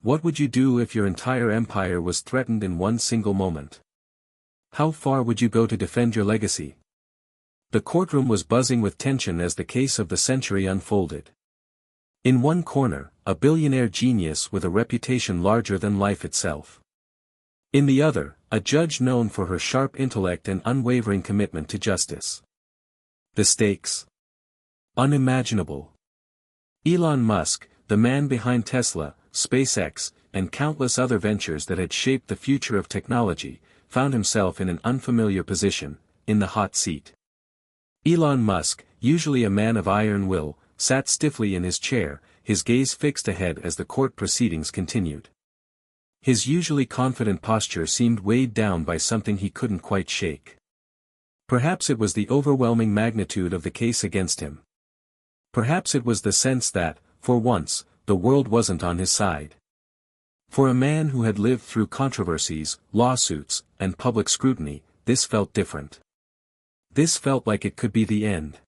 What would you do if your entire empire was threatened in one single moment? How far would you go to defend your legacy? The courtroom was buzzing with tension as the case of the century unfolded. In one corner, a billionaire genius with a reputation larger than life itself. In the other, a judge known for her sharp intellect and unwavering commitment to justice. The stakes? Unimaginable. Elon Musk, the man behind Tesla, SpaceX, and countless other ventures that had shaped the future of technology, found himself in an unfamiliar position, in the hot seat. Elon Musk, usually a man of iron will, sat stiffly in his chair, his gaze fixed ahead as the court proceedings continued. His usually confident posture seemed weighed down by something he couldn't quite shake. Perhaps it was the overwhelming magnitude of the case against him. Perhaps it was the sense that, for once, the world wasn't on his side. For a man who had lived through controversies, lawsuits, and public scrutiny, this felt different. This felt like it could be the end.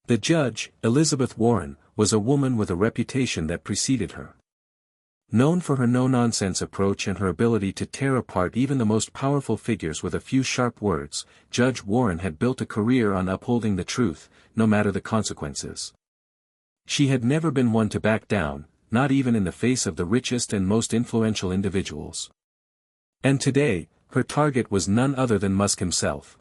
The judge, Elizabeth Warren, was a woman with a reputation that preceded her. Known for her no-nonsense approach and her ability to tear apart even the most powerful figures with a few sharp words, Judge Warren had built a career on upholding the truth, no matter the consequences. She had never been one to back down, not even in the face of the richest and most influential individuals. And today, her target was none other than Musk himself.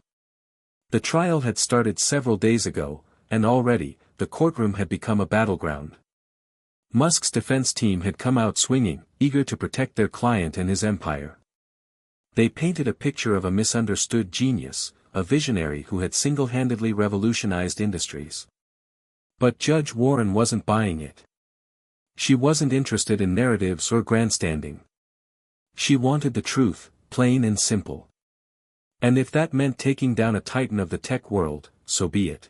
The trial had started several days ago, and already, the courtroom had become a battleground. Musk's defense team had come out swinging, eager to protect their client and his empire. They painted a picture of a misunderstood genius, a visionary who had single-handedly revolutionized industries. But Judge Warren wasn't buying it. She wasn't interested in narratives or grandstanding. She wanted the truth, plain and simple. And if that meant taking down a titan of the tech world, so be it.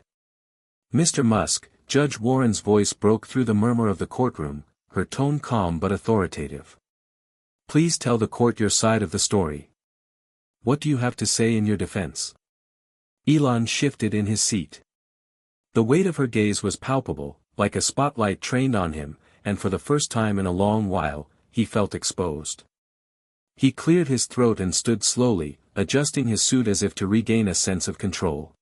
Mr. Musk, Judge Warren's voice broke through the murmur of the courtroom, her tone calm but authoritative. Please tell the court your side of the story. What do you have to say in your defense? Elon shifted in his seat. The weight of her gaze was palpable, like a spotlight trained on him, and for the first time in a long while, he felt exposed. He cleared his throat and stood slowly, adjusting his suit as if to regain a sense of control.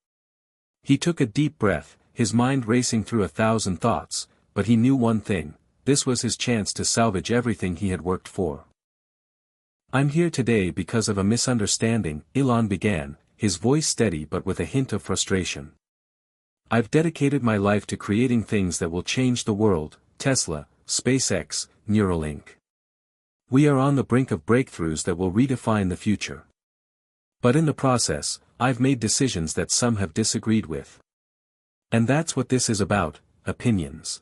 He took a deep breath, his mind racing through 1,000 thoughts, but he knew one thing: this was his chance to salvage everything he had worked for. I'm here today because of a misunderstanding, Elon began, his voice steady but with a hint of frustration. I've dedicated my life to creating things that will change the world: Tesla, SpaceX, Neuralink. We are on the brink of breakthroughs that will redefine the future. But in the process, I've made decisions that some have disagreed with. And that's what this is about: opinions.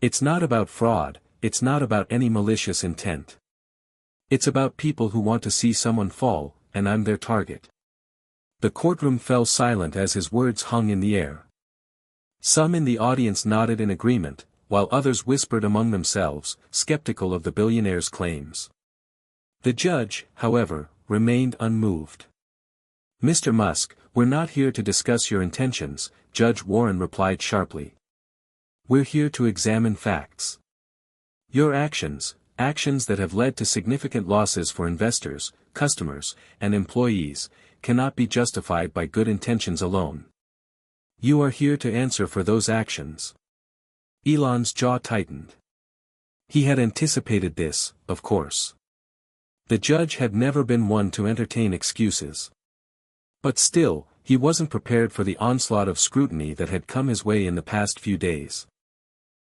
It's not about fraud, it's not about any malicious intent. It's about people who want to see someone fall, and I'm their target. The courtroom fell silent as his words hung in the air. Some in the audience nodded in agreement, while others whispered among themselves, skeptical of the billionaire's claims. The judge, however, remained unmoved. Mr. Musk, we're not here to discuss your intentions, Judge Warren replied sharply. We're here to examine facts. Your actions that have led to significant losses for investors, customers, and employees, cannot be justified by good intentions alone. You are here to answer for those actions. Elon's jaw tightened. He had anticipated this, of course. The judge had never been one to entertain excuses. But still, he wasn't prepared for the onslaught of scrutiny that had come his way in the past few days.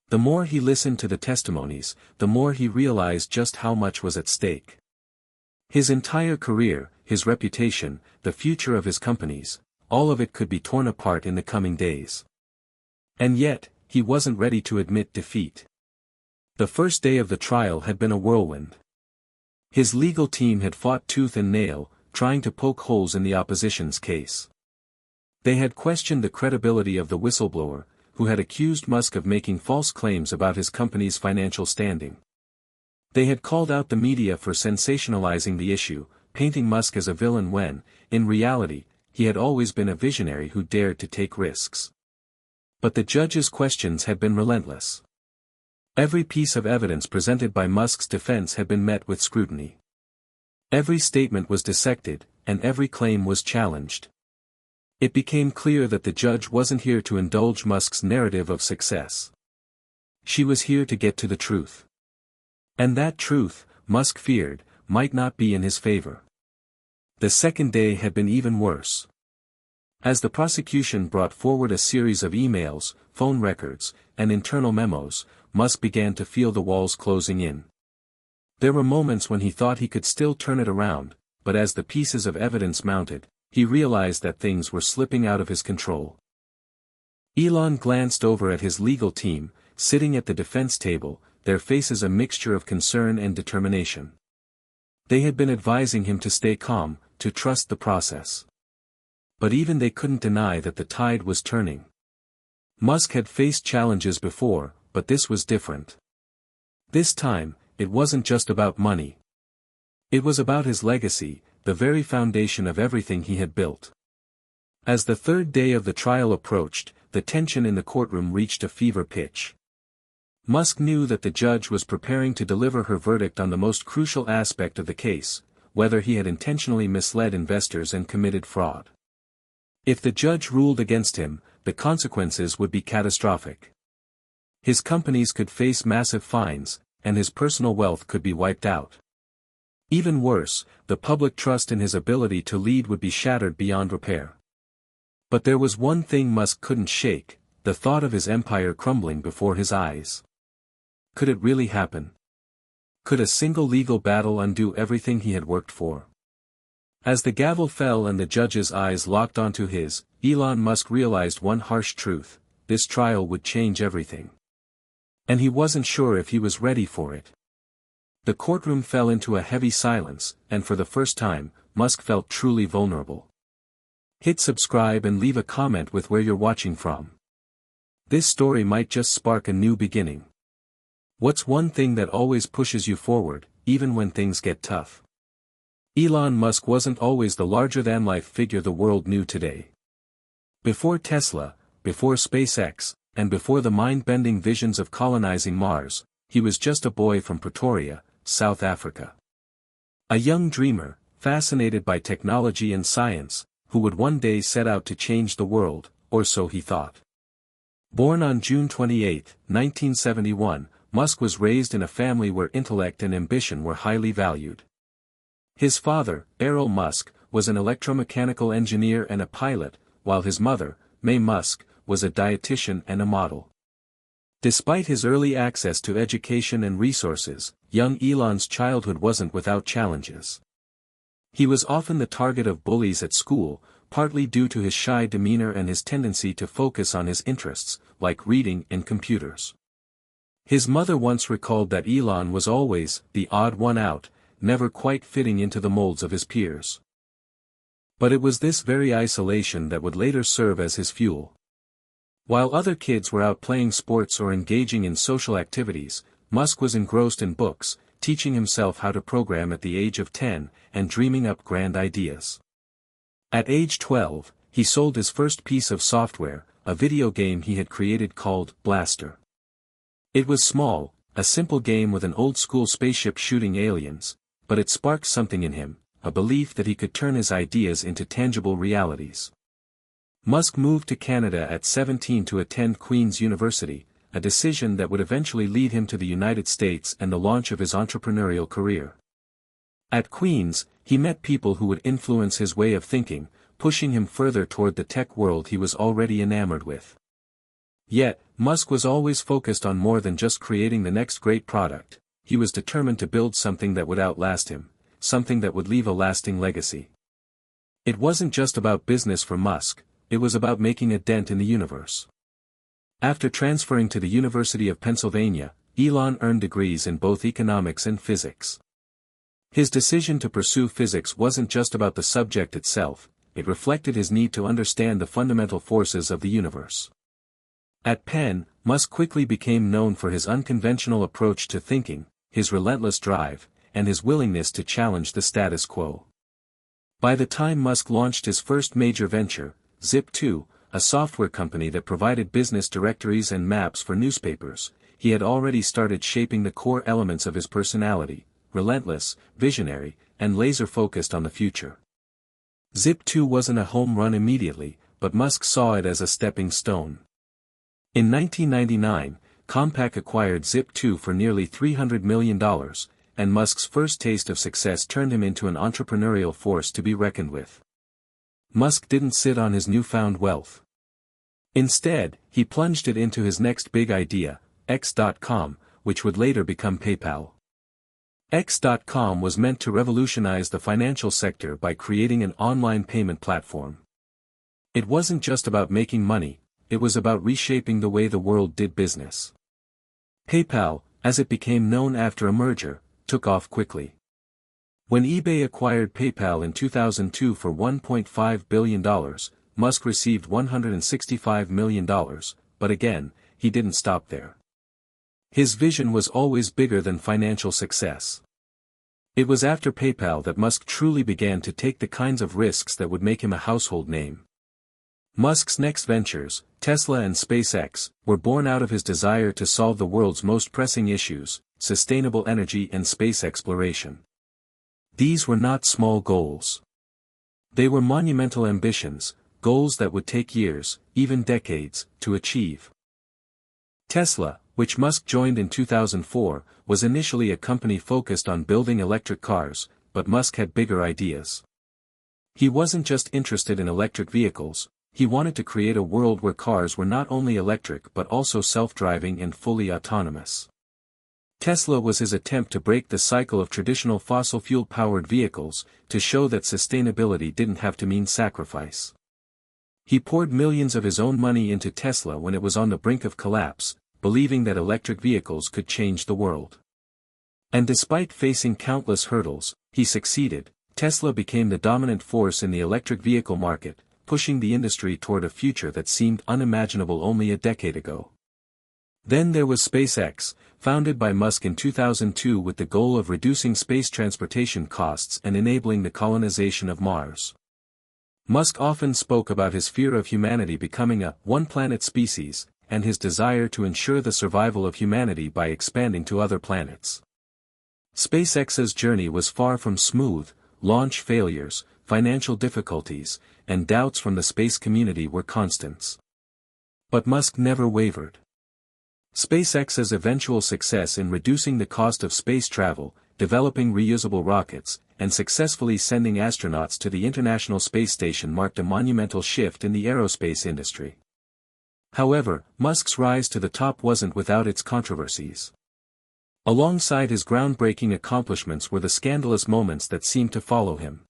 The more he listened to the testimonies, the more he realized just how much was at stake. His entire career, his reputation, the future of his companies, all of it could be torn apart in the coming days. And yet, he wasn't ready to admit defeat. The first day of the trial had been a whirlwind. His legal team had fought tooth and nail, trying to poke holes in the opposition's case. They had questioned the credibility of the whistleblower, who had accused Musk of making false claims about his company's financial standing. They had called out the media for sensationalizing the issue, painting Musk as a villain when, in reality, he had always been a visionary who dared to take risks. But the judge's questions had been relentless. Every piece of evidence presented by Musk's defense had been met with scrutiny. Every statement was dissected, and every claim was challenged. It became clear that the judge wasn't here to indulge Musk's narrative of success. She was here to get to the truth. And that truth, Musk feared, might not be in his favor. The second day had been even worse. As the prosecution brought forward a series of emails, phone records, and internal memos, Musk began to feel the walls closing in. There were moments when he thought he could still turn it around, but as the pieces of evidence mounted, he realized that things were slipping out of his control. Elon glanced over at his legal team, sitting at the defense table, their faces a mixture of concern and determination. They had been advising him to stay calm, to trust the process. But even they couldn't deny that the tide was turning. Musk had faced challenges before, but this was different. This time, it wasn't just about money. It was about his legacy, the very foundation of everything he had built. As the third day of the trial approached, the tension in the courtroom reached a fever pitch. Musk knew that the judge was preparing to deliver her verdict on the most crucial aspect of the case, whether he had intentionally misled investors and committed fraud. If the judge ruled against him, the consequences would be catastrophic. His companies could face massive fines, and his personal wealth could be wiped out. Even worse, the public trust in his ability to lead would be shattered beyond repair. But there was one thing Musk couldn't shake, the thought of his empire crumbling before his eyes. Could it really happen? Could a single legal battle undo everything he had worked for? As the gavel fell and the judge's eyes locked onto his, Elon Musk realized one harsh truth: this trial would change everything. And he wasn't sure if he was ready for it. The courtroom fell into a heavy silence, and for the first time, Musk felt truly vulnerable. Hit subscribe and leave a comment with where you're watching from. This story might just spark a new beginning. What's one thing that always pushes you forward, even when things get tough? Elon Musk wasn't always the larger-than-life figure the world knew today. Before Tesla, before SpaceX, and before the mind-bending visions of colonizing Mars, he was just a boy from Pretoria, South Africa. A young dreamer, fascinated by technology and science, who would one day set out to change the world, or so he thought. Born on June 28, 1971, Musk was raised in a family where intellect and ambition were highly valued. His father, Errol Musk, was an electromechanical engineer and a pilot, while his mother, May Musk, was a dietitian and a model. Despite his early access to education and resources, young Elon's childhood wasn't without challenges. He was often the target of bullies at school, partly due to his shy demeanor and his tendency to focus on his interests, like reading and computers. His mother once recalled that Elon was always the odd one out, never quite fitting into the molds of his peers. But it was this very isolation that would later serve as his fuel. While other kids were out playing sports or engaging in social activities, Musk was engrossed in books, teaching himself how to program at the age of 10, and dreaming up grand ideas. At age 12, he sold his first piece of software, a video game he had created called Blaster. It was small, a simple game with an old-school spaceship shooting aliens, but it sparked something in him, a belief that he could turn his ideas into tangible realities. Musk moved to Canada at 17 to attend Queen's University, a decision that would eventually lead him to the United States and the launch of his entrepreneurial career. At Queen's, he met people who would influence his way of thinking, pushing him further toward the tech world he was already enamored with. Yet, Musk was always focused on more than just creating the next great product. He was determined to build something that would outlast him, something that would leave a lasting legacy. It wasn't just about business for Musk, it was about making a dent in the universe. After transferring to the University of Pennsylvania, Elon earned degrees in both economics and physics. His decision to pursue physics wasn't just about the subject itself, it reflected his need to understand the fundamental forces of the universe. At Penn, Musk quickly became known for his unconventional approach to thinking, his relentless drive, and his willingness to challenge the status quo. By the time Musk launched his first major venture, Zip2, a software company that provided business directories and maps for newspapers, he had already started shaping the core elements of his personality: relentless, visionary, and laser-focused on the future. Zip2 wasn't a home run immediately, but Musk saw it as a stepping stone. In 1999, Compaq acquired Zip2 for nearly $300 million, and Musk's first taste of success turned him into an entrepreneurial force to be reckoned with. Musk didn't sit on his newfound wealth. Instead, he plunged it into his next big idea, X.com, which would later become PayPal. X.com was meant to revolutionize the financial sector by creating an online payment platform. It wasn't just about making money, it was about reshaping the way the world did business. PayPal, as it became known after a merger, took off quickly. When eBay acquired PayPal in 2002 for $1.5 billion, Musk received $165 million, but again, he didn't stop there. His vision was always bigger than financial success. It was after PayPal that Musk truly began to take the kinds of risks that would make him a household name. Musk's next ventures, Tesla and SpaceX, were born out of his desire to solve the world's most pressing issues: sustainable energy and space exploration. These were not small goals. They were monumental ambitions, goals that would take years, even decades, to achieve. Tesla, which Musk joined in 2004, was initially a company focused on building electric cars, but Musk had bigger ideas. He wasn't just interested in electric vehicles, he wanted to create a world where cars were not only electric but also self-driving and fully autonomous. Tesla was his attempt to break the cycle of traditional fossil fuel-powered vehicles, to show that sustainability didn't have to mean sacrifice. He poured millions of his own money into Tesla when it was on the brink of collapse, believing that electric vehicles could change the world. And despite facing countless hurdles, he succeeded. Tesla became the dominant force in the electric vehicle market, pushing the industry toward a future that seemed unimaginable only a decade ago. Then there was SpaceX, founded by Musk in 2002 with the goal of reducing space transportation costs and enabling the colonization of Mars. Musk often spoke about his fear of humanity becoming a one-planet species, and his desire to ensure the survival of humanity by expanding to other planets. SpaceX's journey was far from smooth. Launch failures, financial difficulties, and doubts from the space community were constants. But Musk never wavered. SpaceX's eventual success in reducing the cost of space travel, developing reusable rockets, and successfully sending astronauts to the International Space Station marked a monumental shift in the aerospace industry. However, Musk's rise to the top wasn't without its controversies. Alongside his groundbreaking accomplishments were the scandalous moments that seemed to follow him.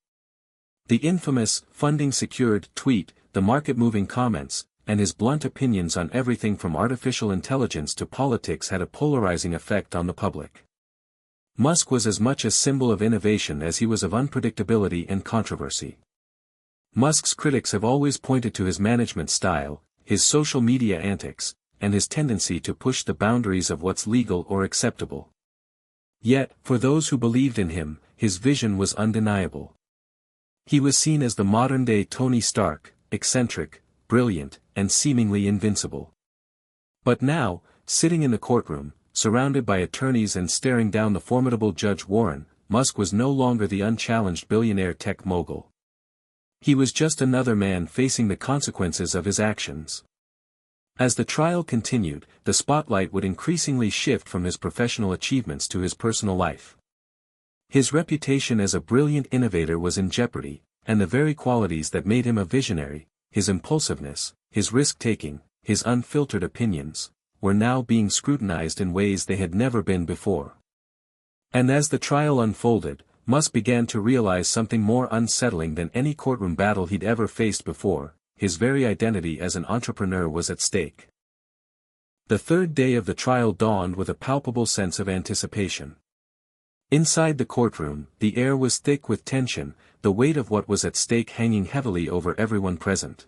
The infamous, funding-secured tweet, the market-moving comments, and his blunt opinions on everything from artificial intelligence to politics had a polarizing effect on the public. Musk was as much a symbol of innovation as he was of unpredictability and controversy. Musk's critics have always pointed to his management style, his social media antics, and his tendency to push the boundaries of what's legal or acceptable. Yet, for those who believed in him, his vision was undeniable. He was seen as the modern-day Tony Stark, eccentric, brilliant, and seemingly invincible. But now, sitting in the courtroom, surrounded by attorneys and staring down the formidable Judge Warren, Musk was no longer the unchallenged billionaire tech mogul. He was just another man facing the consequences of his actions. As the trial continued, the spotlight would increasingly shift from his professional achievements to his personal life. His reputation as a brilliant innovator was in jeopardy, and the very qualities that made him a visionary, his impulsiveness, his risk-taking, his unfiltered opinions, were now being scrutinized in ways they had never been before. And as the trial unfolded, Musk began to realize something more unsettling than any courtroom battle he'd ever faced before: his very identity as an entrepreneur was at stake. The third day of the trial dawned with a palpable sense of anticipation. Inside the courtroom, the air was thick with tension, the weight of what was at stake hanging heavily over everyone present.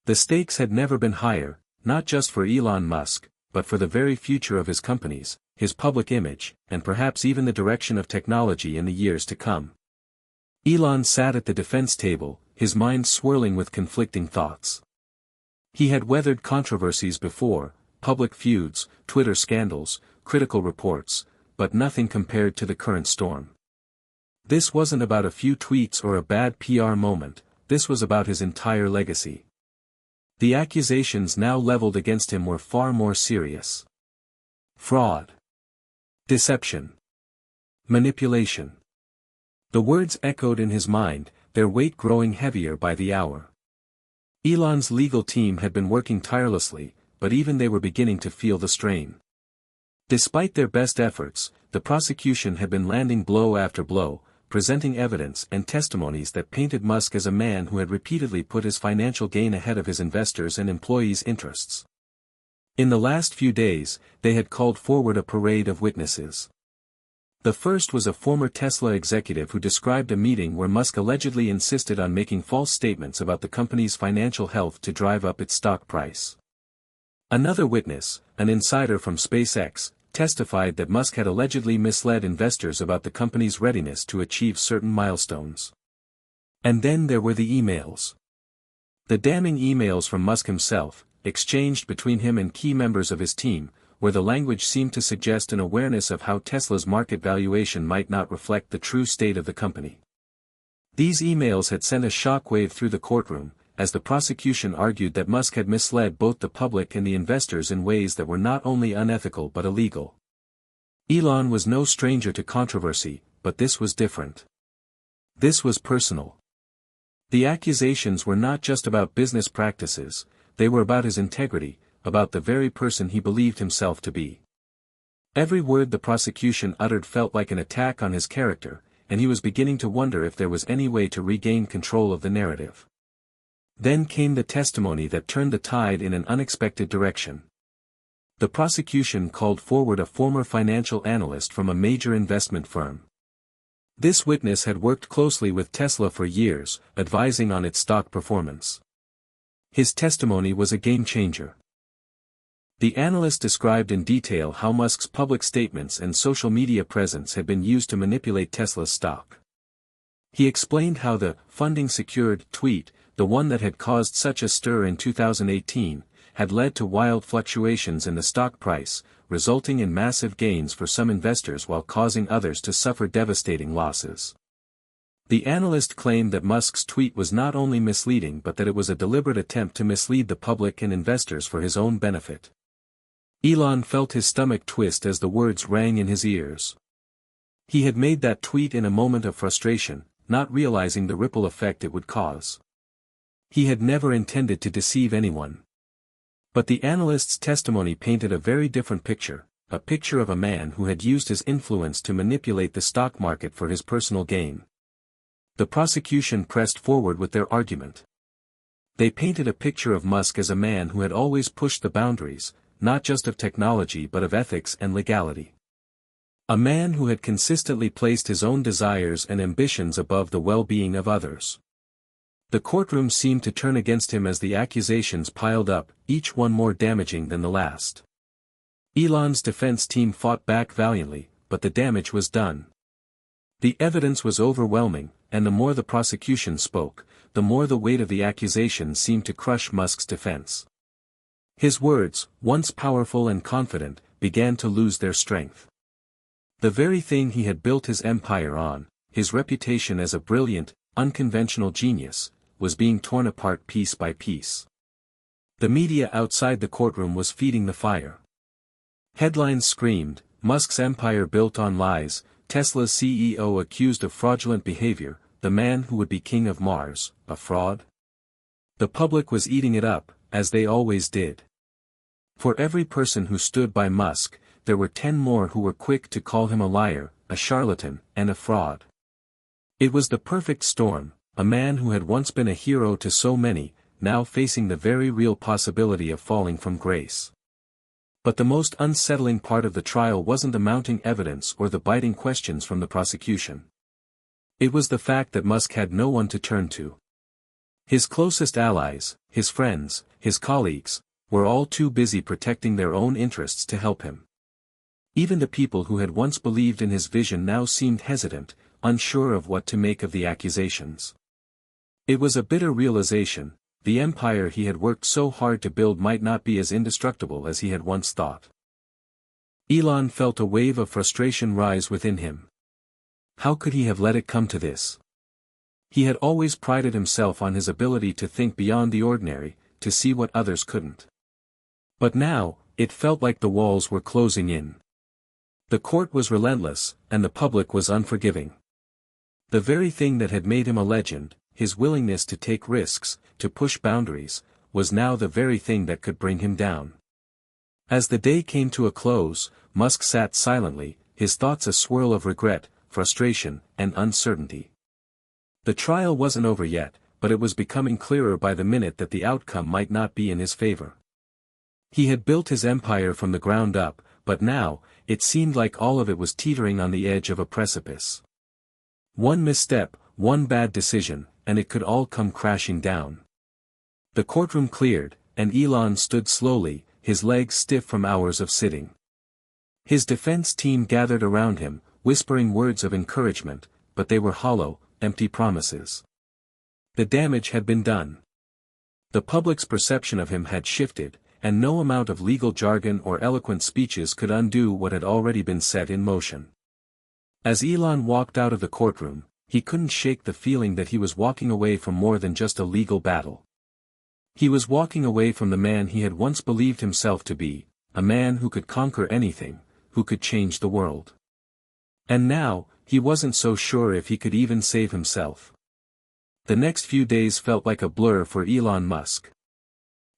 The stakes had never been higher, not just for Elon Musk, but for the very future of his companies, his public image, and perhaps even the direction of technology in the years to come. Elon sat at the defense table, his mind swirling with conflicting thoughts. He had weathered controversies before, public feuds, Twitter scandals, critical reports, but nothing compared to the current storm. This wasn't about a few tweets or a bad PR moment, this was about his entire legacy. The accusations now leveled against him were far more serious. Fraud. Deception. Manipulation. The words echoed in his mind, their weight growing heavier by the hour. Elon's legal team had been working tirelessly, but even they were beginning to feel the strain. Despite their best efforts, the prosecution had been landing blow after blow, presenting evidence and testimonies that painted Musk as a man who had repeatedly put his financial gain ahead of his investors' and employees' interests. In the last few days, they had called forward a parade of witnesses. The first was a former Tesla executive who described a meeting where Musk allegedly insisted on making false statements about the company's financial health to drive up its stock price. Another witness, an insider from SpaceX, testified that Musk had allegedly misled investors about the company's readiness to achieve certain milestones. And then there were the emails. The damning emails from Musk himself, exchanged between him and key members of his team, where the language seemed to suggest an awareness of how Tesla's market valuation might not reflect the true state of the company. These emails had sent a shockwave through the courtroom, as the prosecution argued that Musk had misled both the public and the investors in ways that were not only unethical but illegal. Elon was no stranger to controversy, but this was different. This was personal. The accusations were not just about business practices, they were about his integrity, about the very person he believed himself to be. Every word the prosecution uttered felt like an attack on his character, and he was beginning to wonder if there was any way to regain control of the narrative. Then came the testimony that turned the tide in an unexpected direction. The prosecution called forward a former financial analyst from a major investment firm. This witness had worked closely with Tesla for years, advising on its stock performance. His testimony was a game changer. The analyst described in detail how Musk's public statements and social media presence had been used to manipulate Tesla's stock. He explained how the funding-secured tweet, the one that had caused such a stir in 2018, had led to wild fluctuations in the stock price, resulting in massive gains for some investors while causing others to suffer devastating losses. The analyst claimed that Musk's tweet was not only misleading but that it was a deliberate attempt to mislead the public and investors for his own benefit. Elon felt his stomach twist as the words rang in his ears. He had made that tweet in a moment of frustration, not realizing the ripple effect it would cause. He had never intended to deceive anyone. But the analyst's testimony painted a very different picture, a picture of a man who had used his influence to manipulate the stock market for his personal gain. The prosecution pressed forward with their argument. They painted a picture of Musk as a man who had always pushed the boundaries, not just of technology but of ethics and legality. A man who had consistently placed his own desires and ambitions above the well-being of others. The courtroom seemed to turn against him as the accusations piled up, each one more damaging than the last. Elon's defense team fought back valiantly, but the damage was done. The evidence was overwhelming, and the more the prosecution spoke, the more the weight of the accusation seemed to crush Musk's defense. His words, once powerful and confident, began to lose their strength. The very thing he had built his empire on, his reputation as a brilliant, unconventional genius, was being torn apart piece by piece. The media outside the courtroom was feeding the fire. Headlines screamed, Musk's empire built on lies, Tesla's CEO accused of fraudulent behavior, the man who would be king of Mars, a fraud. The public was eating it up, as they always did. For every person who stood by Musk, there were 10 more who were quick to call him a liar, a charlatan, and a fraud. It was the perfect storm, a man who had once been a hero to so many, now facing the very real possibility of falling from grace. But the most unsettling part of the trial wasn't the mounting evidence or the biting questions from the prosecution. It was the fact that Musk had no one to turn to. His closest allies, his friends, his colleagues, were all too busy protecting their own interests to help him. Even the people who had once believed in his vision now seemed hesitant, unsure of what to make of the accusations. It was a bitter realization, the empire he had worked so hard to build might not be as indestructible as he had once thought. Elon felt a wave of frustration rise within him. How could he have let it come to this? He had always prided himself on his ability to think beyond the ordinary, to see what others couldn't. But now, it felt like the walls were closing in. The court was relentless, and the public was unforgiving. The very thing that had made him a legend, his willingness to take risks, to push boundaries, was now the very thing that could bring him down. As the day came to a close, Musk sat silently, his thoughts a swirl of regret, frustration, and uncertainty. The trial wasn't over yet, but it was becoming clearer by the minute that the outcome might not be in his favor. He had built his empire from the ground up, but now, it seemed like all of it was teetering on the edge of a precipice. One misstep, one bad decision, and it could all come crashing down. The courtroom cleared, and Elon stood slowly, his legs stiff from hours of sitting. His defense team gathered around him, whispering words of encouragement, but they were hollow, empty promises. The damage had been done. The public's perception of him had shifted, and no amount of legal jargon or eloquent speeches could undo what had already been set in motion. As Elon walked out of the courtroom, he couldn't shake the feeling that he was walking away from more than just a legal battle. He was walking away from the man he had once believed himself to be, a man who could conquer anything, who could change the world. And now, he wasn't so sure if he could even save himself. The next few days felt like a blur for Elon Musk.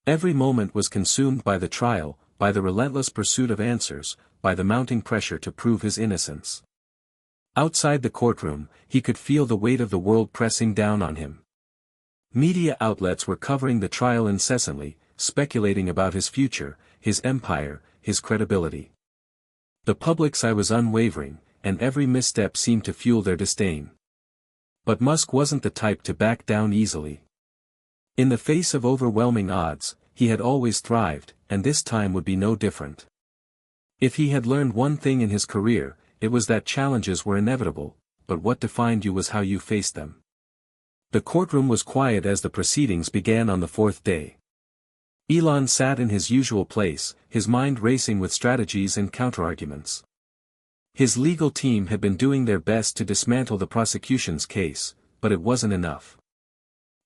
Every moment was consumed by the trial, by the relentless pursuit of answers, by the mounting pressure to prove his innocence. Outside the courtroom, he could feel the weight of the world pressing down on him. Media outlets were covering the trial incessantly, speculating about his future, his empire, his credibility. The public's eye was unwavering, and every misstep seemed to fuel their disdain. But Musk wasn't the type to back down easily. In the face of overwhelming odds, he had always thrived, and this time would be no different. If he had learned one thing in his career, it was that challenges were inevitable, but what defined you was how you faced them. The courtroom was quiet as the proceedings began on the fourth day. Elon sat in his usual place, his mind racing with strategies and counterarguments. His legal team had been doing their best to dismantle the prosecution's case, but it wasn't enough.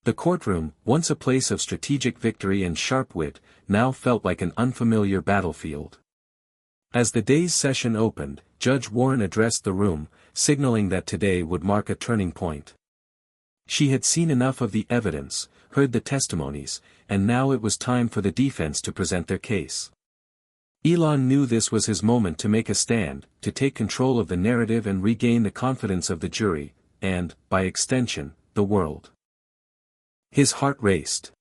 The courtroom, once a place of strategic victory and sharp wit, now felt like an unfamiliar battlefield. As the day's session opened, Judge Warren addressed the room, signaling that today would mark a turning point. She had seen enough of the evidence, heard the testimonies, and now it was time for the defense to present their case. Elon knew this was his moment to make a stand, to take control of the narrative and regain the confidence of the jury, and, by extension, the world. His heart raced.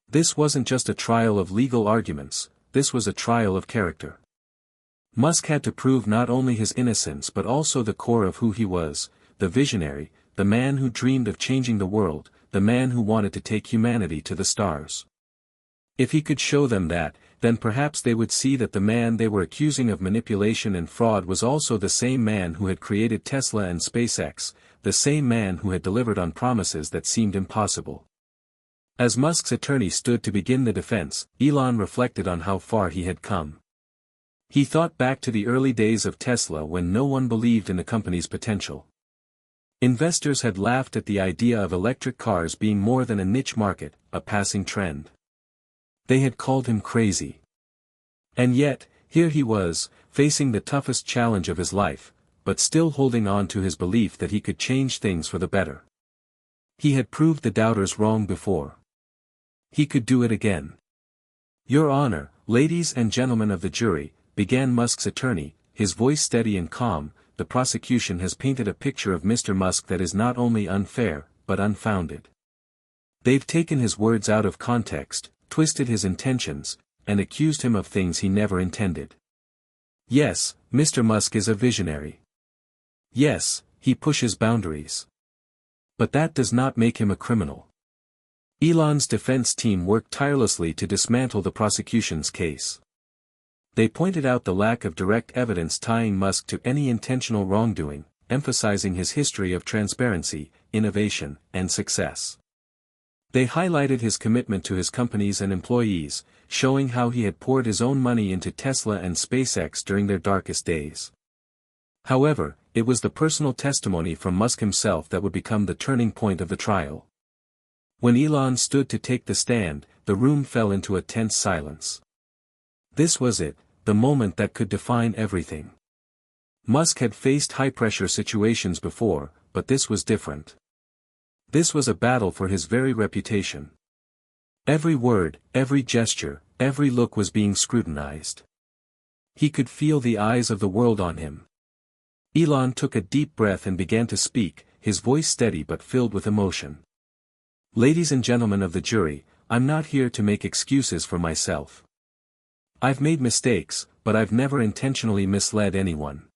This wasn't just a trial of legal arguments, this was a trial of character. Musk had to prove not only his innocence but also the core of who he was, the visionary, the man who dreamed of changing the world, the man who wanted to take humanity to the stars. If he could show them that, then perhaps they would see that the man they were accusing of manipulation and fraud was also the same man who had created Tesla and SpaceX, the same man who had delivered on promises that seemed impossible. As Musk's attorney stood to begin the defense, Elon reflected on how far he had come. He thought back to the early days of Tesla when no one believed in the company's potential. Investors had laughed at the idea of electric cars being more than a niche market, a passing trend. They had called him crazy. And yet, here he was, facing the toughest challenge of his life, but still holding on to his belief that he could change things for the better. He had proved the doubters wrong before. He could do it again. Your Honor, ladies and gentlemen of the jury, began Musk's attorney, his voice steady and calm, the prosecution has painted a picture of Mr. Musk that is not only unfair, but unfounded. They've taken his words out of context, twisted his intentions, and accused him of things he never intended. Yes, Mr. Musk is a visionary. Yes, he pushes boundaries. But that does not make him a criminal. Elon's defense team worked tirelessly to dismantle the prosecution's case. They pointed out the lack of direct evidence tying Musk to any intentional wrongdoing, emphasizing his history of transparency, innovation, and success. They highlighted his commitment to his companies and employees, showing how he had poured his own money into Tesla and SpaceX during their darkest days. However, it was the personal testimony from Musk himself that would become the turning point of the trial. When Elon stood to take the stand, the room fell into a tense silence. This was it, the moment that could define everything. Musk had faced high-pressure situations before, but this was different. This was a battle for his very reputation. Every word, every gesture, every look was being scrutinized. He could feel the eyes of the world on him. Elon took a deep breath and began to speak, his voice steady but filled with emotion. "Ladies and gentlemen of the jury, I'm not here to make excuses for myself. I've made mistakes, but I've never intentionally misled anyone.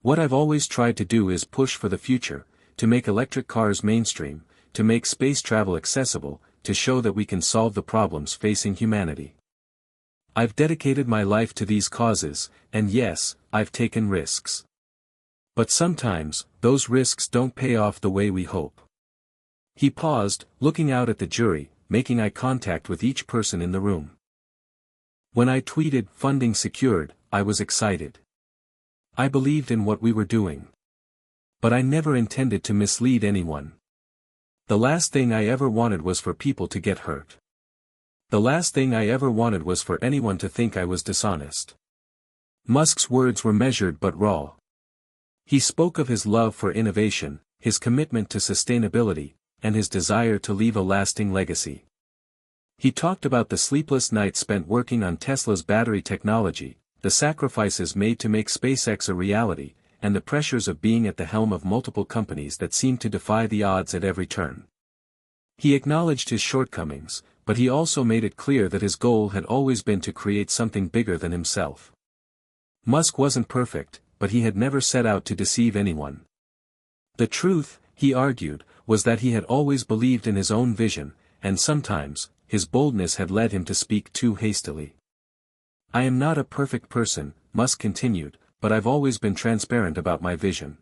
What I've always tried to do is push for the future, to make electric cars mainstream, to make space travel accessible, to show that we can solve the problems facing humanity. I've dedicated my life to these causes, and yes, I've taken risks. But sometimes, those risks don't pay off the way we hope." He paused, looking out at the jury, making eye contact with each person in the room. "When I tweeted funding secured, I was excited. I believed in what we were doing. But I never intended to mislead anyone. The last thing I ever wanted was for people to get hurt. The last thing I ever wanted was for anyone to think I was dishonest." Musk's words were measured but raw. He spoke of his love for innovation, his commitment to sustainability, and his desire to leave a lasting legacy. He talked about the sleepless nights spent working on Tesla's battery technology, the sacrifices made to make SpaceX a reality, and the pressures of being at the helm of multiple companies that seemed to defy the odds at every turn. He acknowledged his shortcomings, but he also made it clear that his goal had always been to create something bigger than himself. Musk wasn't perfect, but he had never set out to deceive anyone. The truth, he argued, was that he had always believed in his own vision, and sometimes, his boldness had led him to speak too hastily. "I am not a perfect person," Musk continued, "but I've always been transparent about my vision.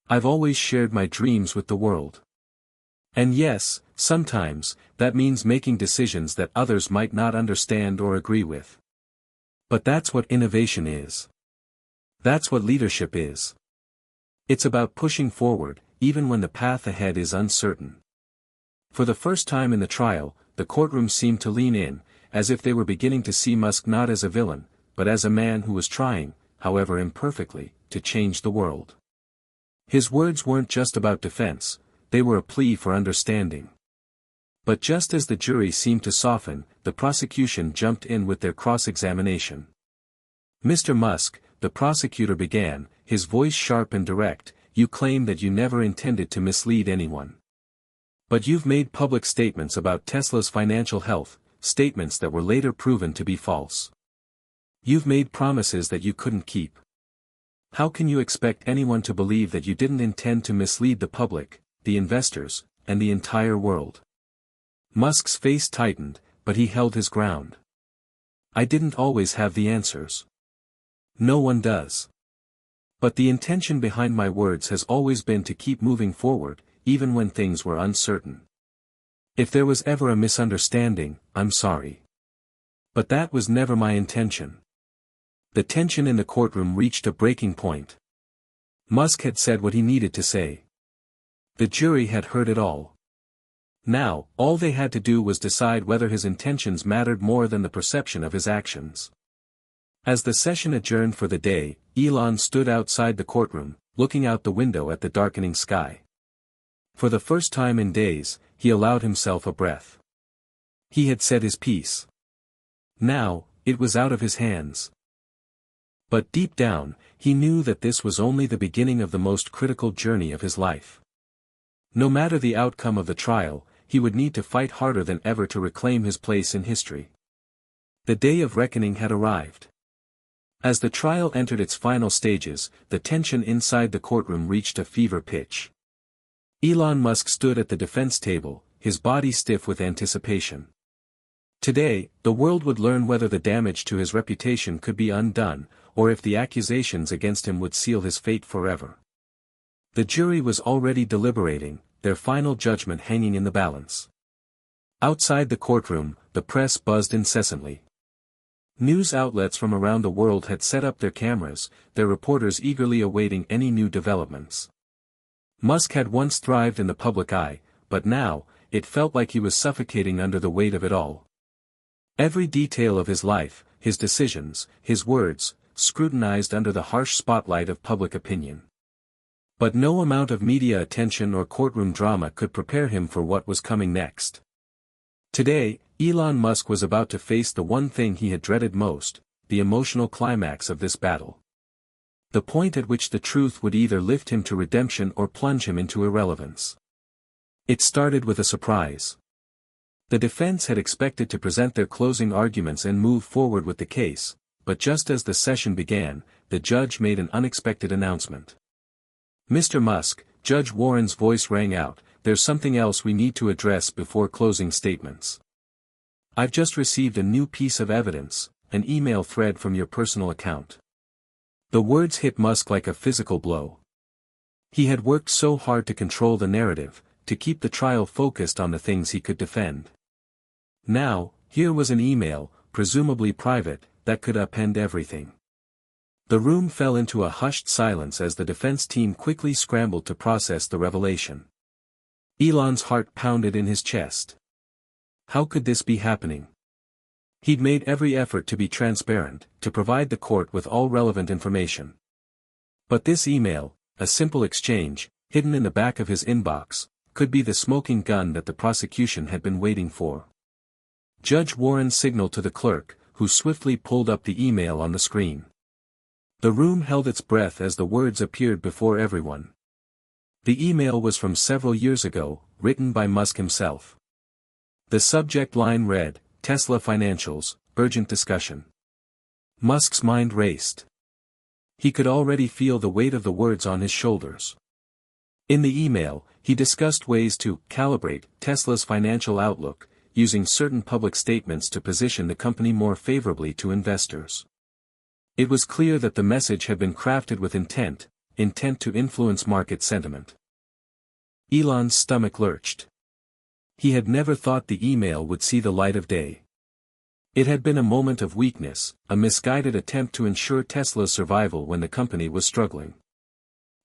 I've always shared my dreams with the world. And yes, sometimes, that means making decisions that others might not understand or agree with. But that's what innovation is. That's what leadership is. It's about pushing forward, even when the path ahead is uncertain." For the first time in the trial, the courtroom seemed to lean in, as if they were beginning to see Musk not as a villain, but as a man who was trying, however imperfectly, to change the world. His words weren't just about defense, they were a plea for understanding. But just as the jury seemed to soften, the prosecution jumped in with their cross-examination. "Mr. Musk," the prosecutor began, his voice sharp and direct, "you claim that you never intended to mislead anyone. But you've made public statements about Tesla's financial health, statements that were later proven to be false. You've made promises that you couldn't keep. How can you expect anyone to believe that you didn't intend to mislead the public, the investors, and the entire world?" Musk's face tightened, but he held his ground. "I didn't always have the answers. No one does. But the intention behind my words has always been to keep moving forward, even when things were uncertain. If there was ever a misunderstanding, I'm sorry. But that was never my intention." The tension in the courtroom reached a breaking point. Musk had said what he needed to say. The jury had heard it all. Now, all they had to do was decide whether his intentions mattered more than the perception of his actions. As the session adjourned for the day, Elon stood outside the courtroom, looking out the window at the darkening sky. For the first time in days, he allowed himself a breath. He had said his piece. Now, it was out of his hands. But deep down, he knew that this was only the beginning of the most critical journey of his life. No matter the outcome of the trial, he would need to fight harder than ever to reclaim his place in history. The day of reckoning had arrived. As the trial entered its final stages, the tension inside the courtroom reached a fever pitch. Elon Musk stood at the defense table, his body stiff with anticipation. Today, the world would learn whether the damage to his reputation could be undone, or if the accusations against him would seal his fate forever. The jury was already deliberating, their final judgment hanging in the balance. Outside the courtroom, the press buzzed incessantly. News outlets from around the world had set up their cameras, their reporters eagerly awaiting any new developments. Musk had once thrived in the public eye, but now, it felt like he was suffocating under the weight of it all. Every detail of his life, his decisions, his words, scrutinized under the harsh spotlight of public opinion. But no amount of media attention or courtroom drama could prepare him for what was coming next. Today, Elon Musk was about to face the one thing he had dreaded most, the emotional climax of this battle. The point at which the truth would either lift him to redemption or plunge him into irrelevance. It started with a surprise. The defense had expected to present their closing arguments and move forward with the case, but just as the session began, the judge made an unexpected announcement. "Mr. Musk," Judge Warren's voice rang out, "there's something else we need to address before closing statements. I've just received a new piece of evidence, an email thread from your personal account." The words hit Musk like a physical blow. He had worked so hard to control the narrative, to keep the trial focused on the things he could defend. Now, here was an email, presumably private, that could upend everything. The room fell into a hushed silence as the defense team quickly scrambled to process the revelation. Elon's heart pounded in his chest. How could this be happening? He'd made every effort to be transparent, to provide the court with all relevant information. But this email, a simple exchange, hidden in the back of his inbox, could be the smoking gun that the prosecution had been waiting for. Judge Warren signaled to the clerk, who swiftly pulled up the email on the screen. The room held its breath as the words appeared before everyone. The email was from several years ago, written by Musk himself. The subject line read, "Tesla Financials, Urgent Discussion." Musk's mind raced. He could already feel the weight of the words on his shoulders. In the email, he discussed ways to calibrate Tesla's financial outlook, using certain public statements to position the company more favorably to investors. It was clear that the message had been crafted with intent to influence market sentiment. Elon's stomach lurched. He had never thought the email would see the light of day. It had been a moment of weakness, a misguided attempt to ensure Tesla's survival when the company was struggling.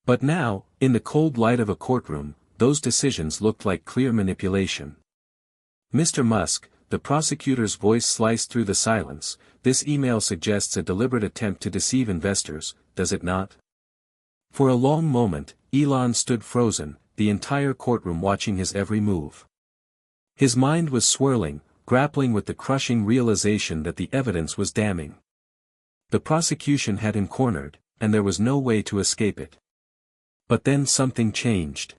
But now, in the cold light of a courtroom, those decisions looked like clear manipulation. "Mr. Musk," the prosecutor's voice sliced through the silence, "this email suggests a deliberate attempt to deceive investors, does it not?" For a long moment, Elon stood frozen, the entire courtroom watching his every move. His mind was swirling, grappling with the crushing realization that the evidence was damning. The prosecution had him cornered, and there was no way to escape it. But then something changed.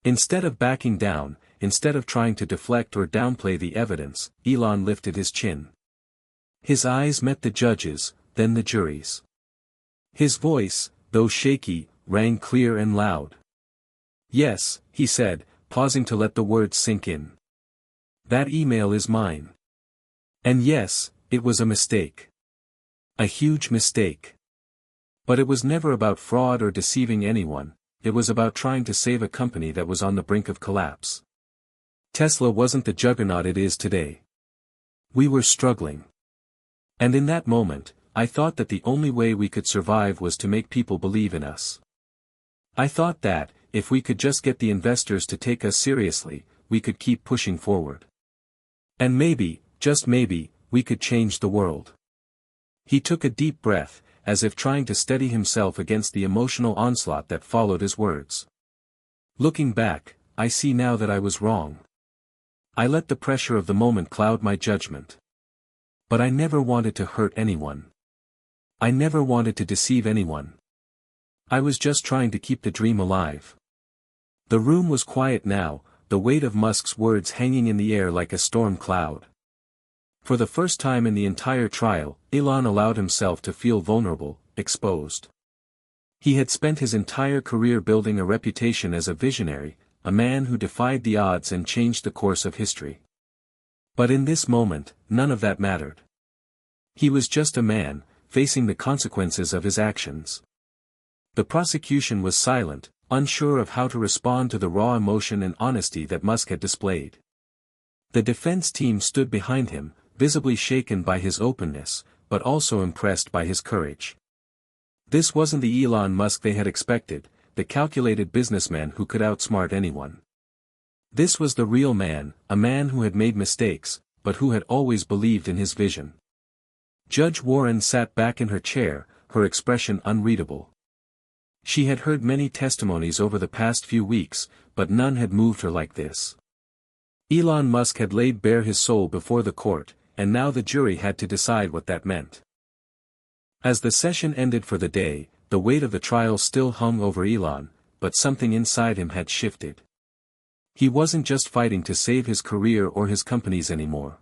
Instead of backing down, instead of trying to deflect or downplay the evidence, Elon lifted his chin. His eyes met the judge's, then the jury's. His voice, though shaky, rang clear and loud. "Yes," he said, pausing to let the words sink in. "That email is mine. And yes, it was a mistake. A huge mistake. But it was never about fraud or deceiving anyone, it was about trying to save a company that was on the brink of collapse. Tesla wasn't the juggernaut it is today. We were struggling. And in that moment, I thought that the only way we could survive was to make people believe in us. I thought that, if we could just get the investors to take us seriously, we could keep pushing forward. And maybe, just maybe, we could change the world." He took a deep breath, as if trying to steady himself against the emotional onslaught that followed his words. "Looking back, I see now that I was wrong. I let the pressure of the moment cloud my judgment. But I never wanted to hurt anyone. I never wanted to deceive anyone. I was just trying to keep the dream alive." The room was quiet now, the weight of Musk's words hanging in the air like a storm cloud. For the first time in the entire trial, Elon allowed himself to feel vulnerable, exposed. He had spent his entire career building a reputation as a visionary, a man who defied the odds and changed the course of history. But in this moment, none of that mattered. He was just a man, facing the consequences of his actions. The prosecution was silent, unsure of how to respond to the raw emotion and honesty that Musk had displayed. The defense team stood behind him, visibly shaken by his openness, but also impressed by his courage. This wasn't the Elon Musk they had expected, the calculated businessman who could outsmart anyone. This was the real man, a man who had made mistakes, but who had always believed in his vision. Judge Warren sat back in her chair, her expression unreadable. She had heard many testimonies over the past few weeks, but none had moved her like this. Elon Musk had laid bare his soul before the court, and now the jury had to decide what that meant. As the session ended for the day, the weight of the trial still hung over Elon, but something inside him had shifted. He wasn't just fighting to save his career or his companies anymore.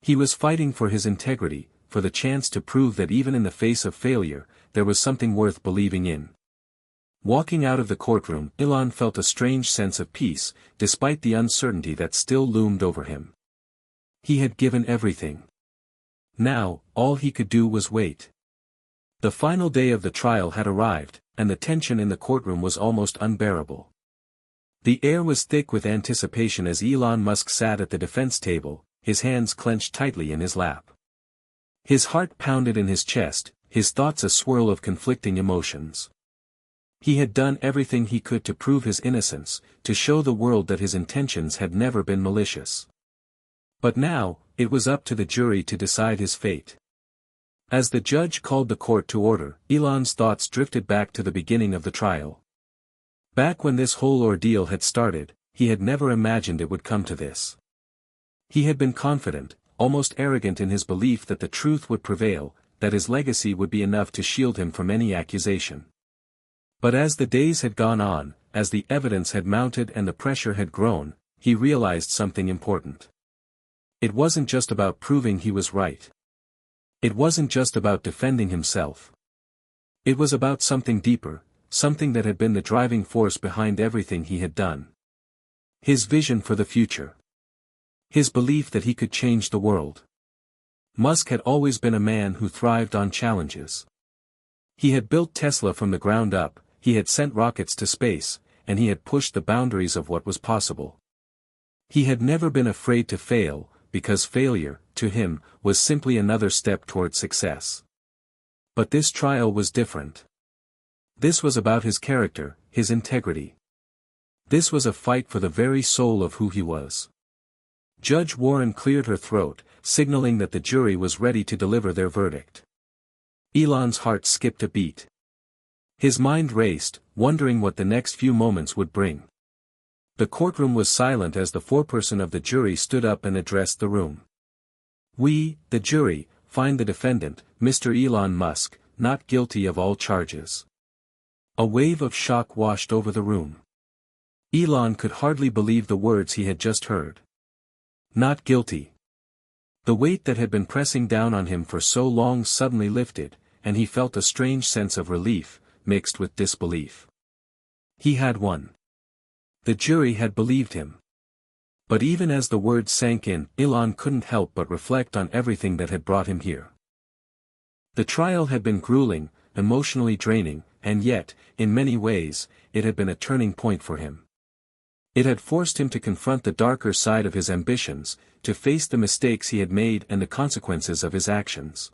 He was fighting for his integrity, for the chance to prove that even in the face of failure, there was something worth believing in. Walking out of the courtroom, Elon felt a strange sense of peace, despite the uncertainty that still loomed over him. He had given everything. Now, all he could do was wait. The final day of the trial had arrived, and the tension in the courtroom was almost unbearable. The air was thick with anticipation as Elon Musk sat at the defense table, his hands clenched tightly in his lap. His heart pounded in his chest, his thoughts a swirl of conflicting emotions. He had done everything he could to prove his innocence, to show the world that his intentions had never been malicious. But now, it was up to the jury to decide his fate. As the judge called the court to order, Elon's thoughts drifted back to the beginning of the trial. Back when this whole ordeal had started, he had never imagined it would come to this. He had been confident, almost arrogant in his belief that the truth would prevail, that his legacy would be enough to shield him from any accusation. But as the days had gone on, as the evidence had mounted and the pressure had grown, he realized something important. It wasn't just about proving he was right. It wasn't just about defending himself. It was about something deeper, something that had been the driving force behind everything he had done. His vision for the future. His belief that he could change the world. Musk had always been a man who thrived on challenges. He had built Tesla from the ground up, he had sent rockets to space, and he had pushed the boundaries of what was possible. He had never been afraid to fail, because failure, to him, was simply another step toward success. But this trial was different. This was about his character, his integrity. This was a fight for the very soul of who he was. Judge Warren cleared her throat, signaling that the jury was ready to deliver their verdict. Elon's heart skipped a beat. His mind raced, wondering what the next few moments would bring. The courtroom was silent as the foreperson of the jury stood up and addressed the room. We, the jury, find the defendant, Mr. Elon Musk, not guilty of all charges. A wave of shock washed over the room. Elon could hardly believe the words he had just heard. Not guilty. The weight that had been pressing down on him for so long suddenly lifted, and he felt a strange sense of relief, mixed with disbelief. He had won. The jury had believed him. But even as the words sank in, Elon couldn't help but reflect on everything that had brought him here. The trial had been grueling, emotionally draining, and yet, in many ways, it had been a turning point for him. It had forced him to confront the darker side of his ambitions, to face the mistakes he had made and the consequences of his actions.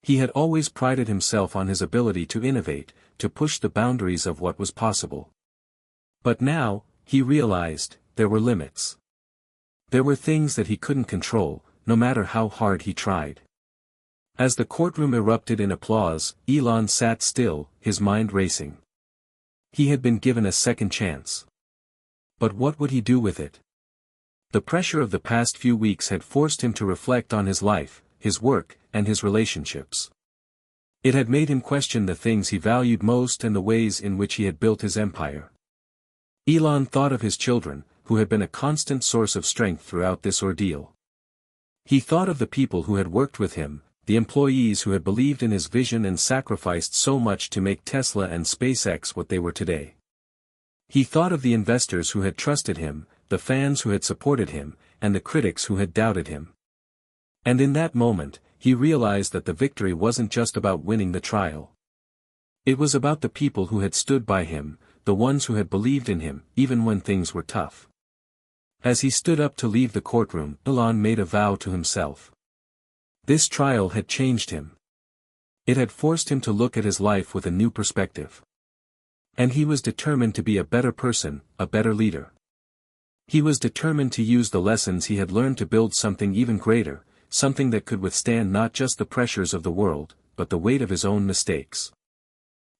He had always prided himself on his ability to innovate, to push the boundaries of what was possible. But now, he realized, there were limits. There were things that he couldn't control, no matter how hard he tried. As the courtroom erupted in applause, Elon sat still, his mind racing. He had been given a second chance. But what would he do with it? The pressure of the past few weeks had forced him to reflect on his life, his work, and his relationships. It had made him question the things he valued most and the ways in which he had built his empire. Elon thought of his children, who had been a constant source of strength throughout this ordeal. He thought of the people who had worked with him, the employees who had believed in his vision and sacrificed so much to make Tesla and SpaceX what they were today. He thought of the investors who had trusted him, the fans who had supported him, and the critics who had doubted him. And in that moment, he realized that the victory wasn't just about winning the trial. It was about the people who had stood by him, the ones who had believed in him, even when things were tough. As he stood up to leave the courtroom, Elon made a vow to himself. This trial had changed him. It had forced him to look at his life with a new perspective. And he was determined to be a better person, a better leader. He was determined to use the lessons he had learned to build something even greater, something that could withstand not just the pressures of the world, but the weight of his own mistakes.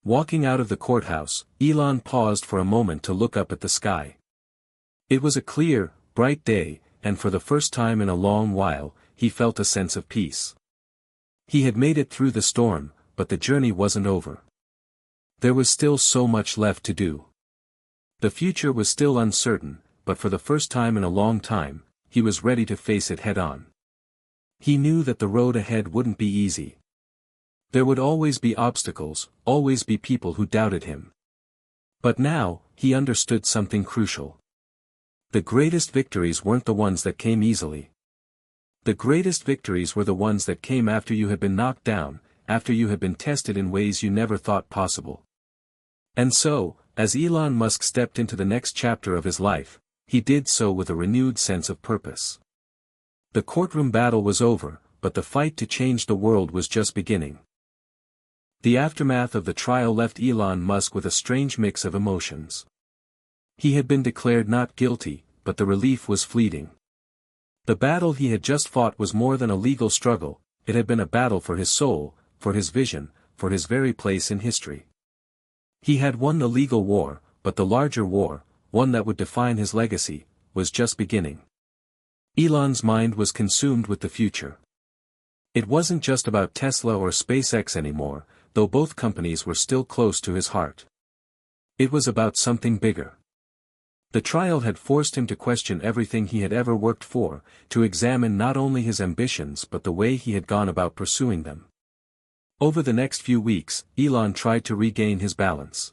Walking out of the courthouse, Elon paused for a moment to look up at the sky. It was a clear, bright day, and for the first time in a long while, he felt a sense of peace. He had made it through the storm, but the journey wasn't over. There was still so much left to do. The future was still uncertain, but for the first time in a long time, he was ready to face it head-on. He knew that the road ahead wouldn't be easy. There would always be obstacles, always be people who doubted him. But now, he understood something crucial. The greatest victories weren't the ones that came easily. The greatest victories were the ones that came after you had been knocked down, after you had been tested in ways you never thought possible. And so, as Elon Musk stepped into the next chapter of his life, he did so with a renewed sense of purpose. The courtroom battle was over, but the fight to change the world was just beginning. The aftermath of the trial left Elon Musk with a strange mix of emotions. He had been declared not guilty, but the relief was fleeting. The battle he had just fought was more than a legal struggle, it had been a battle for his soul, for his vision, for his very place in history. He had won the legal war, but the larger war, one that would define his legacy, was just beginning. Elon's mind was consumed with the future. It wasn't just about Tesla or SpaceX anymore, though both companies were still close to his heart. It was about something bigger. The trial had forced him to question everything he had ever worked for, to examine not only his ambitions but the way he had gone about pursuing them. Over the next few weeks, Elon tried to regain his balance.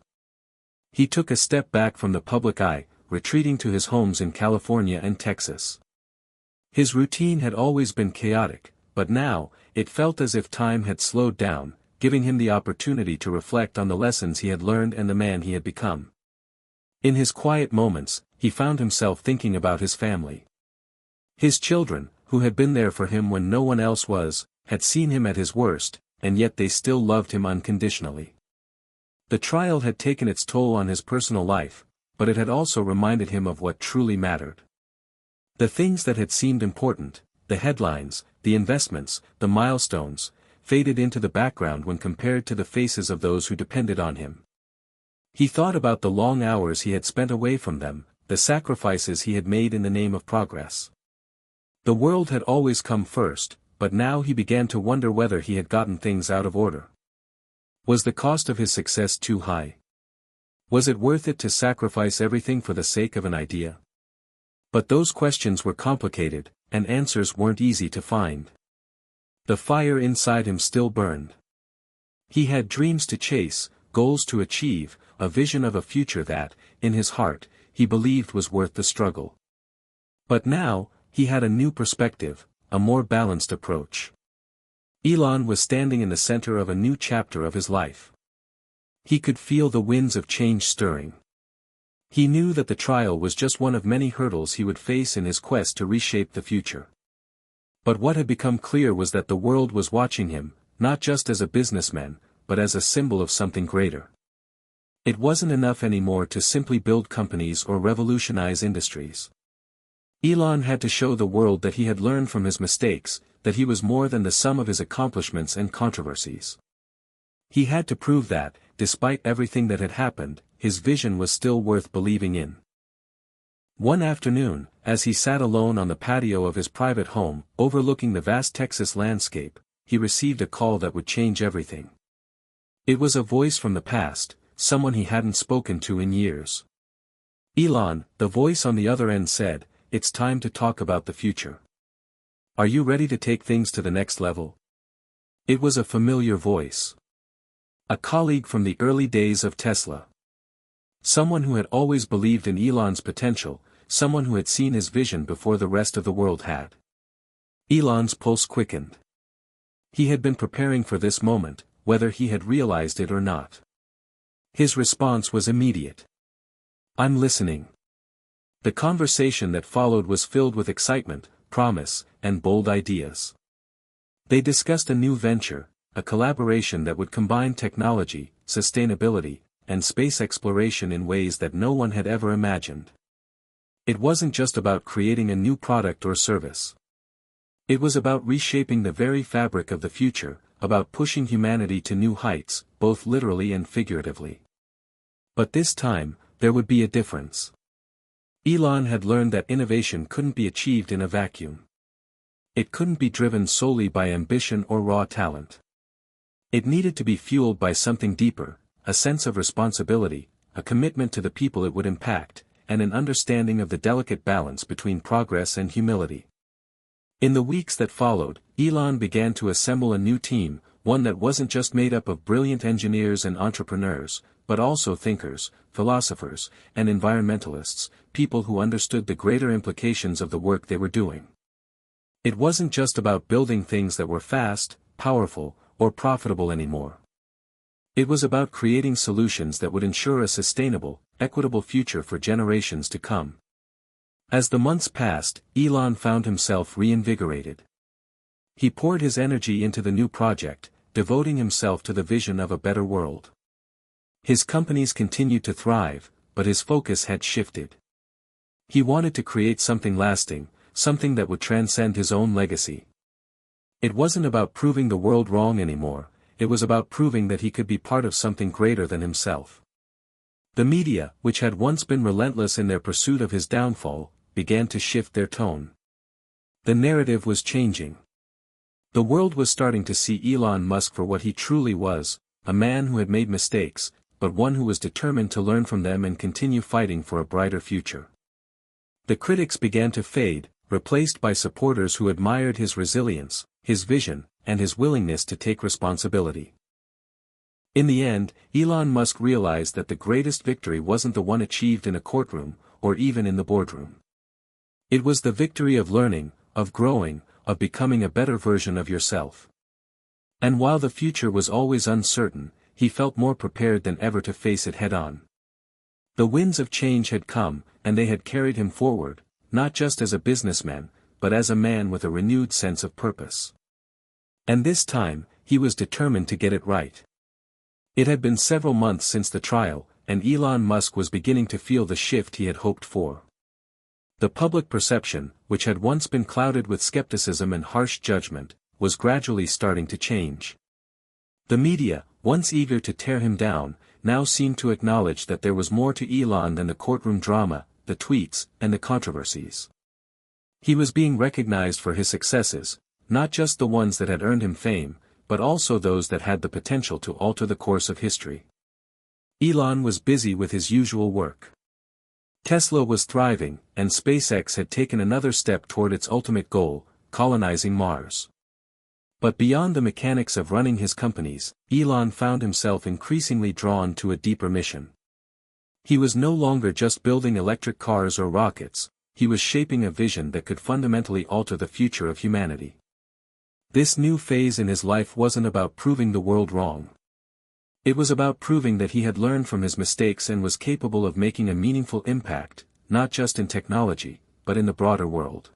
He took a step back from the public eye, retreating to his homes in California and Texas. His routine had always been chaotic, but now, it felt as if time had slowed down, giving him the opportunity to reflect on the lessons he had learned and the man he had become. In his quiet moments, he found himself thinking about his family. His children, who had been there for him when no one else was, had seen him at his worst, and yet they still loved him unconditionally. The trial had taken its toll on his personal life, but it had also reminded him of what truly mattered. The things that had seemed important, the headlines, the investments, the milestones, faded into the background when compared to the faces of those who depended on him. He thought about the long hours he had spent away from them, the sacrifices he had made in the name of progress. The world had always come first, but now he began to wonder whether he had gotten things out of order. Was the cost of his success too high? Was it worth it to sacrifice everything for the sake of an idea? But those questions were complicated, and answers weren't easy to find. The fire inside him still burned. He had dreams to chase, goals to achieve, a vision of a future that, in his heart, he believed was worth the struggle. But now, he had a new perspective, a more balanced approach. Elon was standing in the center of a new chapter of his life. He could feel the winds of change stirring. He knew that the trial was just one of many hurdles he would face in his quest to reshape the future. But what had become clear was that the world was watching him, not just as a businessman, but as a symbol of something greater. It wasn't enough anymore to simply build companies or revolutionize industries. Elon had to show the world that he had learned from his mistakes, that he was more than the sum of his accomplishments and controversies. He had to prove that, despite everything that had happened, his vision was still worth believing in. One afternoon, as he sat alone on the patio of his private home, overlooking the vast Texas landscape, he received a call that would change everything. It was a voice from the past, someone he hadn't spoken to in years. "Elon," the voice on the other end said, "it's time to talk about the future. Are you ready to take things to the next level?" It was a familiar voice. A colleague from the early days of Tesla. Someone who had always believed in Elon's potential, someone who had seen his vision before the rest of the world had. Elon's pulse quickened. He had been preparing for this moment, whether he had realized it or not. His response was immediate. "I'm listening." The conversation that followed was filled with excitement, promise, and bold ideas. They discussed a new venture, a collaboration that would combine technology, sustainability, and space exploration in ways that no one had ever imagined. It wasn't just about creating a new product or service. It was about reshaping the very fabric of the future, about pushing humanity to new heights, both literally and figuratively. But this time, there would be a difference. Elon had learned that innovation couldn't be achieved in a vacuum. It couldn't be driven solely by ambition or raw talent. It needed to be fueled by something deeper, a sense of responsibility, a commitment to the people it would impact, and an understanding of the delicate balance between progress and humility. In the weeks that followed, Elon began to assemble a new team, one that wasn't just made up of brilliant engineers and entrepreneurs, but also thinkers, philosophers, and environmentalists, people who understood the greater implications of the work they were doing. It wasn't just about building things that were fast, powerful, or profitable anymore. It was about creating solutions that would ensure a sustainable, equitable future for generations to come. As the months passed, Elon found himself reinvigorated. He poured his energy into the new project, devoting himself to the vision of a better world. His companies continued to thrive, but his focus had shifted. He wanted to create something lasting, something that would transcend his own legacy. It wasn't about proving the world wrong anymore, it was about proving that he could be part of something greater than himself. The media, which had once been relentless in their pursuit of his downfall, began to shift their tone. The narrative was changing. The world was starting to see Elon Musk for what he truly was, a man who had made mistakes, but one who was determined to learn from them and continue fighting for a brighter future. The critics began to fade, replaced by supporters who admired his resilience, his vision, and his willingness to take responsibility. In the end, Elon Musk realized that the greatest victory wasn't the one achieved in a courtroom, or even in the boardroom. It was the victory of learning, of growing, of becoming a better version of yourself. And while the future was always uncertain, he felt more prepared than ever to face it head-on. The winds of change had come, and they had carried him forward, not just as a businessman, but as a man with a renewed sense of purpose. And this time, he was determined to get it right. It had been several months since the trial, and Elon Musk was beginning to feel the shift he had hoped for. The public perception, which had once been clouded with skepticism and harsh judgment, was gradually starting to change. The media, once eager to tear him down, now seemed to acknowledge that there was more to Elon than the courtroom drama, the tweets, and the controversies. He was being recognized for his successes, not just the ones that had earned him fame, but also those that had the potential to alter the course of history. Elon was busy with his usual work. Tesla was thriving, and SpaceX had taken another step toward its ultimate goal, colonizing Mars. But beyond the mechanics of running his companies, Elon found himself increasingly drawn to a deeper mission. He was no longer just building electric cars or rockets, he was shaping a vision that could fundamentally alter the future of humanity. This new phase in his life wasn't about proving the world wrong. It was about proving that he had learned from his mistakes and was capable of making a meaningful impact, not just in technology, but in the broader world.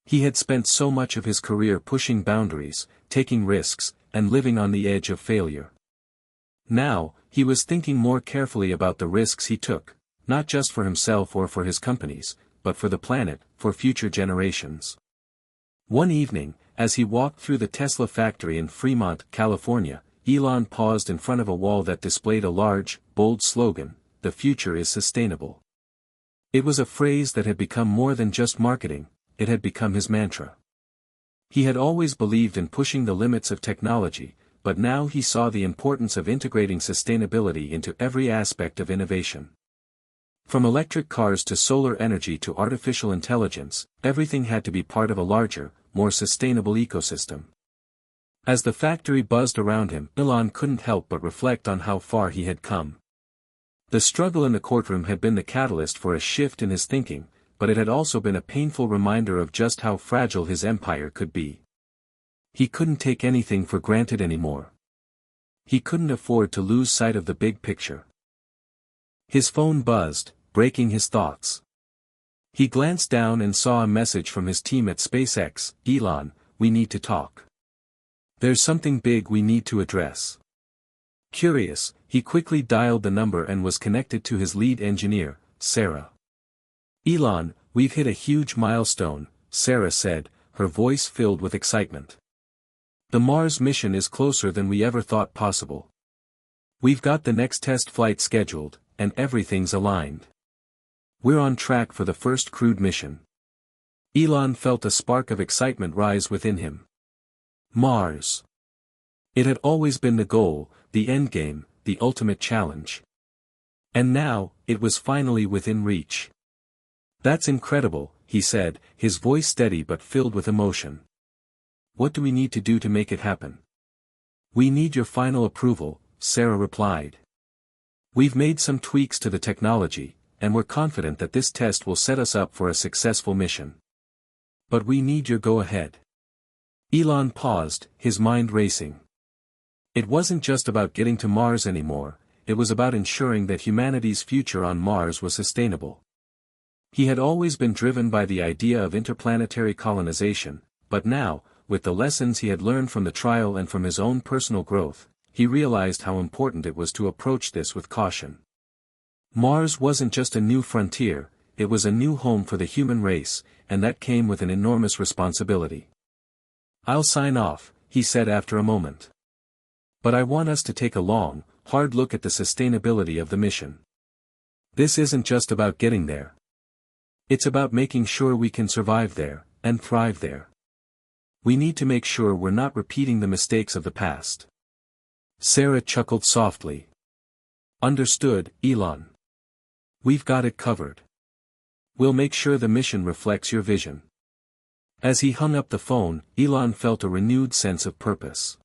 He had spent so much of his career pushing boundaries, taking risks, and living on the edge of failure. Now, he was thinking more carefully about the risks he took, not just for himself or for his companies, but for the planet, for future generations. One evening, as he walked through the Tesla factory in Fremont, California, Elon paused in front of a wall that displayed a large, bold slogan, "The future is sustainable." It was a phrase that had become more than just marketing, it had become his mantra. He had always believed in pushing the limits of technology, but now he saw the importance of integrating sustainability into every aspect of innovation. From electric cars to solar energy to artificial intelligence, everything had to be part of a larger, more sustainable ecosystem. As the factory buzzed around him, Elon couldn't help but reflect on how far he had come. The struggle in the courtroom had been the catalyst for a shift in his thinking, but it had also been a painful reminder of just how fragile his empire could be. He couldn't take anything for granted anymore. He couldn't afford to lose sight of the big picture. His phone buzzed, breaking his thoughts. He glanced down and saw a message from his team at SpaceX. Elon, we need to talk. There's something big we need to address. Curious, he quickly dialed the number and was connected to his lead engineer, Sarah. Elon, we've hit a huge milestone, Sarah said, her voice filled with excitement. The Mars mission is closer than we ever thought possible. We've got the next test flight scheduled, and everything's aligned. We're on track for the first crewed mission. Elon felt a spark of excitement rise within him. Mars. It had always been the goal, the endgame, the ultimate challenge. And now, it was finally within reach. That's incredible, he said, his voice steady but filled with emotion. What do we need to do to make it happen? We need your final approval, Sarah replied. We've made some tweaks to the technology, and we're confident that this test will set us up for a successful mission. But we need your go-ahead. Elon paused, his mind racing. It wasn't just about getting to Mars anymore, it was about ensuring that humanity's future on Mars was sustainable. He had always been driven by the idea of interplanetary colonization, but now, with the lessons he had learned from the trial and from his own personal growth, he realized how important it was to approach this with caution. Mars wasn't just a new frontier, it was a new home for the human race, and that came with an enormous responsibility. I'll sign off, he said after a moment. But I want us to take a long, hard look at the sustainability of the mission. This isn't just about getting there. It's about making sure we can survive there, and thrive there. We need to make sure we're not repeating the mistakes of the past. Sarah chuckled softly. Understood, Elon. We've got it covered. We'll make sure the mission reflects your vision. As he hung up the phone, Elon felt a renewed sense of purpose.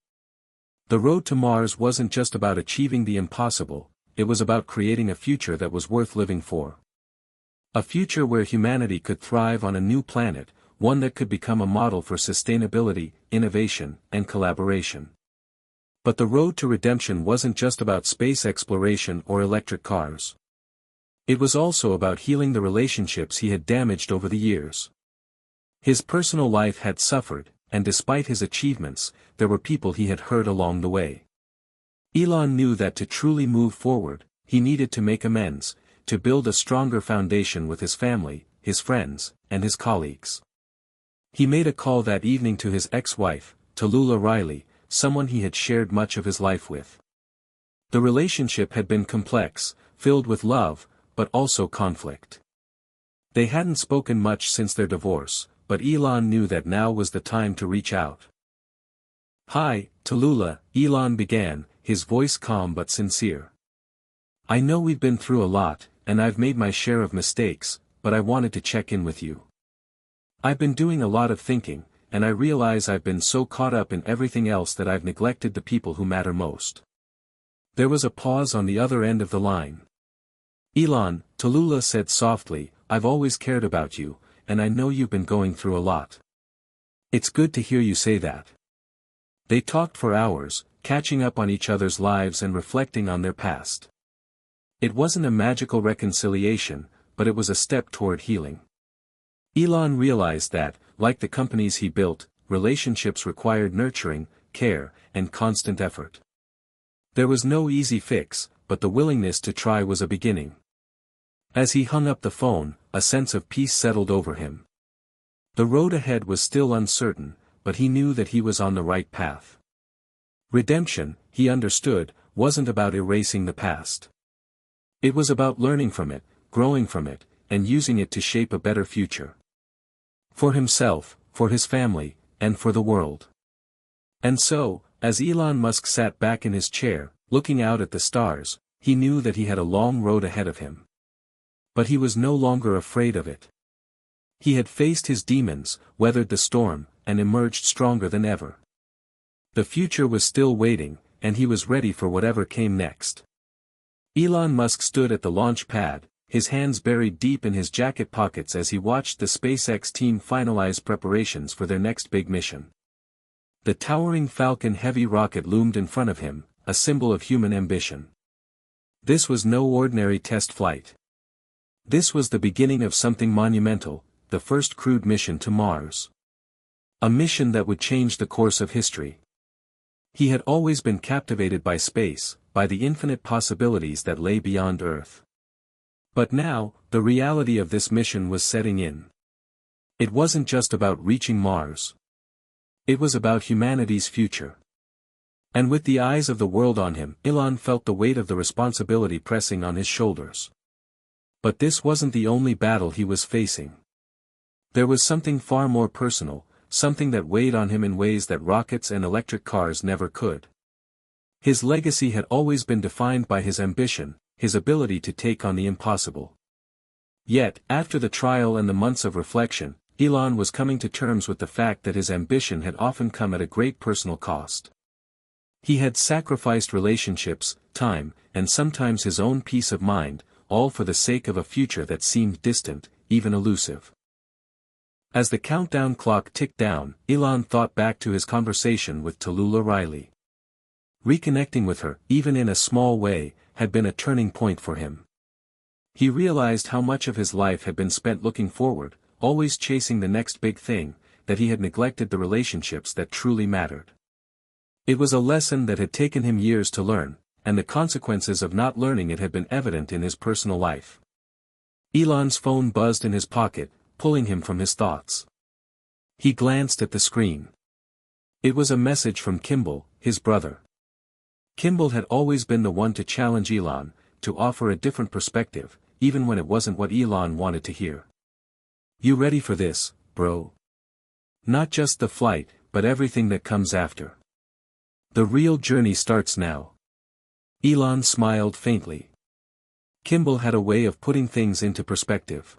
The road to Mars wasn't just about achieving the impossible, it was about creating a future that was worth living for. A future where humanity could thrive on a new planet, one that could become a model for sustainability, innovation, and collaboration. But the road to redemption wasn't just about space exploration or electric cars. It was also about healing the relationships he had damaged over the years. His personal life had suffered, and despite his achievements, there were people he had hurt along the way. Elon knew that to truly move forward, he needed to make amends, to build a stronger foundation with his family, his friends, and his colleagues. He made a call that evening to his ex-wife, Tallulah Riley, someone he had shared much of his life with. The relationship had been complex, filled with love, but also conflict. They hadn't spoken much since their divorce, but Elon knew that now was the time to reach out. Hi, Tallulah, Elon began, his voice calm but sincere. I know we've been through a lot, and I've made my share of mistakes, but I wanted to check in with you. I've been doing a lot of thinking, and I realize I've been so caught up in everything else that I've neglected the people who matter most. There was a pause on the other end of the line. Elon, Tallulah said softly, I've always cared about you, and I know you've been going through a lot. It's good to hear you say that. They talked for hours, catching up on each other's lives and reflecting on their past. It wasn't a magical reconciliation, but it was a step toward healing. Elon realized that, like the companies he built, relationships required nurturing, care, and constant effort. There was no easy fix, but the willingness to try was a beginning. As he hung up the phone, a sense of peace settled over him. The road ahead was still uncertain, but he knew that he was on the right path. Redemption, he understood, wasn't about erasing the past. It was about learning from it, growing from it, and using it to shape a better future. For himself, for his family, and for the world. And so, as Elon Musk sat back in his chair, looking out at the stars, he knew that he had a long road ahead of him. But he was no longer afraid of it. He had faced his demons, weathered the storm, and emerged stronger than ever. The future was still waiting, and he was ready for whatever came next. Elon Musk stood at the launch pad, his hands buried deep in his jacket pockets as he watched the SpaceX team finalize preparations for their next big mission. The towering Falcon Heavy rocket loomed in front of him, a symbol of human ambition. This was no ordinary test flight. This was the beginning of something monumental, the first crewed mission to Mars. A mission that would change the course of history. He had always been captivated by space, by the infinite possibilities that lay beyond Earth. But now, the reality of this mission was setting in. It wasn't just about reaching Mars. It was about humanity's future. And with the eyes of the world on him, Elon felt the weight of the responsibility pressing on his shoulders. But this wasn't the only battle he was facing. There was something far more personal, something that weighed on him in ways that rockets and electric cars never could. His legacy had always been defined by his ambition, his ability to take on the impossible. Yet, after the trial and the months of reflection, Elon was coming to terms with the fact that his ambition had often come at a great personal cost. He had sacrificed relationships, time, and sometimes his own peace of mind, all for the sake of a future that seemed distant, even elusive. As the countdown clock ticked down, Elon thought back to his conversation with Tallulah Riley. Reconnecting with her, even in a small way, had been a turning point for him. He realized how much of his life had been spent looking forward, always chasing the next big thing, that he had neglected the relationships that truly mattered. It was a lesson that had taken him years to learn, and the consequences of not learning it had been evident in his personal life. Elon's phone buzzed in his pocket, pulling him from his thoughts. He glanced at the screen. It was a message from Kimball, his brother. Kimball had always been the one to challenge Elon, to offer a different perspective, even when it wasn't what Elon wanted to hear. "You ready for this, bro? Not just the flight, but everything that comes after. The real journey starts now." Elon smiled faintly. Kimball had a way of putting things into perspective.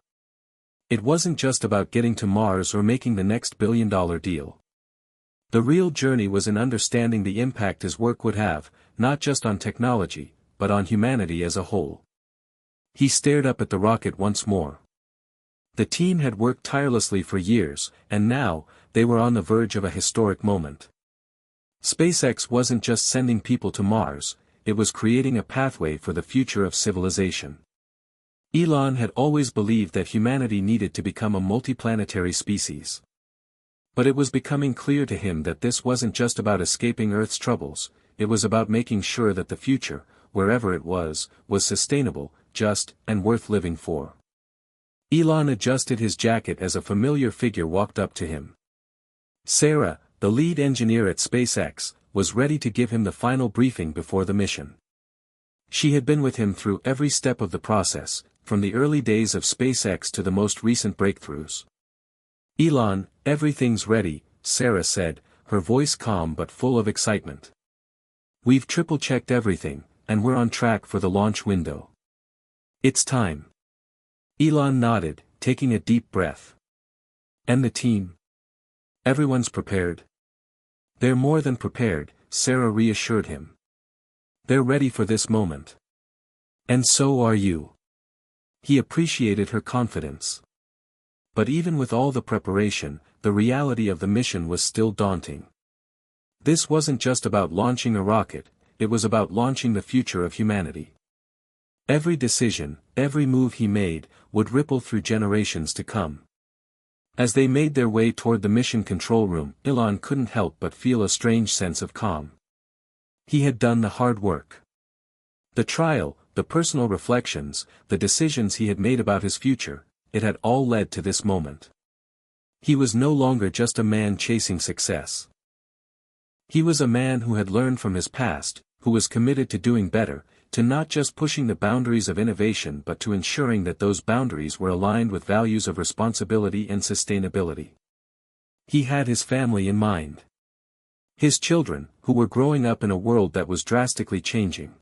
It wasn't just about getting to Mars or making the next billion-dollar deal. The real journey was in understanding the impact his work would have, not just on technology, but on humanity as a whole. He stared up at the rocket once more. The team had worked tirelessly for years, and now, they were on the verge of a historic moment. SpaceX wasn't just sending people to Mars, it was creating a pathway for the future of civilization. Elon had always believed that humanity needed to become a multiplanetary species. But it was becoming clear to him that this wasn't just about escaping Earth's troubles, it was about making sure that the future, wherever it was sustainable, just, and worth living for. Elon adjusted his jacket as a familiar figure walked up to him. Sarah, the lead engineer at SpaceX, was ready to give him the final briefing before the mission. She had been with him through every step of the process, from the early days of SpaceX to the most recent breakthroughs. "Elon, everything's ready," Sarah said, her voice calm but full of excitement. "We've triple-checked everything, and we're on track for the launch window. It's time." Elon nodded, taking a deep breath. "And the team? Everyone's prepared?" "They're more than prepared," Sarah reassured him. "They're ready for this moment. And so are you." He appreciated her confidence. But even with all the preparation, the reality of the mission was still daunting. This wasn't just about launching a rocket, it was about launching the future of humanity. Every decision, every move he made, would ripple through generations to come. As they made their way toward the mission control room, Elon couldn't help but feel a strange sense of calm. He had done the hard work. The trial, the personal reflections, the decisions he had made about his future, it had all led to this moment. He was no longer just a man chasing success. He was a man who had learned from his past, who was committed to doing better, to not just pushing the boundaries of innovation but to ensuring that those boundaries were aligned with values of responsibility and sustainability. He had his family in mind. His children, who were growing up in a world that was drastically changing.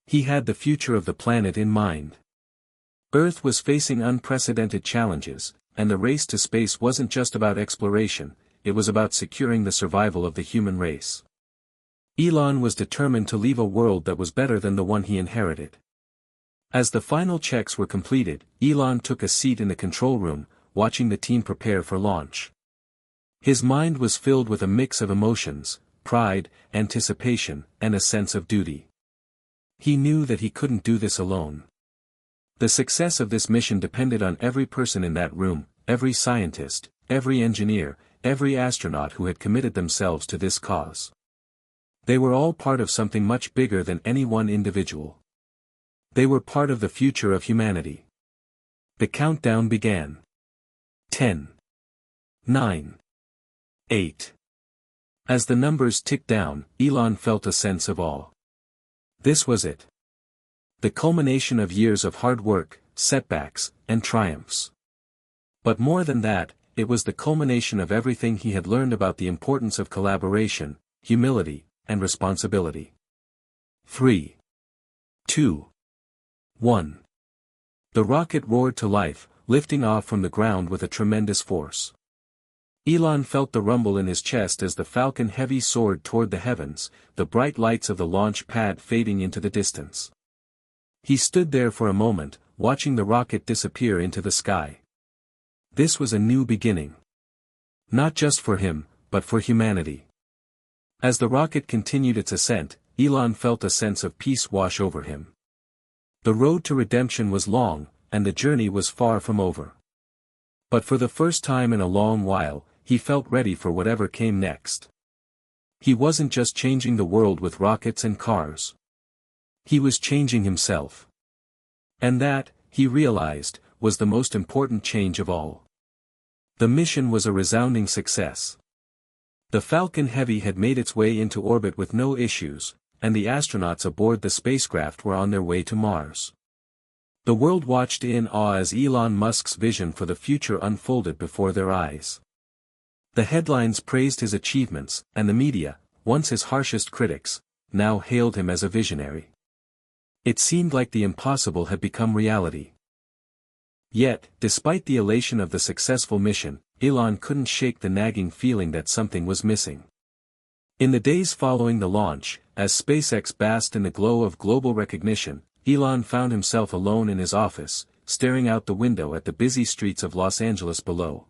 He had the future of the planet in mind. Earth was facing unprecedented challenges, and the race to space wasn't just about exploration, it was about securing the survival of the human race. Elon was determined to leave a world that was better than the one he inherited. As the final checks were completed, Elon took a seat in the control room, watching the team prepare for launch. His mind was filled with a mix of emotions, pride, anticipation, and a sense of duty. He knew that he couldn't do this alone. The success of this mission depended on every person in that room, every scientist, every engineer, every astronaut who had committed themselves to this cause. They were all part of something much bigger than any one individual. They were part of the future of humanity. The countdown began. 10. 9. 8. As the numbers ticked down, Elon felt a sense of awe. This was it. The culmination of years of hard work, setbacks, and triumphs. But more than that, it was the culmination of everything he had learned about the importance of collaboration, humility, and responsibility. 3. 2. 1. The rocket roared to life, lifting off from the ground with a tremendous force. Elon felt the rumble in his chest as the Falcon Heavy soared toward the heavens, the bright lights of the launch pad fading into the distance. He stood there for a moment, watching the rocket disappear into the sky. This was a new beginning. Not just for him, but for humanity. As the rocket continued its ascent, Elon felt a sense of peace wash over him. The road to redemption was long, and the journey was far from over. But for the first time in a long while, he felt ready for whatever came next. He wasn't just changing the world with rockets and cars. He was changing himself. And that, he realized, was the most important change of all. The mission was a resounding success. The Falcon Heavy had made its way into orbit with no issues, and the astronauts aboard the spacecraft were on their way to Mars. The world watched in awe as Elon Musk's vision for the future unfolded before their eyes. The headlines praised his achievements, and the media, once his harshest critics, now hailed him as a visionary. It seemed like the impossible had become reality. Yet, despite the elation of the successful mission, Elon couldn't shake the nagging feeling that something was missing. In the days following the launch, as SpaceX basked in the glow of global recognition, Elon found himself alone in his office, staring out the window at the busy streets of Los Angeles below.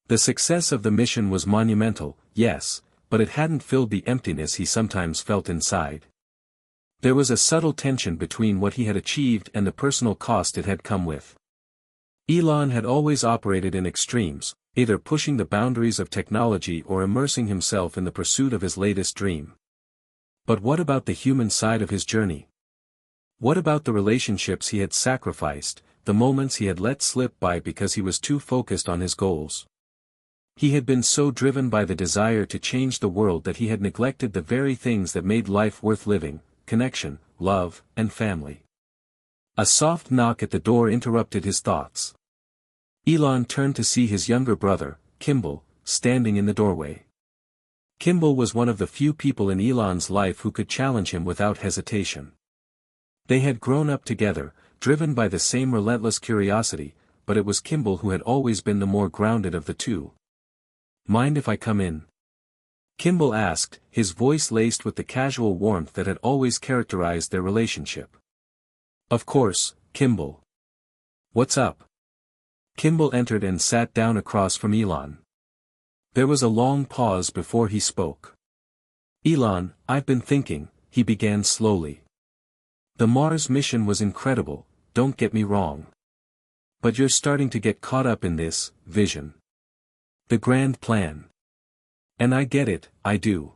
The success of the mission was monumental, yes, but it hadn't filled the emptiness he sometimes felt inside. There was a subtle tension between what he had achieved and the personal cost it had come with. Elon had always operated in extremes, either pushing the boundaries of technology or immersing himself in the pursuit of his latest dream. But what about the human side of his journey? What about the relationships he had sacrificed, the moments he had let slip by because he was too focused on his goals? He had been so driven by the desire to change the world that he had neglected the very things that made life worth living: connection, love, and family. A soft knock at the door interrupted his thoughts. Elon turned to see his younger brother, Kimball, standing in the doorway. Kimball was one of the few people in Elon's life who could challenge him without hesitation. They had grown up together, driven by the same relentless curiosity, but it was Kimball who had always been the more grounded of the two. "Mind if I come in?" Kimball asked, his voice laced with the casual warmth that had always characterized their relationship. "Of course, Kimball. What's up?" Kimball entered and sat down across from Elon. There was a long pause before he spoke. "Elon, I've been thinking," he began slowly. "The Mars mission was incredible, don't get me wrong. But you're starting to get caught up in this vision. The grand plan. And I get it, I do.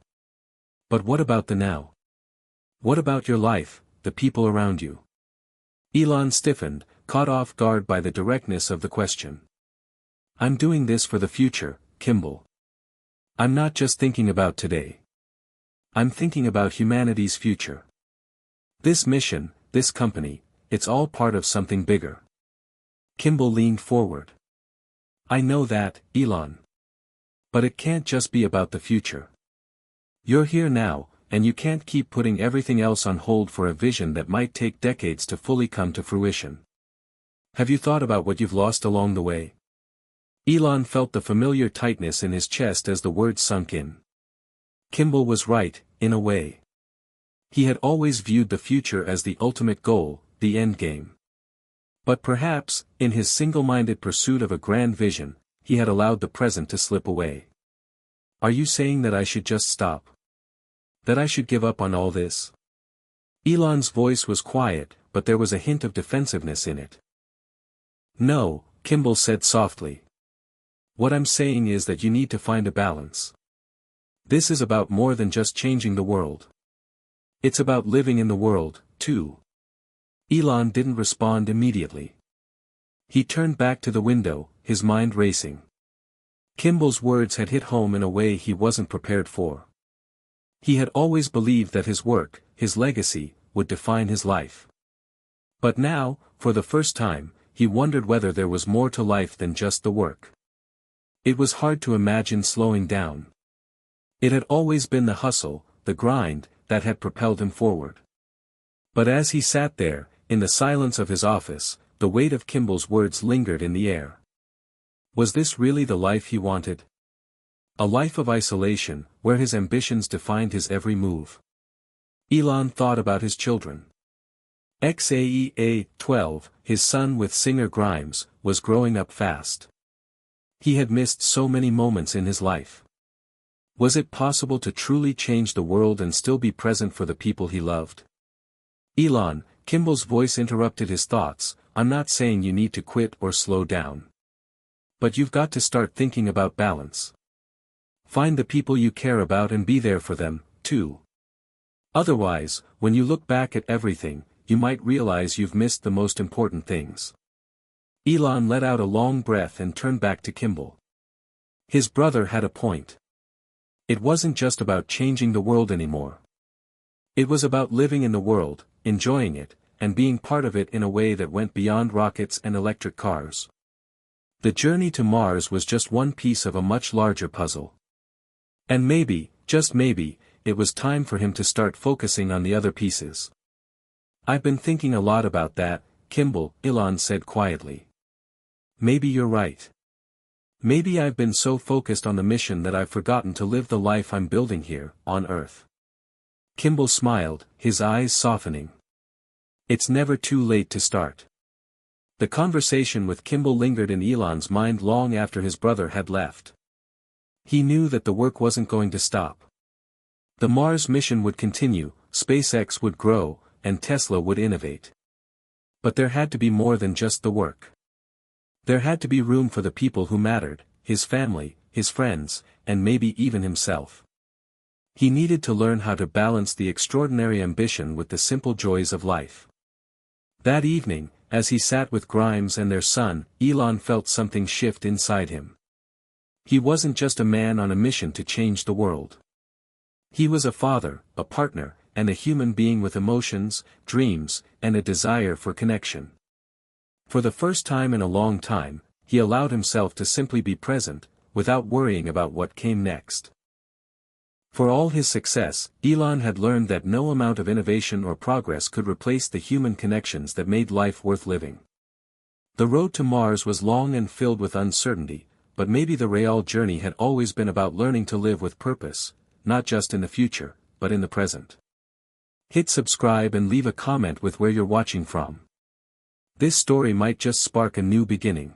But what about the now? What about your life, the people around you?" Elon stiffened, caught off guard by the directness of the question. "I'm doing this for the future, Kimball. I'm not just thinking about today. I'm thinking about humanity's future. This mission, this company, it's all part of something bigger." Kimball leaned forward. "I know that, Elon. But it can't just be about the future. You're here now, and you can't keep putting everything else on hold for a vision that might take decades to fully come to fruition. Have you thought about what you've lost along the way?" Elon felt the familiar tightness in his chest as the words sunk in. Kimball was right, in a way. He had always viewed the future as the ultimate goal, the end game. But perhaps, in his single-minded pursuit of a grand vision, he had allowed the present to slip away. "Are you saying that I should just stop? That I should give up on all this?" Elon's voice was quiet, but there was a hint of defensiveness in it. "No," Kimball said softly. "What I'm saying is that you need to find a balance. This is about more than just changing the world. It's about living in the world, too." Elon didn't respond immediately. He turned back to the window, his mind racing. Kimball's words had hit home in a way he wasn't prepared for. He had always believed that his work, his legacy, would define his life. But now, for the first time, he wondered whether there was more to life than just the work. It was hard to imagine slowing down. It had always been the hustle, the grind, that had propelled him forward. But as he sat there, in the silence of his office, the weight of Kimball's words lingered in the air. Was this really the life he wanted? A life of isolation, where his ambitions defined his every move. Elon thought about his children. Xaea, 12, his son with singer Grimes, was growing up fast. He had missed so many moments in his life. Was it possible to truly change the world and still be present for the people he loved? "Elon," Kimball's voice interrupted his thoughts, "I'm not saying you need to quit or slow down. But you've got to start thinking about balance. Find the people you care about and be there for them, too. Otherwise, when you look back at everything, you might realize you've missed the most important things." Elon let out a long breath and turned back to Kimball. His brother had a point. It wasn't just about changing the world anymore. It was about living in the world, enjoying it, and being part of it in a way that went beyond rockets and electric cars. The journey to Mars was just one piece of a much larger puzzle. And maybe, just maybe, it was time for him to start focusing on the other pieces. "I've been thinking a lot about that, Kimball," Elon said quietly. "Maybe you're right. Maybe I've been so focused on the mission that I've forgotten to live the life I'm building here, on Earth." Kimball smiled, his eyes softening. It's never too late to start. The conversation with Kimball lingered in Elon's mind long after his brother had left. He knew that the work wasn't going to stop. The Mars mission would continue, SpaceX would grow, and Tesla would innovate. But there had to be more than just the work. There had to be room for the people who mattered, his family, his friends, and maybe even himself. He needed to learn how to balance the extraordinary ambition with the simple joys of life. That evening, as he sat with Grimes and their son, Elon felt something shift inside him. He wasn't just a man on a mission to change the world. He was a father, a partner, and a human being with emotions, dreams, and a desire for connection. For the first time in a long time, he allowed himself to simply be present, without worrying about what came next. For all his success, Elon had learned that no amount of innovation or progress could replace the human connections that made life worth living. The road to Mars was long and filled with uncertainty, but maybe the real journey had always been about learning to live with purpose, not just in the future, but in the present. Hit subscribe and leave a comment with where you're watching from. This story might just spark a new beginning.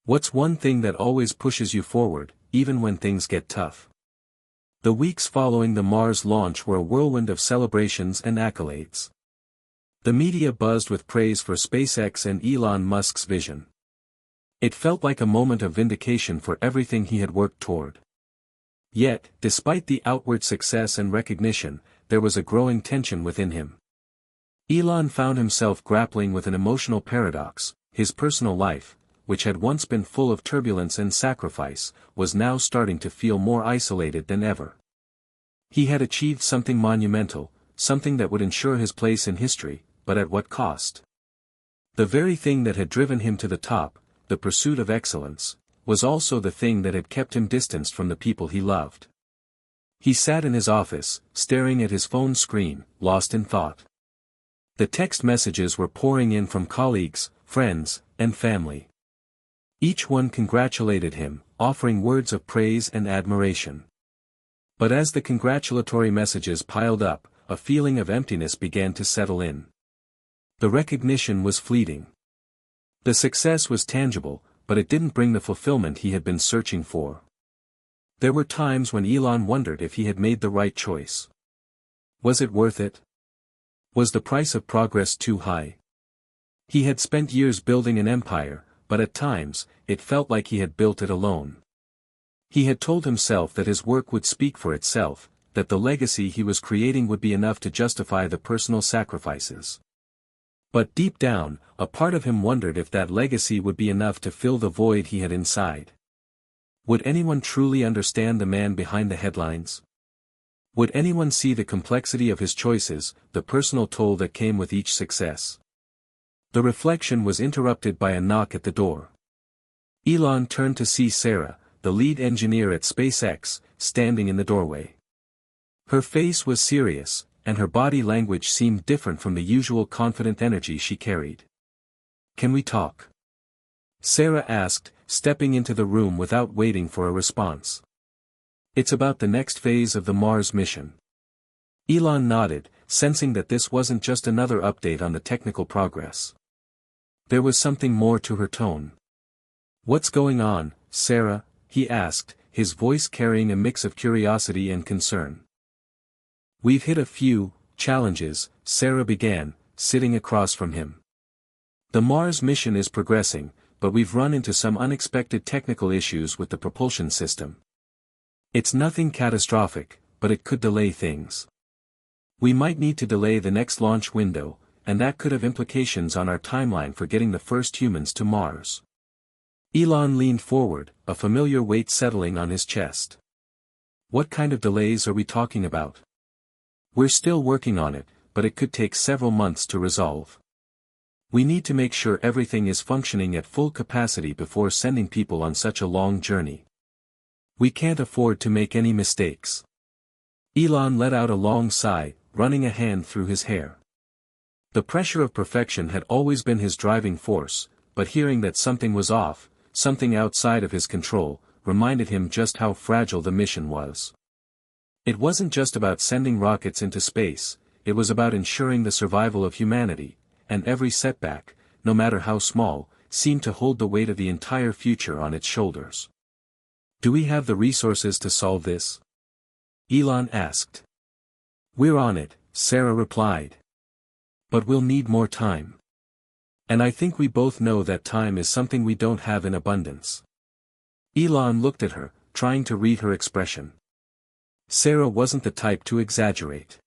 What's one thing that always pushes you forward, even when things get tough? The weeks following the Mars launch were a whirlwind of celebrations and accolades. The media buzzed with praise for SpaceX and Elon Musk's vision. It felt like a moment of vindication for everything he had worked toward. Yet, despite the outward success and recognition, there was a growing tension within him. Elon found himself grappling with an emotional paradox. His personal life, which had once been full of turbulence and sacrifice, was now starting to feel more isolated than ever. He had achieved something monumental, something that would ensure his place in history, but at what cost? The very thing that had driven him to the top, the pursuit of excellence, was also the thing that had kept him distanced from the people he loved. He sat in his office, staring at his phone screen, lost in thought. The text messages were pouring in from colleagues, friends, and family. Each one congratulated him, offering words of praise and admiration. But as the congratulatory messages piled up, a feeling of emptiness began to settle in. The recognition was fleeting. The success was tangible, but it didn't bring the fulfillment he had been searching for. There were times when Elon wondered if he had made the right choice. Was it worth it? Was the price of progress too high? He had spent years building an empire, but at times, it felt like he had built it alone. He had told himself that his work would speak for itself, that the legacy he was creating would be enough to justify the personal sacrifices. But deep down, a part of him wondered if that legacy would be enough to fill the void he had inside. Would anyone truly understand the man behind the headlines? Would anyone see the complexity of his choices, the personal toll that came with each success? The reflection was interrupted by a knock at the door. Elon turned to see Sarah, the lead engineer at SpaceX, standing in the doorway. Her face was serious, and her body language seemed different from the usual confident energy she carried. "Can we talk?" Sarah asked, stepping into the room without waiting for a response. "It's about the next phase of the Mars mission." Elon nodded, sensing that this wasn't just another update on the technical progress. There was something more to her tone. "What's going on, Sarah?" he asked, his voice carrying a mix of curiosity and concern. "We've hit a few challenges," Sarah began, sitting across from him. "The Mars mission is progressing, but we've run into some unexpected technical issues with the propulsion system. It's nothing catastrophic, but it could delay things. We might need to delay the next launch window, and that could have implications on our timeline for getting the first humans to Mars." Elon leaned forward, a familiar weight settling on his chest. "What kind of delays are we talking about?" "We're still working on it, but it could take several months to resolve. We need to make sure everything is functioning at full capacity before sending people on such a long journey. We can't afford to make any mistakes." Elon let out a long sigh, running a hand through his hair. The pressure of perfection had always been his driving force, but hearing that something was off, something outside of his control, reminded him just how fragile the mission was. It wasn't just about sending rockets into space, it was about ensuring the survival of humanity, and every setback, no matter how small, seemed to hold the weight of the entire future on its shoulders. "Do we have the resources to solve this?" Elon asked. "We're on it," Sarah replied. "But we'll need more time. And I think we both know that time is something we don't have in abundance." Elon looked at her, trying to read her expression. Sarah wasn't the type to exaggerate.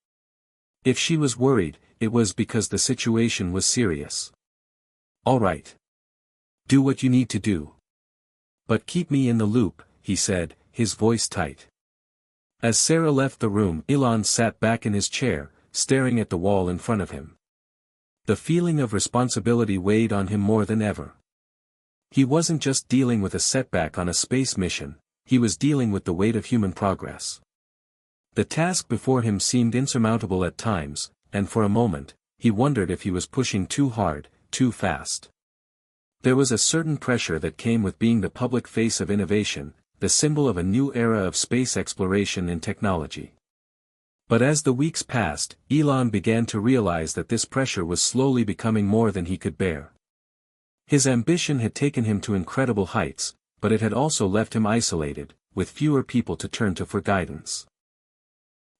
If she was worried, it was because the situation was serious. "All right. Do what you need to do. But keep me in the loop," he said, his voice tight. As Sarah left the room, Elon sat back in his chair, staring at the wall in front of him. The feeling of responsibility weighed on him more than ever. He wasn't just dealing with a setback on a space mission, he was dealing with the weight of human progress. The task before him seemed insurmountable at times, and for a moment, he wondered if he was pushing too hard, too fast. There was a certain pressure that came with being the public face of innovation, the symbol of a new era of space exploration and technology. But as the weeks passed, Elon began to realize that this pressure was slowly becoming more than he could bear. His ambition had taken him to incredible heights, but it had also left him isolated, with fewer people to turn to for guidance.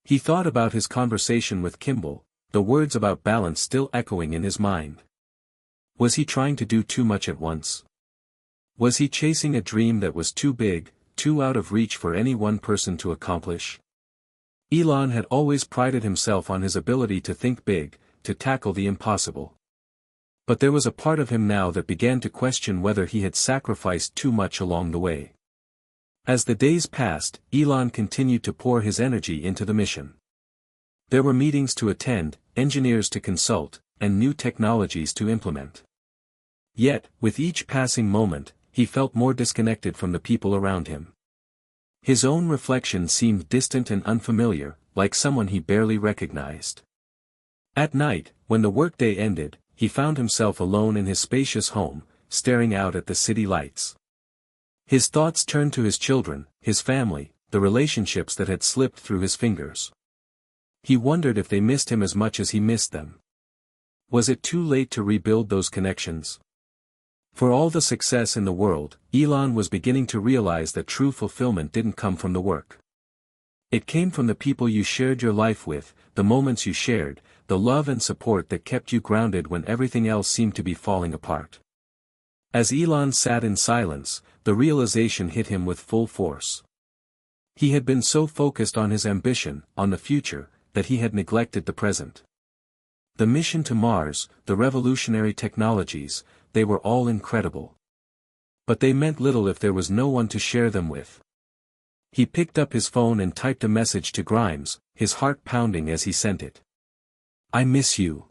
He thought about his conversation with Kimball, the words about balance still echoing in his mind. Was he trying to do too much at once? Was he chasing a dream that was too big, too out of reach for any one person to accomplish? Elon had always prided himself on his ability to think big, to tackle the impossible. But there was a part of him now that began to question whether he had sacrificed too much along the way. As the days passed, Elon continued to pour his energy into the mission. There were meetings to attend, engineers to consult, and new technologies to implement. Yet, with each passing moment, he felt more disconnected from the people around him. His own reflection seemed distant and unfamiliar, like someone he barely recognized. At night, when the workday ended, he found himself alone in his spacious home, staring out at the city lights. His thoughts turned to his children, his family, the relationships that had slipped through his fingers. He wondered if they missed him as much as he missed them. Was it too late to rebuild those connections? For all the success in the world, Elon was beginning to realize that true fulfillment didn't come from the work. It came from the people you shared your life with, the moments you shared, the love and support that kept you grounded when everything else seemed to be falling apart. As Elon sat in silence, the realization hit him with full force. He had been so focused on his ambition, on the future, that he had neglected the present. The mission to Mars, the revolutionary technologies, they were all incredible. But they meant little if there was no one to share them with. He picked up his phone and typed a message to Grimes, his heart pounding as he sent it. "I miss you.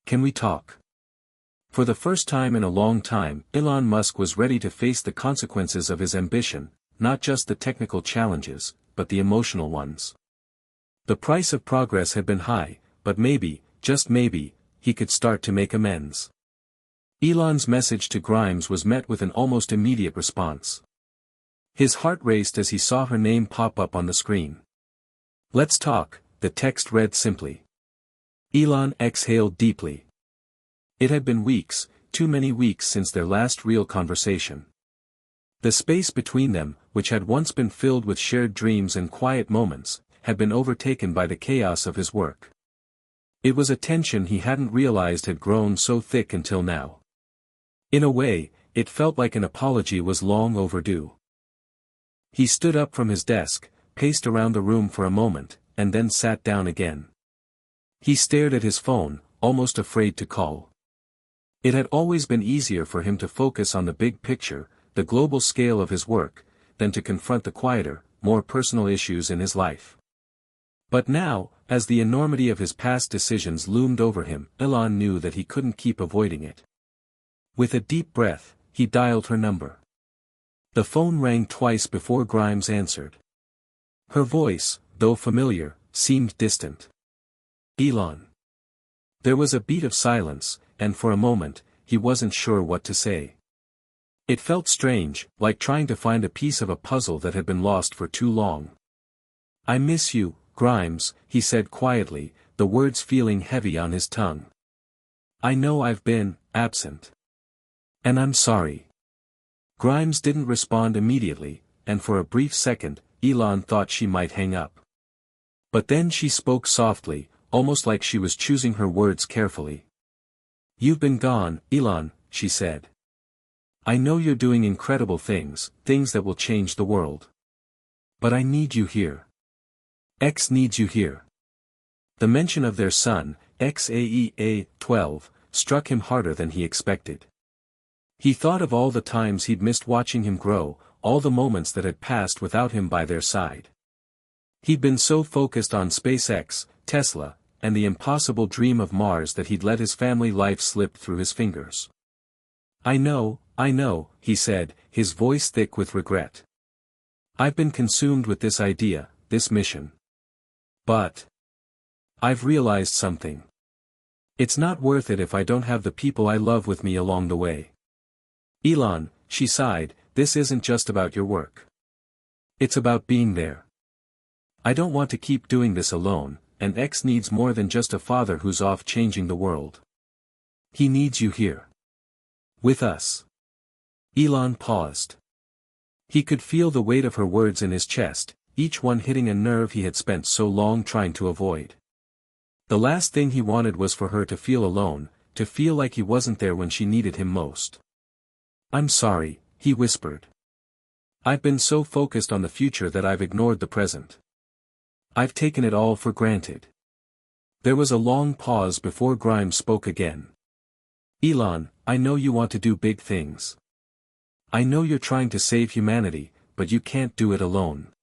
Can we talk?" For the first time in a long time, Elon Musk was ready to face the consequences of his ambition, not just the technical challenges, but the emotional ones. The price of progress had been high, but maybe, just maybe, he could start to make amends. Elon's message to Grimes was met with an almost immediate response. His heart raced as he saw her name pop up on the screen. "Let's talk," the text read simply. Elon exhaled deeply. It had been weeks, too many weeks since their last real conversation. The space between them, which had once been filled with shared dreams and quiet moments, had been overtaken by the chaos of his work. It was a tension he hadn't realized had grown so thick until now. In a way, it felt like an apology was long overdue. He stood up from his desk, paced around the room for a moment, and then sat down again. He stared at his phone, almost afraid to call. It had always been easier for him to focus on the big picture, the global scale of his work, than to confront the quieter, more personal issues in his life. But now, as the enormity of his past decisions loomed over him, Elon knew that he couldn't keep avoiding it. With a deep breath, he dialed her number. The phone rang twice before Grimes answered. Her voice, though familiar, seemed distant. "Elon." There was a beat of silence, and for a moment, he wasn't sure what to say. It felt strange, like trying to find a piece of a puzzle that had been lost for too long. "I miss you, Grimes," he said quietly, the words feeling heavy on his tongue. "I know I've been absent. And I'm sorry." Grimes didn't respond immediately, and for a brief second, Elon thought she might hang up. But then she spoke softly, almost like she was choosing her words carefully. "You've been gone, Elon," she said. "I know you're doing incredible things, things that will change the world. But I need you here. X needs you here." The mention of their son, XAEA-12, struck him harder than he expected. He thought of all the times he'd missed watching him grow, all the moments that had passed without him by their side. He'd been so focused on SpaceX, Tesla, and the impossible dream of Mars that he'd let his family life slip through his fingers. I know," he said, his voice thick with regret. "I've been consumed with this idea, this mission. But I've realized something. It's not worth it if I don't have the people I love with me along the way." "Elon," she sighed, "this isn't just about your work. It's about being there. I don't want to keep doing this alone, and X needs more than just a father who's off changing the world. He needs you here. With us." Elon paused. He could feel the weight of her words in his chest, each one hitting a nerve he had spent so long trying to avoid. The last thing he wanted was for her to feel alone, to feel like he wasn't there when she needed him most. "I'm sorry," he whispered. "I've been so focused on the future that I've ignored the present. I've taken it all for granted." There was a long pause before Grimes spoke again. "Elon, I know you want to do big things. I know you're trying to save humanity, but you can't do it alone.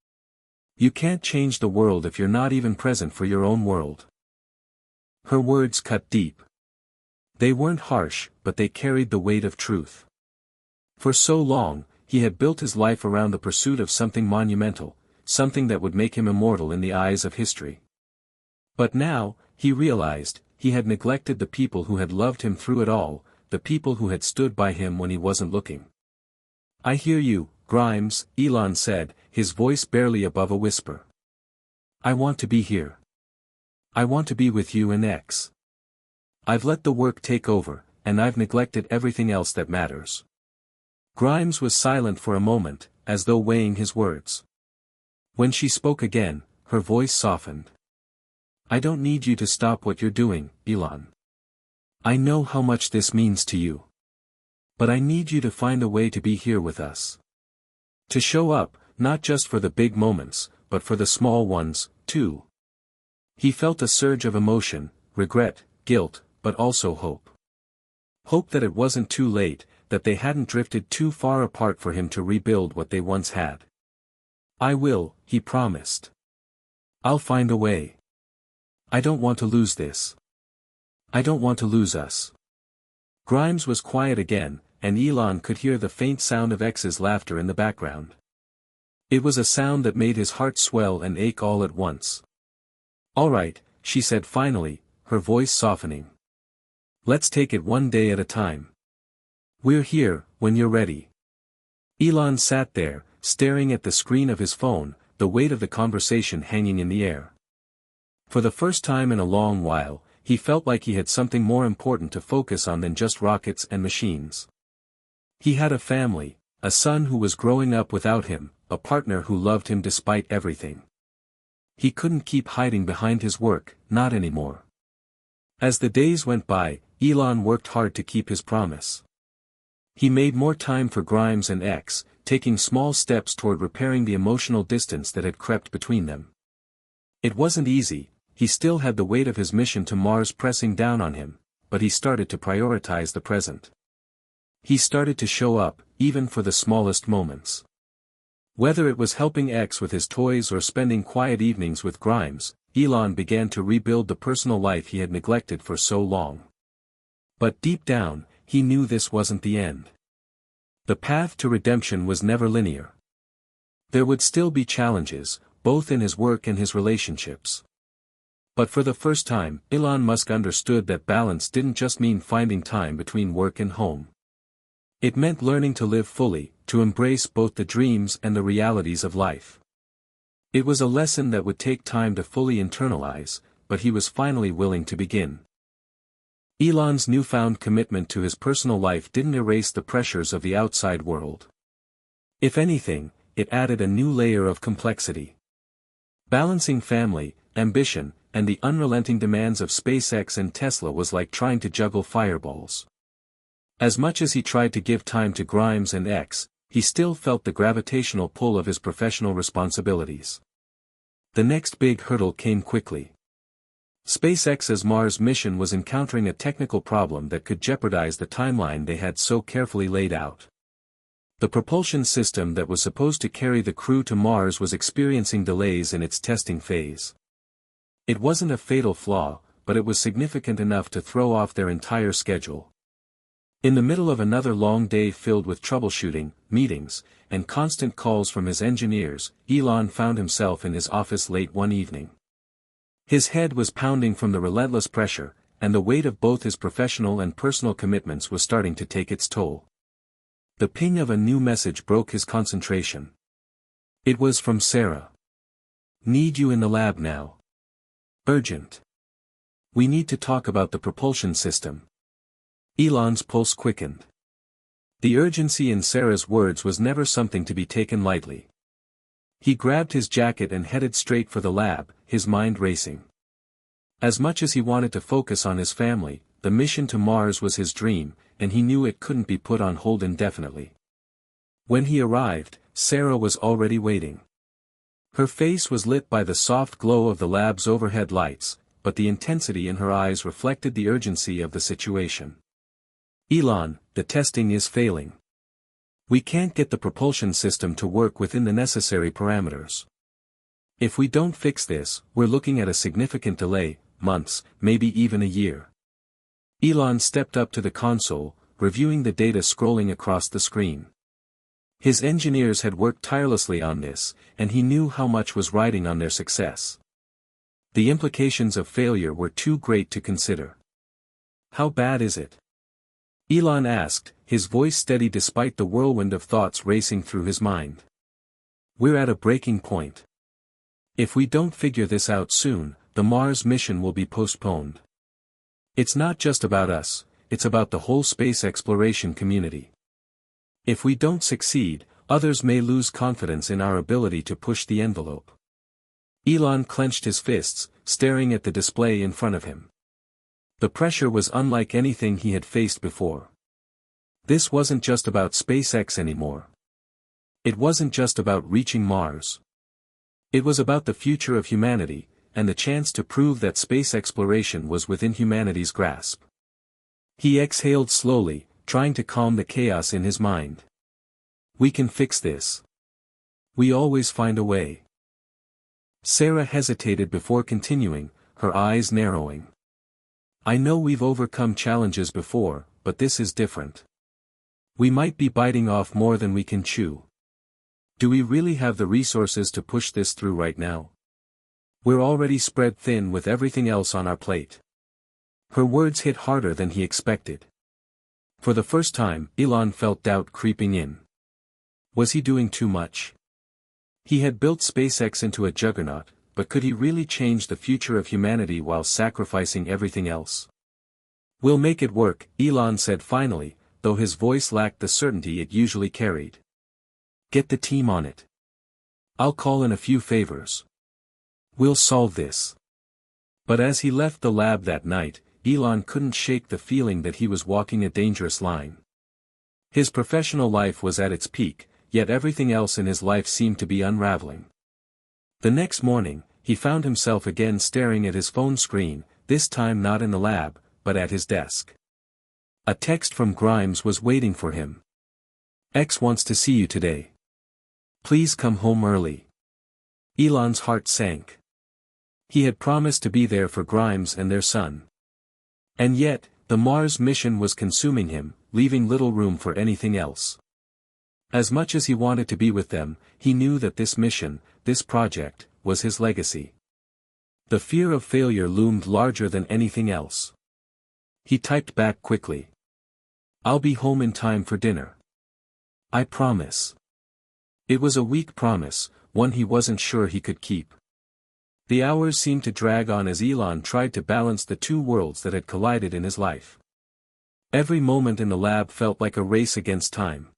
You can't change the world if you're not even present for your own world." Her words cut deep. They weren't harsh, but they carried the weight of truth. For so long, he had built his life around the pursuit of something monumental, something that would make him immortal in the eyes of history. But now, he realized, he had neglected the people who had loved him through it all, the people who had stood by him when he wasn't looking. "I hear you, Grimes," Elon said, his voice barely above a whisper. "I want to be here. I want to be with you and X. I've let the work take over, and I've neglected everything else that matters." Grimes was silent for a moment, as though weighing his words. When she spoke again, her voice softened. I don't need you to stop what you're doing, Elon. I know how much this means to you. But I need you to find a way to be here with us. To show up, not just for the big moments, but for the small ones, too. He felt a surge of emotion, regret, guilt, but also hope. Hope that it wasn't too late, that they hadn't drifted too far apart for him to rebuild what they once had. I will, he promised. I'll find a way. I don't want to lose this. I don't want to lose us. Grimes was quiet again, and Elon could hear the faint sound of X's laughter in the background. It was a sound that made his heart swell and ache all at once. All right, she said finally, her voice softening. Let's take it one day at a time. We're here, when you're ready. Elon sat there, staring at the screen of his phone, the weight of the conversation hanging in the air. For the first time in a long while, he felt like he had something more important to focus on than just rockets and machines. He had a family, a son who was growing up without him, a partner who loved him despite everything. He couldn't keep hiding behind his work, not anymore. As the days went by, Elon worked hard to keep his promise. He made more time for Grimes and X, taking small steps toward repairing the emotional distance that had crept between them. It wasn't easy, he still had the weight of his mission to Mars pressing down on him, but he started to prioritize the present. He started to show up, even for the smallest moments. Whether it was helping X with his toys or spending quiet evenings with Grimes, Elon began to rebuild the personal life he had neglected for so long. But deep down, he knew this wasn't the end. The path to redemption was never linear. There would still be challenges, both in his work and his relationships. But for the first time, Elon Musk understood that balance didn't just mean finding time between work and home. It meant learning to live fully, to embrace both the dreams and the realities of life. It was a lesson that would take time to fully internalize, but he was finally willing to begin. Elon's newfound commitment to his personal life didn't erase the pressures of the outside world. If anything, it added a new layer of complexity. Balancing family, ambition, and the unrelenting demands of SpaceX and Tesla was like trying to juggle fireballs. As much as he tried to give time to Grimes and X, he still felt the gravitational pull of his professional responsibilities. The next big hurdle came quickly. SpaceX's Mars mission was encountering a technical problem that could jeopardize the timeline they had so carefully laid out. The propulsion system that was supposed to carry the crew to Mars was experiencing delays in its testing phase. It wasn't a fatal flaw, but it was significant enough to throw off their entire schedule. In the middle of another long day filled with troubleshooting, meetings, and constant calls from his engineers, Elon found himself in his office late one evening. His head was pounding from the relentless pressure, and the weight of both his professional and personal commitments was starting to take its toll. The ping of a new message broke his concentration. It was from Sarah. "Need you in the lab now. Urgent. We need to talk about the propulsion system." Elon's pulse quickened. The urgency in Sarah's words was never something to be taken lightly. He grabbed his jacket and headed straight for the lab, his mind racing. As much as he wanted to focus on his family, the mission to Mars was his dream, and he knew it couldn't be put on hold indefinitely. When he arrived, Sarah was already waiting. Her face was lit by the soft glow of the lab's overhead lights, but the intensity in her eyes reflected the urgency of the situation. "Elon, the testing is failing. We can't get the propulsion system to work within the necessary parameters. If we don't fix this, we're looking at a significant delay, months, maybe even a year." Elon stepped up to the console, reviewing the data scrolling across the screen. His engineers had worked tirelessly on this, and he knew how much was riding on their success. The implications of failure were too great to consider. "How bad is it?" Elon asked, his voice steady despite the whirlwind of thoughts racing through his mind. "We're at a breaking point. If we don't figure this out soon, the Mars mission will be postponed. It's not just about us, it's about the whole space exploration community. If we don't succeed, others may lose confidence in our ability to push the envelope." Elon clenched his fists, staring at the display in front of him. The pressure was unlike anything he had faced before. This wasn't just about SpaceX anymore. It wasn't just about reaching Mars. It was about the future of humanity, and the chance to prove that space exploration was within humanity's grasp. He exhaled slowly, trying to calm the chaos in his mind. We can fix this. We always find a way. Sarah hesitated before continuing, her eyes narrowing. I know we've overcome challenges before, but this is different. We might be biting off more than we can chew. Do we really have the resources to push this through right now? We're already spread thin with everything else on our plate. Her words hit harder than he expected. For the first time, Elon felt doubt creeping in. Was he doing too much? He had built SpaceX into a juggernaut, but could he really change the future of humanity while sacrificing everything else? We'll make it work, Elon said finally, though his voice lacked the certainty it usually carried. Get the team on it. I'll call in a few favors. We'll solve this. But as he left the lab that night, Elon couldn't shake the feeling that he was walking a dangerous line. His professional life was at its peak, yet everything else in his life seemed to be unraveling. The next morning, he found himself again staring at his phone screen, this time not in the lab, but at his desk. A text from Grimes was waiting for him. X wants to see you today. Please come home early. Elon's heart sank. He had promised to be there for Grimes and their son. And yet, the Mars mission was consuming him, leaving little room for anything else. As much as he wanted to be with them, he knew that this mission, this project, was his legacy. The fear of failure loomed larger than anything else. He typed back quickly. I'll be home in time for dinner. I promise. It was a weak promise, one he wasn't sure he could keep. The hours seemed to drag on as Elon tried to balance the two worlds that had collided in his life. Every moment in the lab felt like a race against time.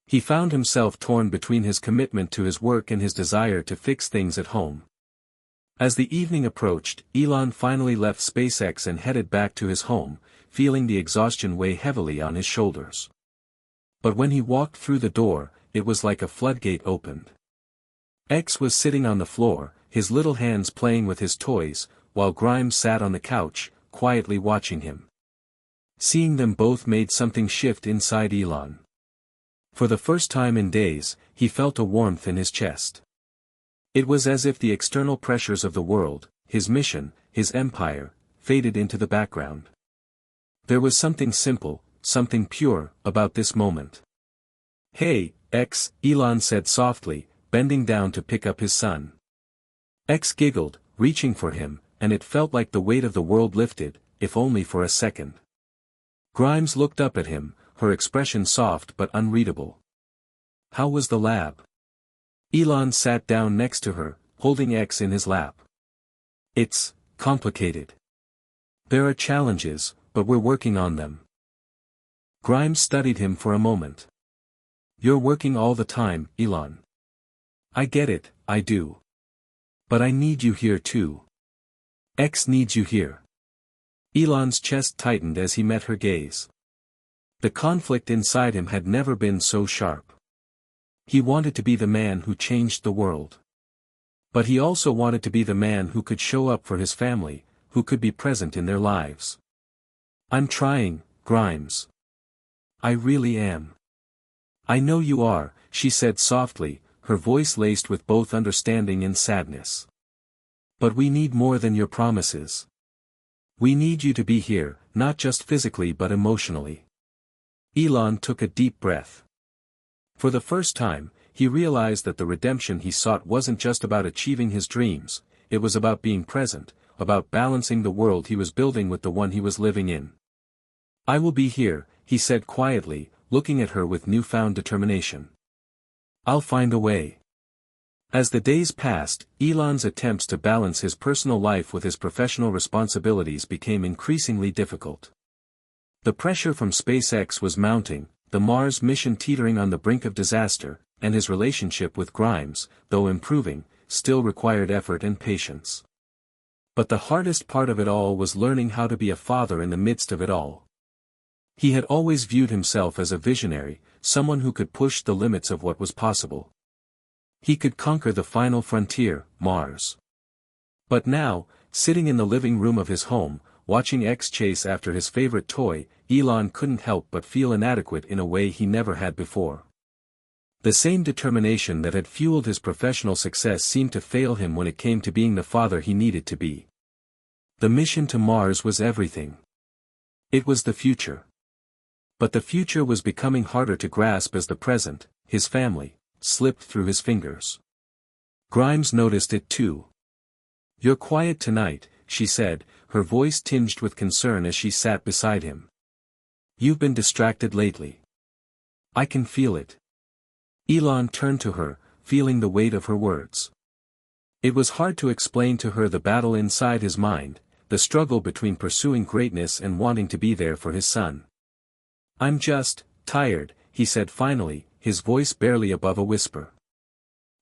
He found himself torn between his commitment to his work and his desire to fix things at home. As the evening approached, Elon finally left SpaceX and headed back to his home, feeling the exhaustion weigh heavily on his shoulders. But when he walked through the door, it was like a floodgate opened. X was sitting on the floor, his little hands playing with his toys, while Grimes sat on the couch, quietly watching him. Seeing them both made something shift inside Elon. For the first time in days, he felt a warmth in his chest. It was as if the external pressures of the world, his mission, his empire, faded into the background. There was something simple, something pure, about this moment. Hey, X, Elon said softly, bending down to pick up his son. X giggled, reaching for him, and it felt like the weight of the world lifted, if only for a second. Grimes looked up at him, her expression soft but unreadable. How was the lab? Elon sat down next to her, holding X in his lap. It's complicated. There are challenges, but we're working on them. Grimes studied him for a moment. You're working all the time, Elon. I get it, I do. But I need you here too. X needs you here. Elon's chest tightened as he met her gaze. The conflict inside him had never been so sharp. He wanted to be the man who changed the world. But he also wanted to be the man who could show up for his family, who could be present in their lives. I'm trying, Grimes. I really am. I know you are, she said softly, her voice laced with both understanding and sadness. But we need more than your promises. We need you to be here, not just physically but emotionally. Elon took a deep breath. For the first time, he realized that the redemption he sought wasn't just about achieving his dreams, it was about being present, about balancing the world he was building with the one he was living in. I will be here, he said quietly, looking at her with newfound determination. I'll find a way. As the days passed, Elon's attempts to balance his personal life with his professional responsibilities became increasingly difficult. The pressure from SpaceX was mounting, the Mars mission teetering on the brink of disaster, and his relationship with Grimes, though improving, still required effort and patience. But the hardest part of it all was learning how to be a father in the midst of it all. He had always viewed himself as a visionary, someone who could push the limits of what was possible. He could conquer the final frontier, Mars. But now, sitting in the living room of his home, watching X chase after his favorite toy, Elon couldn't help but feel inadequate in a way he never had before. The same determination that had fueled his professional success seemed to fail him when it came to being the father he needed to be. The mission to Mars was everything. It was the future. But the future was becoming harder to grasp as the present, his family, slipped through his fingers. Grimes noticed it too. "You're quiet tonight," she said, her voice tinged with concern as she sat beside him. "You've been distracted lately. I can feel it." Elon turned to her, feeling the weight of her words. It was hard to explain to her the battle inside his mind, the struggle between pursuing greatness and wanting to be there for his son. "I'm just tired," he said finally, his voice barely above a whisper.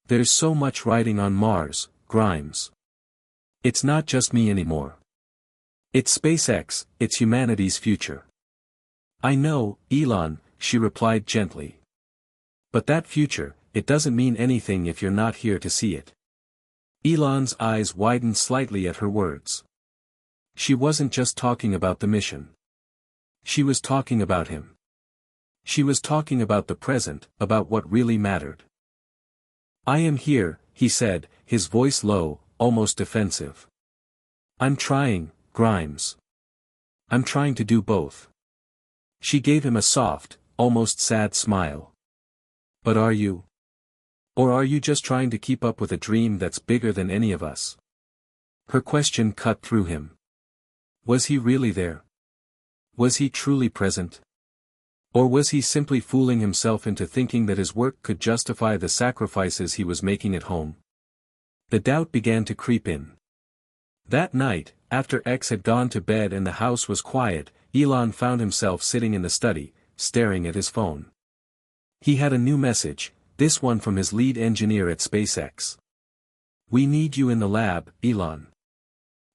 "There's so much riding on Mars, Grimes. It's not just me anymore. It's SpaceX, it's humanity's future." "I know, Elon," she replied gently. "But that future, it doesn't mean anything if you're not here to see it." Elon's eyes widened slightly at her words. She wasn't just talking about the mission. She was talking about him. She was talking about the present, about what really mattered. "I am here," he said, his voice low, almost defensive. "I'm trying, Grimes. I'm trying to do both." She gave him a soft, almost sad smile. "But are you? Or are you just trying to keep up with a dream that's bigger than any of us?" Her question cut through him. Was he really there? Was he truly present? Or was he simply fooling himself into thinking that his work could justify the sacrifices he was making at home? The doubt began to creep in. That night, after X had gone to bed and the house was quiet, Elon found himself sitting in the study, staring at his phone. He had a new message, this one from his lead engineer at SpaceX. "We need you in the lab, Elon.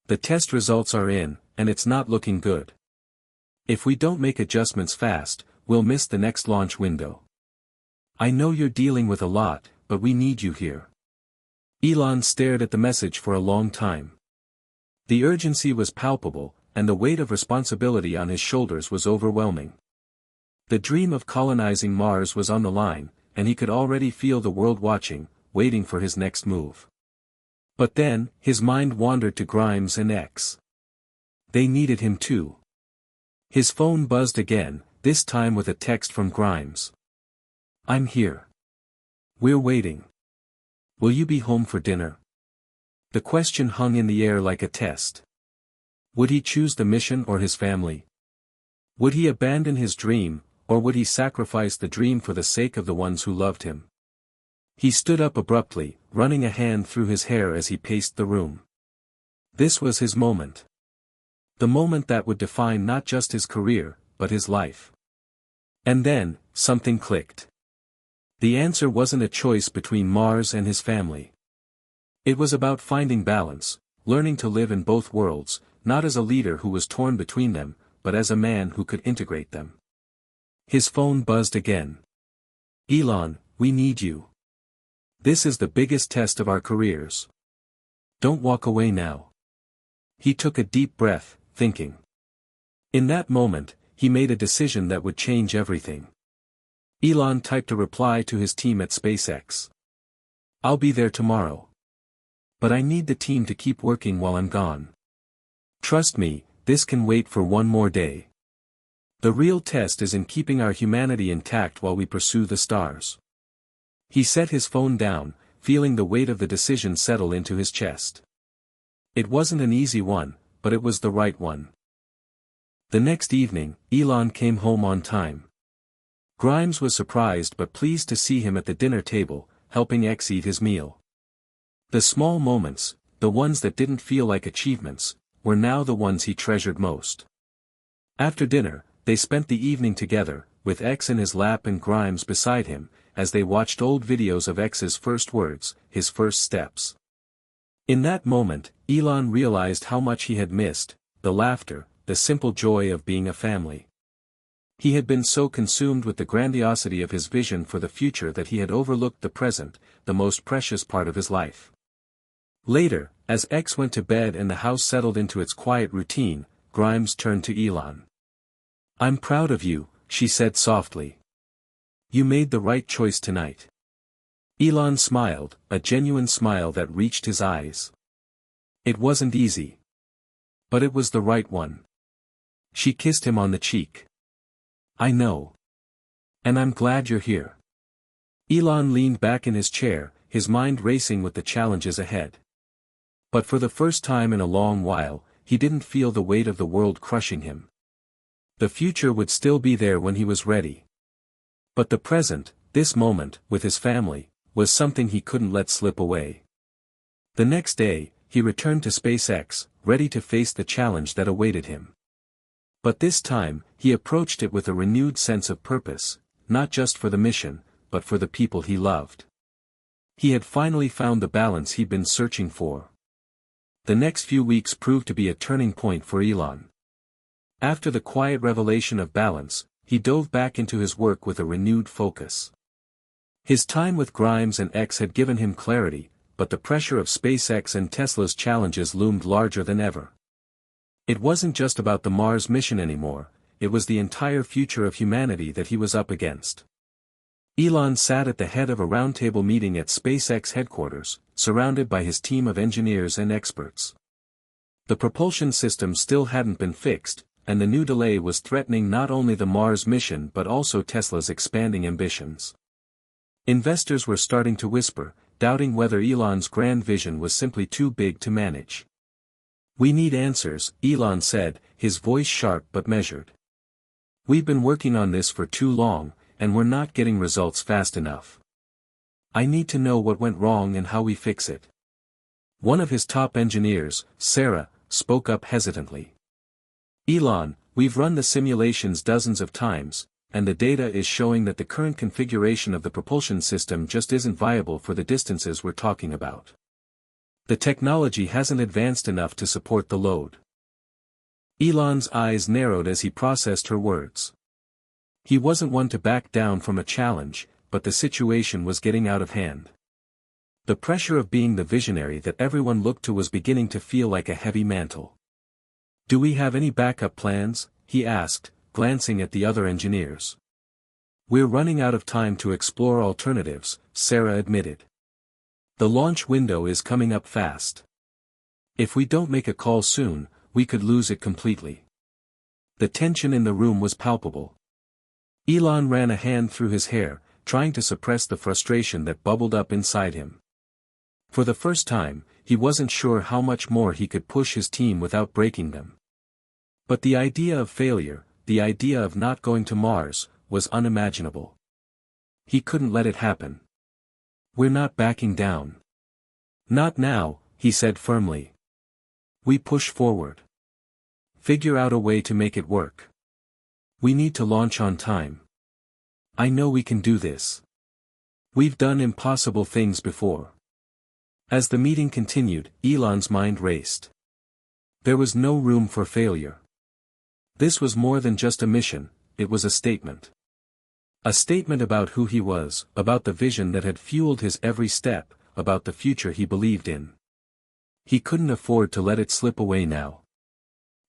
The test results are in, and it's not looking good. If we don't make adjustments fast, we'll miss the next launch window. I know you're dealing with a lot, but we need you here." Elon stared at the message for a long time. The urgency was palpable, and the weight of responsibility on his shoulders was overwhelming. The dream of colonizing Mars was on the line, and he could already feel the world watching, waiting for his next move. But then, his mind wandered to Grimes and X. They needed him too. His phone buzzed again, this time with a text from Grimes. "I'm here. We're waiting. Will you be home for dinner?" The question hung in the air like a test. Would he choose the mission or his family? Would he abandon his dream, or would he sacrifice the dream for the sake of the ones who loved him? He stood up abruptly, running a hand through his hair as he paced the room. This was his moment. The moment that would define not just his career, but his life. And then, something clicked. The answer wasn't a choice between Mars and his family. It was about finding balance, learning to live in both worlds, not as a leader who was torn between them, but as a man who could integrate them. His phone buzzed again. "Elon, we need you. This is the biggest test of our careers. Don't walk away now." He took a deep breath, thinking. In that moment, he made a decision that would change everything. Elon typed a reply to his team at SpaceX. "I'll be there tomorrow. But I need the team to keep working while I'm gone. Trust me, this can wait for one more day. The real test is in keeping our humanity intact while we pursue the stars." He set his phone down, feeling the weight of the decision settle into his chest. It wasn't an easy one, but it was the right one. The next evening, Elon came home on time. Grimes was surprised but pleased to see him at the dinner table, helping X eat his meal. The small moments, the ones that didn't feel like achievements, were now the ones he treasured most. After dinner, they spent the evening together, with X in his lap and Grimes beside him, as they watched old videos of X's first words, his first steps. In that moment, Elon realized how much he had missed, the laughter, the simple joy of being a family. He had been so consumed with the grandiosity of his vision for the future that he had overlooked the present, the most precious part of his life. Later, as X went to bed and the house settled into its quiet routine, Grimes turned to Elon. "I'm proud of you," she said softly. "You made the right choice tonight." Elon smiled, a genuine smile that reached his eyes. "It wasn't easy. But it was the right one." She kissed him on the cheek. "I know. And I'm glad you're here." Elon leaned back in his chair, his mind racing with the challenges ahead. But for the first time in a long while, he didn't feel the weight of the world crushing him. The future would still be there when he was ready. But the present, this moment, with his family, was something he couldn't let slip away. The next day, he returned to SpaceX, ready to face the challenge that awaited him. But this time, he approached it with a renewed sense of purpose, not just for the mission, but for the people he loved. He had finally found the balance he'd been searching for. The next few weeks proved to be a turning point for Elon. After the quiet revelation of balance, he dove back into his work with a renewed focus. His time with Grimes and X had given him clarity, but the pressure of SpaceX and Tesla's challenges loomed larger than ever. It wasn't just about the Mars mission anymore, it was the entire future of humanity that he was up against. Elon sat at the head of a roundtable meeting at SpaceX headquarters, surrounded by his team of engineers and experts. The propulsion system still hadn't been fixed, and the new delay was threatening not only the Mars mission but also Tesla's expanding ambitions. Investors were starting to whisper, doubting whether Elon's grand vision was simply too big to manage. "We need answers," Elon said, his voice sharp but measured. "We've been working on this for too long, and we're not getting results fast enough. I need to know what went wrong and how we fix it." One of his top engineers, Sarah, spoke up hesitantly. "Elon, we've run the simulations dozens of times, and the data is showing that the current configuration of the propulsion system just isn't viable for the distances we're talking about. The technology hasn't advanced enough to support the load." Elon's eyes narrowed as he processed her words. He wasn't one to back down from a challenge, but the situation was getting out of hand. The pressure of being the visionary that everyone looked to was beginning to feel like a heavy mantle. "Do we have any backup plans?" he asked, glancing at the other engineers. "We're running out of time to explore alternatives," Sarah admitted. "The launch window is coming up fast. If we don't make a call soon, we could lose it completely." The tension in the room was palpable. Elon ran a hand through his hair, trying to suppress the frustration that bubbled up inside him. For the first time, he wasn't sure how much more he could push his team without breaking them. But the idea of failure, the idea of not going to Mars, was unimaginable. He couldn't let it happen. "We're not backing down. Not now," he said firmly. "We push forward. Figure out a way to make it work. We need to launch on time. I know we can do this. We've done impossible things before." As the meeting continued, Elon's mind raced. There was no room for failure. This was more than just a mission, it was a statement. A statement about who he was, about the vision that had fueled his every step, about the future he believed in. He couldn't afford to let it slip away now.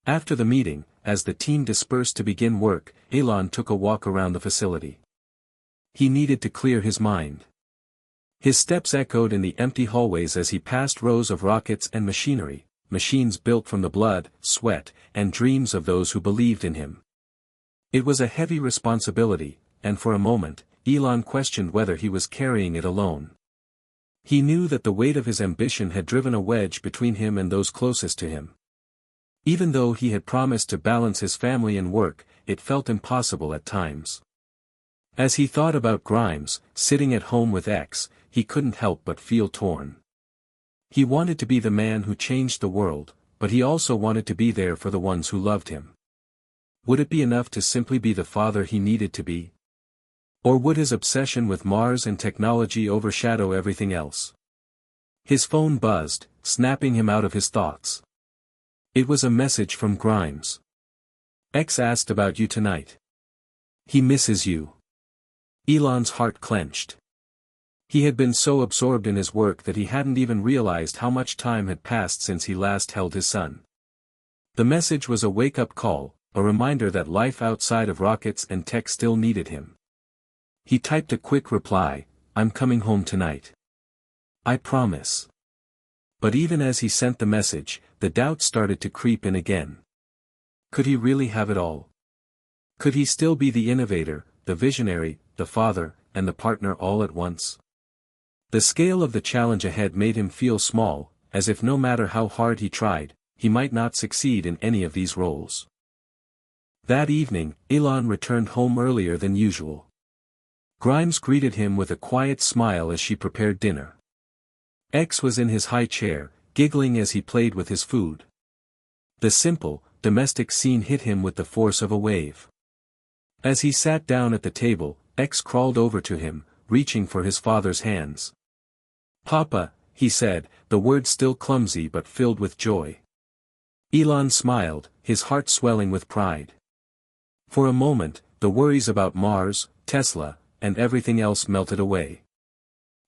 After the meeting, as the team dispersed to begin work, Elon took a walk around the facility. He needed to clear his mind. His steps echoed in the empty hallways as he passed rows of rockets and machinery, machines built from the blood, sweat, and dreams of those who believed in him. It was a heavy responsibility, and for a moment, Elon questioned whether he was carrying it alone. He knew that the weight of his ambition had driven a wedge between him and those closest to him. Even though he had promised to balance his family and work, it felt impossible at times. As he thought about Grimes, sitting at home with X, he couldn't help but feel torn. He wanted to be the man who changed the world, but he also wanted to be there for the ones who loved him. Would it be enough to simply be the father he needed to be? Or would his obsession with Mars and technology overshadow everything else? His phone buzzed, snapping him out of his thoughts. It was a message from Grimes. X asked about you tonight. He misses you. Elon's heart clenched. He had been so absorbed in his work that he hadn't even realized how much time had passed since he last held his son. The message was a wake-up call, a reminder that life outside of rockets and tech still needed him. He typed a quick reply, "I'm coming home tonight. I promise." But even as he sent the message, the doubt started to creep in again. Could he really have it all? Could he still be the innovator, the visionary, the father, and the partner all at once? The scale of the challenge ahead made him feel small, as if no matter how hard he tried, he might not succeed in any of these roles. That evening, Elon returned home earlier than usual. Grimes greeted him with a quiet smile as she prepared dinner. X was in his high chair, giggling as he played with his food. The simple, domestic scene hit him with the force of a wave. As he sat down at the table, X crawled over to him, reaching for his father's hands. "Papa," he said, the words still clumsy but filled with joy. Elon smiled, his heart swelling with pride. For a moment, the worries about Mars, Tesla, and everything else melted away.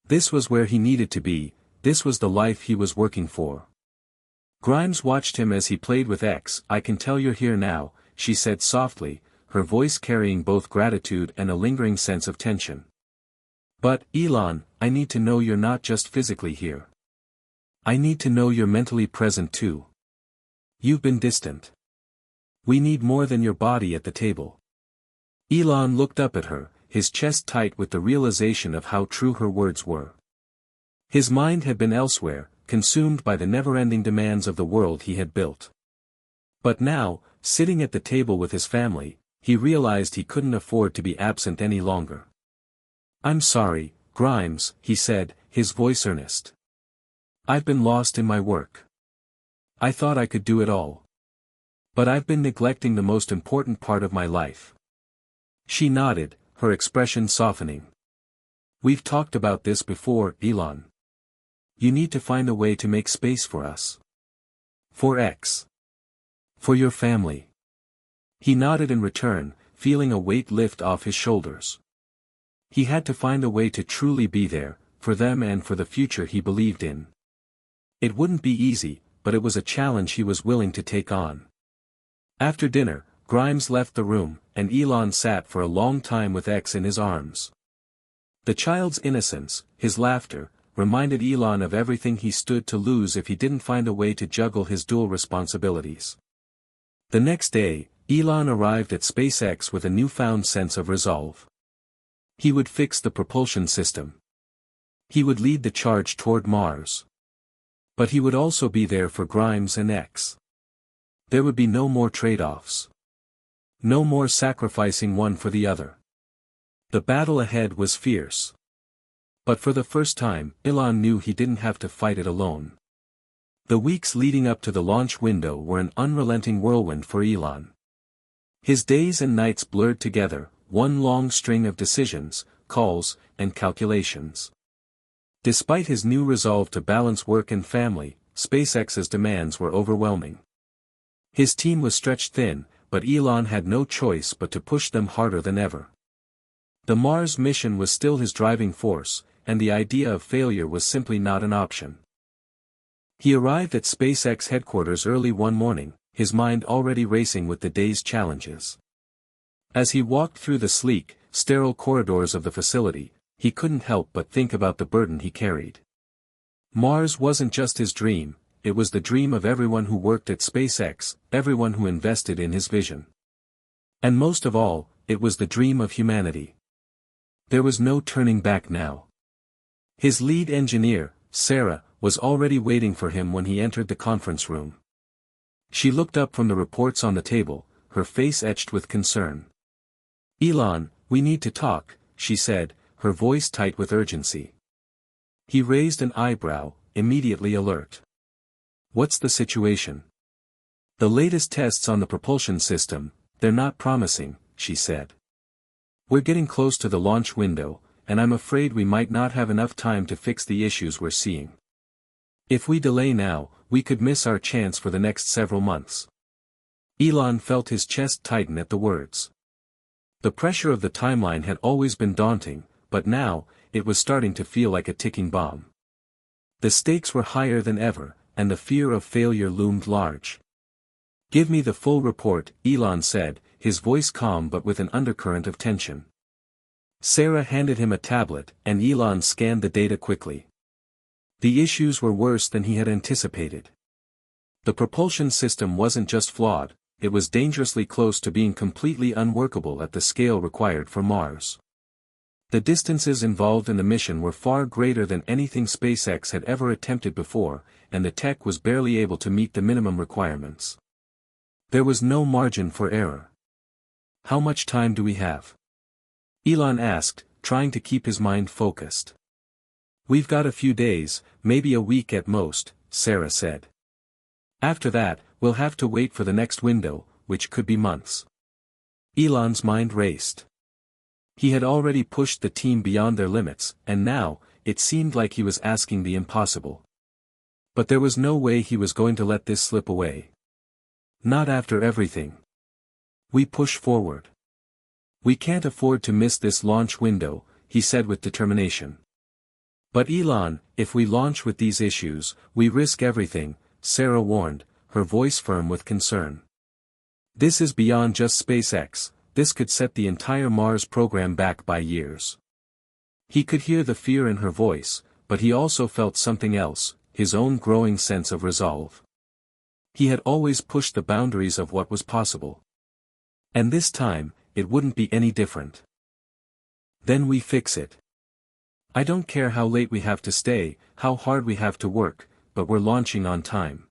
This was where he needed to be, this was the life he was working for. Grimes watched him as he played with X. "I can tell you're here now," she said softly, her voice carrying both gratitude and a lingering sense of tension. "But, Elon, I need to know you're not just physically here. I need to know you're mentally present too. You've been distant. We need more than your body at the table." Elon looked up at her, his chest tight with the realization of how true her words were. His mind had been elsewhere, consumed by the never-ending demands of the world he had built. But now, sitting at the table with his family, he realized he couldn't afford to be absent any longer. "I'm sorry, Grimes," he said, his voice earnest. "I've been lost in my work. I thought I could do it all. But I've been neglecting the most important part of my life." She nodded, her expression softening. "We've talked about this before, Elon. You need to find a way to make space for us. For X. For your family." He nodded in return, feeling a weight lift off his shoulders. He had to find a way to truly be there, for them and for the future he believed in. It wouldn't be easy, but it was a challenge he was willing to take on. After dinner, Grimes left the room, and Elon sat for a long time with X in his arms. The child's innocence, his laughter, reminded Elon of everything he stood to lose if he didn't find a way to juggle his dual responsibilities. The next day, Elon arrived at SpaceX with a newfound sense of resolve. He would fix the propulsion system. He would lead the charge toward Mars. But he would also be there for Grimes and X. There would be no more trade-offs. No more sacrificing one for the other. The battle ahead was fierce. But for the first time, Elon knew he didn't have to fight it alone. The weeks leading up to the launch window were an unrelenting whirlwind for Elon. His days and nights blurred together, one long string of decisions, calls, and calculations. Despite his new resolve to balance work and family, SpaceX's demands were overwhelming. His team was stretched thin, but Elon had no choice but to push them harder than ever. The Mars mission was still his driving force, and the idea of failure was simply not an option. He arrived at SpaceX headquarters early one morning, his mind already racing with the day's challenges. As he walked through the sleek, sterile corridors of the facility, he couldn't help but think about the burden he carried. Mars wasn't just his dream, it was the dream of everyone who worked at SpaceX, everyone who invested in his vision. And most of all, it was the dream of humanity. There was no turning back now. His lead engineer, Sarah, was already waiting for him when he entered the conference room. She looked up from the reports on the table, her face etched with concern. "Elon, we need to talk," she said, her voice tight with urgency. He raised an eyebrow, immediately alert. "What's the situation?" "The latest tests on the propulsion system, they're not promising," she said. "We're getting close to the launch window, and I'm afraid we might not have enough time to fix the issues we're seeing." If we delay now, we could miss our chance for the next several months. Elon felt his chest tighten at the words. The pressure of the timeline had always been daunting, but now, it was starting to feel like a ticking bomb. The stakes were higher than ever, and the fear of failure loomed large. "Give me the full report," Elon said, his voice calm but with an undercurrent of tension. Sarah handed him a tablet, and Elon scanned the data quickly. The issues were worse than he had anticipated. The propulsion system wasn't just flawed, it was dangerously close to being completely unworkable at the scale required for Mars. The distances involved in the mission were far greater than anything SpaceX had ever attempted before, and the tech was barely able to meet the minimum requirements. There was no margin for error. "How much time do we have?" Elon asked, trying to keep his mind focused. "We've got a few days, maybe a week at most," Sarah said. "After that, we'll have to wait for the next window, which could be months." Elon's mind raced. He had already pushed the team beyond their limits, and now, it seemed like he was asking the impossible. But there was no way he was going to let this slip away. Not after everything. "We push forward. We can't afford to miss this launch window," he said with determination. "But Elon, if we launch with these issues, we risk everything," Sarah warned, her voice firm with concern. "This is beyond just SpaceX, this could set the entire Mars program back by years." He could hear the fear in her voice, but he also felt something else, his own growing sense of resolve. He had always pushed the boundaries of what was possible. And this time, it wouldn't be any different. "Then we fix it. I don't care how late we have to stay, how hard we have to work, but we're launching on time.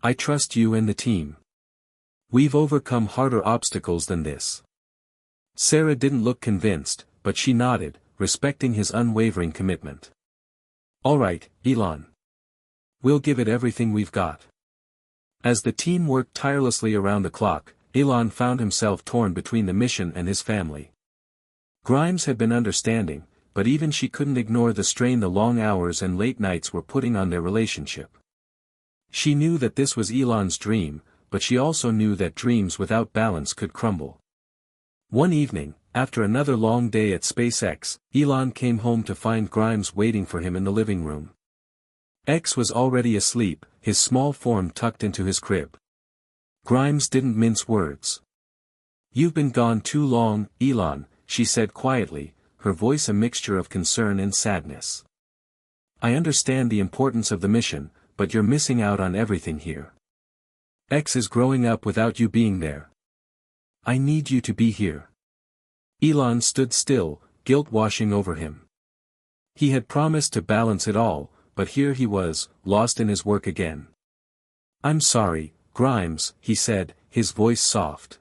I trust you and the team. We've overcome harder obstacles than this." Sarah didn't look convinced, but she nodded, respecting his unwavering commitment. "All right, Elon. We'll give it everything we've got." As the team worked tirelessly around the clock, Elon found himself torn between the mission and his family. Grimes had been understanding, but even she couldn't ignore the strain the long hours and late nights were putting on their relationship. She knew that this was Elon's dream, but she also knew that dreams without balance could crumble. One evening, after another long day at SpaceX, Elon came home to find Grimes waiting for him in the living room. X was already asleep, his small form tucked into his crib. Grimes didn't mince words. "You've been gone too long, Elon," she said quietly, her voice a mixture of concern and sadness. "I understand the importance of the mission, but you're missing out on everything here. X is growing up without you being there. I need you to be here." Elon stood still, guilt washing over him. He had promised to balance it all, but here he was, lost in his work again. "I'm sorry, Grimes," he said, his voice soft.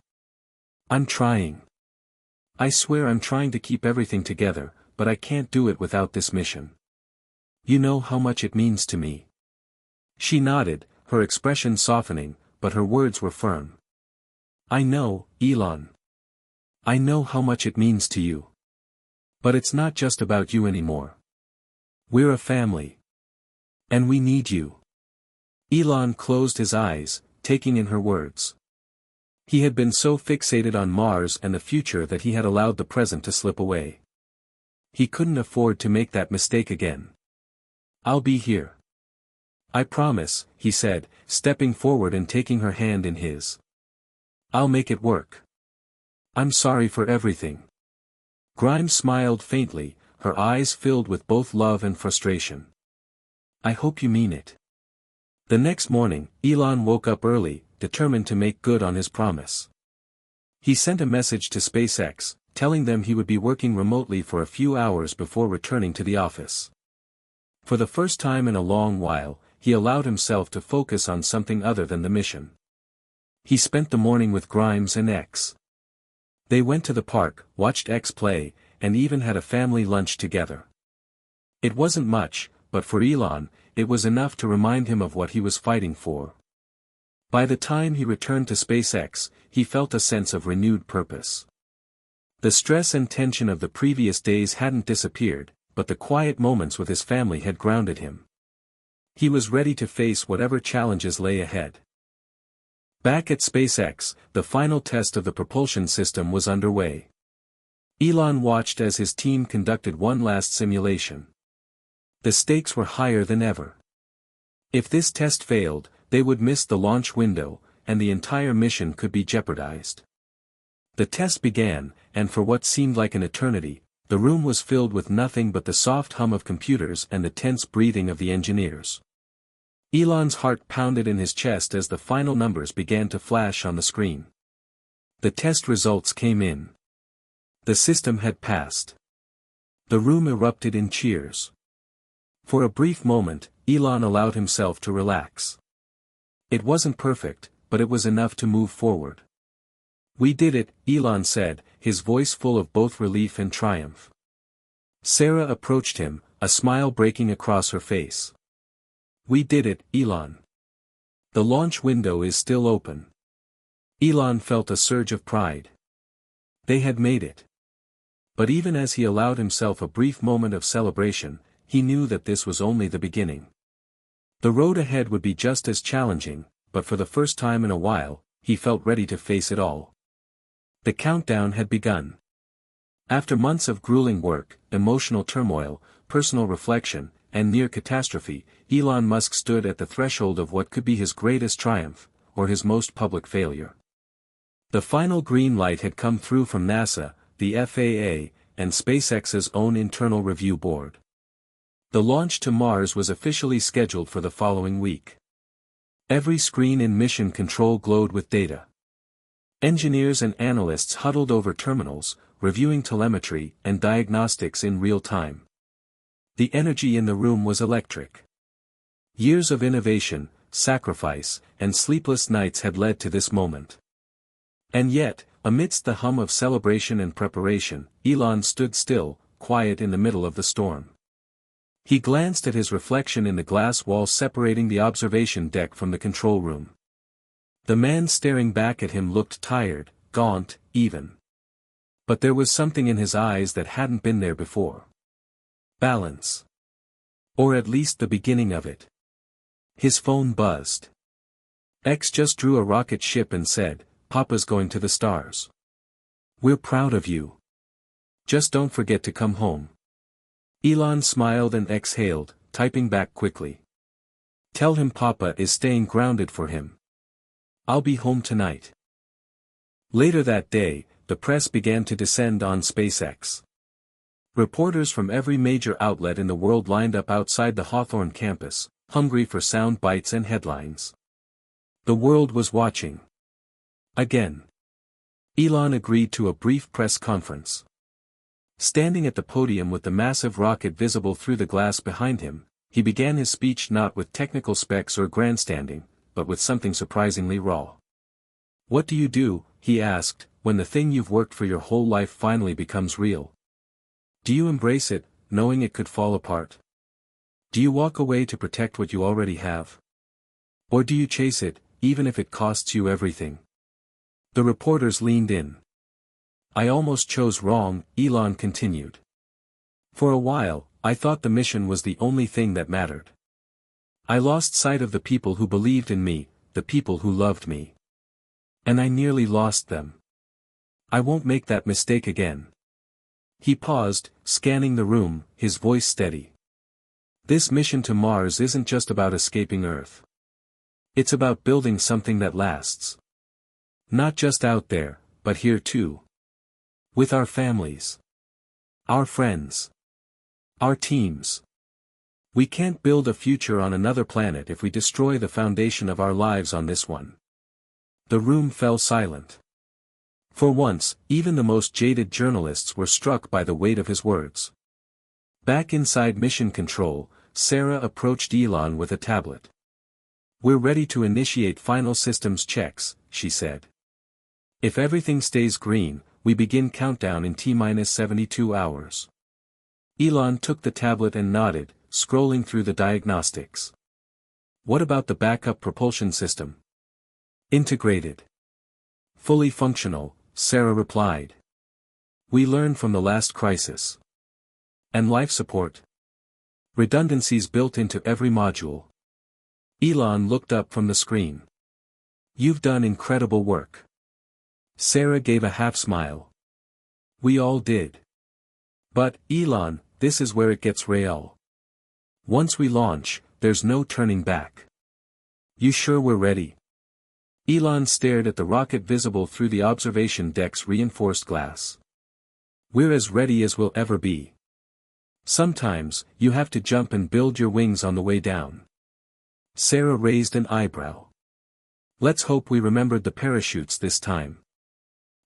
"I'm trying. I swear I'm trying to keep everything together, but I can't do it without this mission. You know how much it means to me." She nodded, her expression softening, but her words were firm. "I know, Elon. I know how much it means to you. But it's not just about you anymore. We're a family. And we need you." Elon closed his eyes, taking in her words. He had been so fixated on Mars and the future that he had allowed the present to slip away. He couldn't afford to make that mistake again. "I'll be here. I promise," he said, stepping forward and taking her hand in his. "I'll make it work. I'm sorry for everything." Grimes smiled faintly, her eyes filled with both love and frustration. "I hope you mean it." The next morning, Elon woke up early, determined to make good on his promise. He sent a message to SpaceX, telling them he would be working remotely for a few hours before returning to the office. For the first time in a long while, he allowed himself to focus on something other than the mission. He spent the morning with Grimes and X. They went to the park, watched X play, and even had a family lunch together. It wasn't much, but for Elon, it was enough to remind him of what he was fighting for. By the time he returned to SpaceX, he felt a sense of renewed purpose. The stress and tension of the previous days hadn't disappeared, but the quiet moments with his family had grounded him. He was ready to face whatever challenges lay ahead. Back at SpaceX, the final test of the propulsion system was underway. Elon watched as his team conducted one last simulation. The stakes were higher than ever. If this test failed, they would miss the launch window, and the entire mission could be jeopardized. The test began, and for what seemed like an eternity, the room was filled with nothing but the soft hum of computers and the tense breathing of the engineers. Elon's heart pounded in his chest as the final numbers began to flash on the screen. The test results came in. The system had passed. The room erupted in cheers. For a brief moment, Elon allowed himself to relax. It wasn't perfect, but it was enough to move forward. "We did it," Elon said, his voice full of both relief and triumph. Sarah approached him, a smile breaking across her face. "We did it, Elon. The launch window is still open." Elon felt a surge of pride. They had made it. But even as he allowed himself a brief moment of celebration, he knew that this was only the beginning. The road ahead would be just as challenging, but for the first time in a while, he felt ready to face it all. The countdown had begun. After months of grueling work, emotional turmoil, personal reflection, and near catastrophe, Elon Musk stood at the threshold of what could be his greatest triumph, or his most public failure. The final green light had come through from NASA, the FAA, and SpaceX's own internal review board. The launch to Mars was officially scheduled for the following week. Every screen in Mission Control glowed with data. Engineers and analysts huddled over terminals, reviewing telemetry and diagnostics in real time. The energy in the room was electric. Years of innovation, sacrifice, and sleepless nights had led to this moment. And yet, amidst the hum of celebration and preparation, Elon stood still, quiet in the middle of the storm. He glanced at his reflection in the glass wall separating the observation deck from the control room. The man staring back at him looked tired, gaunt, even. But there was something in his eyes that hadn't been there before. Balance. Or at least the beginning of it. His phone buzzed. X just drew a rocket ship and said, "Papa's going to the stars. We're proud of you. Just don't forget to come home." Elon smiled and exhaled, typing back quickly. "Tell him Papa is staying grounded for him. I'll be home tonight." Later that day, the press began to descend on SpaceX. Reporters from every major outlet in the world lined up outside the Hawthorne campus, hungry for sound bites and headlines. The world was watching. Again. Elon agreed to a brief press conference. Standing at the podium with the massive rocket visible through the glass behind him, he began his speech not with technical specs or grandstanding, but with something surprisingly raw. "What do you do," he asked, "when the thing you've worked for your whole life finally becomes real? Do you embrace it, knowing it could fall apart? Do you walk away to protect what you already have? Or do you chase it, even if it costs you everything?" The reporters leaned in. "I almost chose wrong," Elon continued. "For a while, I thought the mission was the only thing that mattered. I lost sight of the people who believed in me, the people who loved me. And I nearly lost them. I won't make that mistake again." He paused, scanning the room, his voice steady. "This mission to Mars isn't just about escaping Earth. It's about building something that lasts. Not just out there, but here too. With our families. Our friends. Our teams. We can't build a future on another planet if we destroy the foundation of our lives on this one." The room fell silent. For once, even the most jaded journalists were struck by the weight of his words. Back inside Mission Control, Sarah approached Elon with a tablet. "We're ready to initiate final systems checks," she said. "If everything stays green, we begin countdown in T-72 hours." Elon took the tablet and nodded, scrolling through the diagnostics. "What about the backup propulsion system?" "Integrated. Fully functional," Sarah replied. "We learned from the last crisis. And life support? Redundancies built into every module." Elon looked up from the screen. "You've done incredible work." Sarah gave a half-smile. "We all did. But, Elon, this is where it gets real. Once we launch, there's no turning back. You sure we're ready?" Elon stared at the rocket visible through the observation deck's reinforced glass. "We're as ready as we'll ever be. Sometimes, you have to jump and build your wings on the way down." Sarah raised an eyebrow. "Let's hope we remembered the parachutes this time."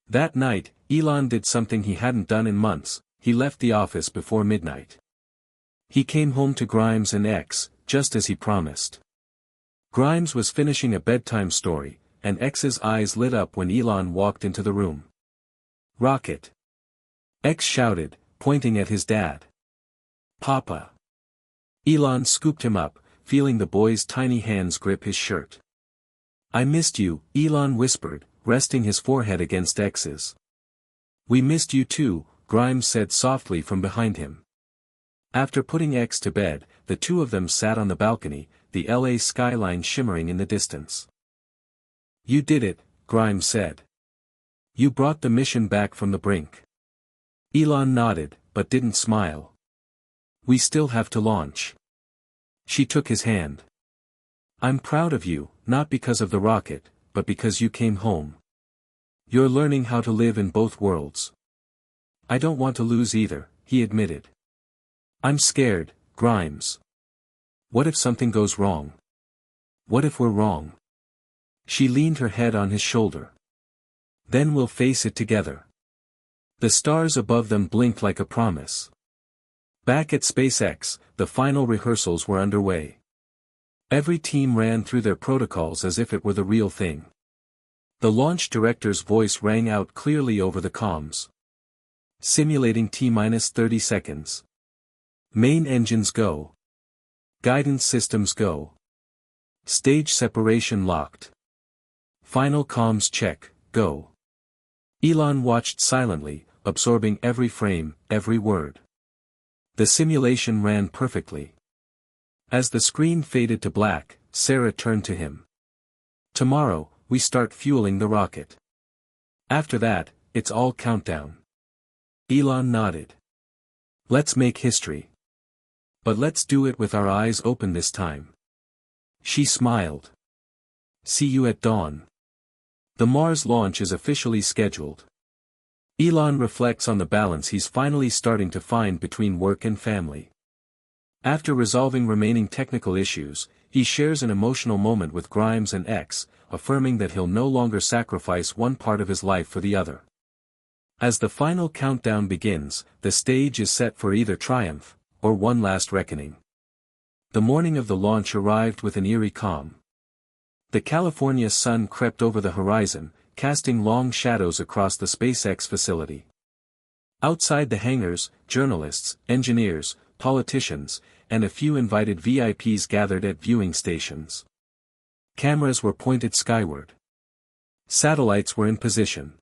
That night, Elon did something he hadn't done in months. He left the office before midnight. He came home to Grimes and X, just as he promised. Grimes was finishing a bedtime story, and X's eyes lit up when Elon walked into the room. "Rocket!" X shouted, pointing at his dad. "Papa!" Elon scooped him up, feeling the boy's tiny hands grip his shirt. "I missed you," Elon whispered, resting his forehead against X's. "We missed you too," Grimes said softly from behind him. After putting X to bed, the two of them sat on the balcony, the LA skyline shimmering in the distance. "You did it," Grimes said. "You brought the mission back from the brink." Elon nodded, but didn't smile. "We still have to launch." She took his hand. "I'm proud of you, not because of the rocket, but because you came home. You're learning how to live in both worlds." "I don't want to lose either," he admitted. "I'm scared, Grimes. What if something goes wrong? What if we're wrong?" She leaned her head on his shoulder. "Then we'll face it together." The stars above them blinked like a promise. Back at SpaceX, the final rehearsals were underway. Every team ran through their protocols as if it were the real thing. The launch director's voice rang out clearly over the comms. "Simulating T-30 seconds. Main engines go. Guidance systems go. Stage separation locked. Final comms check, go." Elon watched silently, absorbing every frame, every word. The simulation ran perfectly. As the screen faded to black, Sarah turned to him. "Tomorrow, we start fueling the rocket. After that, it's all countdown." Elon nodded. "Let's make history. But let's do it with our eyes open this time." She smiled. "See you at dawn." The Mars launch is officially scheduled. Elon reflects on the balance he's finally starting to find between work and family. After resolving remaining technical issues, he shares an emotional moment with Grimes and X, affirming that he'll no longer sacrifice one part of his life for the other. As the final countdown begins, the stage is set for either triumph, or one last reckoning. The morning of the launch arrived with an eerie calm. The California sun crept over the horizon, casting long shadows across the SpaceX facility. Outside the hangars, journalists, engineers, politicians, and a few invited VIPs gathered at viewing stations. Cameras were pointed skyward. Satellites were in position.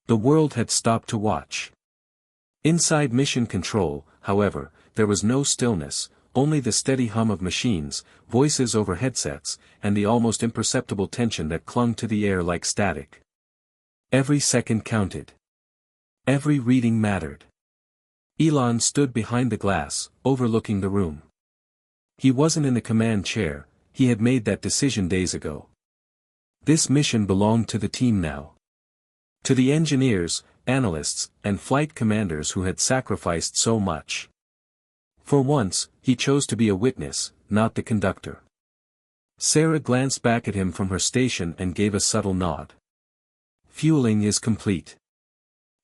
The world had stopped to watch. Inside Mission Control, however, there was no stillness, only the steady hum of machines, voices over headsets, and the almost imperceptible tension that clung to the air like static. Every second counted. Every reading mattered. Elon stood behind the glass, overlooking the room. He wasn't in the command chair, he had made that decision days ago. This mission belonged to the team now. To the engineers, analysts, and flight commanders who had sacrificed so much. For once, he chose to be a witness, not the conductor. Sarah glanced back at him from her station and gave a subtle nod. "Fueling is complete.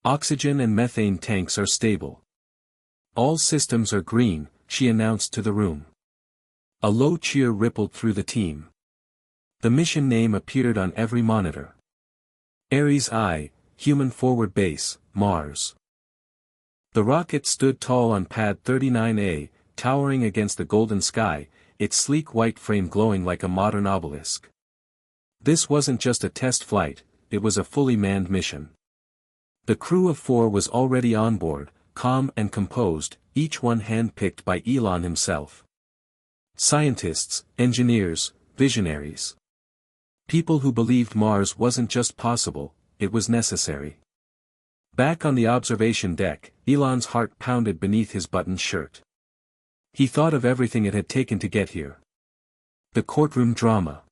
Oxygen and methane tanks are stable. All systems are green," she announced to the room. A low cheer rippled through the team. The mission name appeared on every monitor. Ares I, Human Forward Base, Mars. The rocket stood tall on pad 39A, towering against the golden sky, its sleek white frame glowing like a modern obelisk. This wasn't just a test flight, it was a fully manned mission. The crew of 4 was already on board, calm and composed, each one hand-picked by Elon himself. Scientists, engineers, Visionaries. People who believed Mars wasn't just possible, it was necessary. Back on the observation deck, Elon's heart pounded beneath his buttoned shirt. He thought of everything it had taken to get here. The courtroom drama.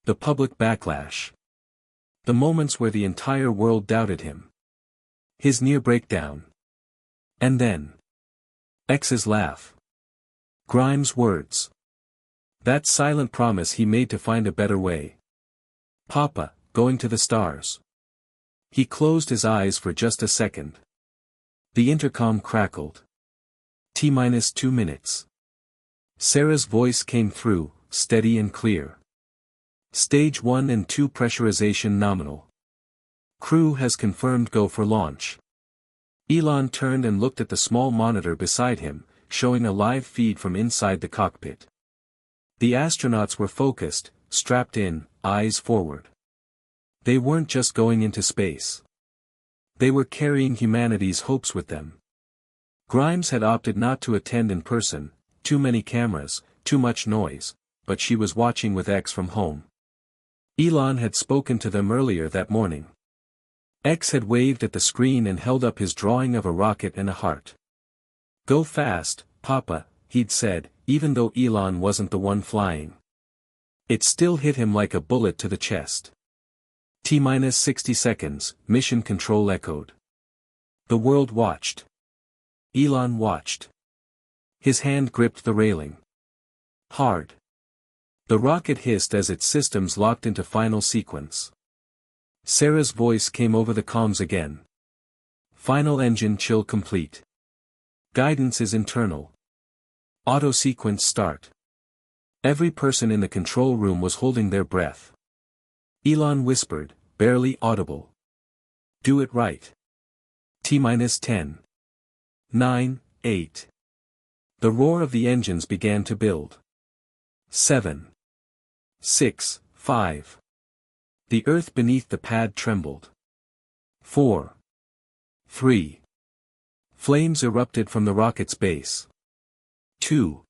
The public backlash. The moments where the entire world doubted him. His near breakdown. And then. X's laugh. Grimes' words. That silent promise he made to find a better way. Papa, going to the stars. He closed his eyes for just a second. The intercom crackled. T-2 minutes. Sarah's voice came through, steady and clear. Stage 1 and 2 pressurization nominal. Crew has confirmed go for launch. Elon turned and looked at the small monitor beside him, showing a live feed from inside the cockpit. The astronauts were focused, strapped in, eyes forward. They weren't just going into space. They were carrying humanity's hopes with them. Grimes had opted not to attend in person, too many cameras, too much noise, but she was watching with X from home. Elon had spoken to them earlier that morning. X had waved at the screen and held up his drawing of a rocket and a heart. Go fast, Papa, he'd said, even though Elon wasn't the one flying. It still hit him like a bullet to the chest. T-60 seconds, mission control echoed. The world watched. Elon watched. His hand gripped the railing. Hard. The rocket hissed as its systems locked into final sequence. Sarah's voice came over the comms again. Final engine chill complete. Guidance is internal. Auto sequence start. Every person in the control room was holding their breath. Elon whispered, barely audible. Do it right. T-10. 9, 8. The roar of the engines began to build. 7. 6, 5. The earth beneath the pad trembled. 4. 3. Flames erupted from the rocket's base. 2.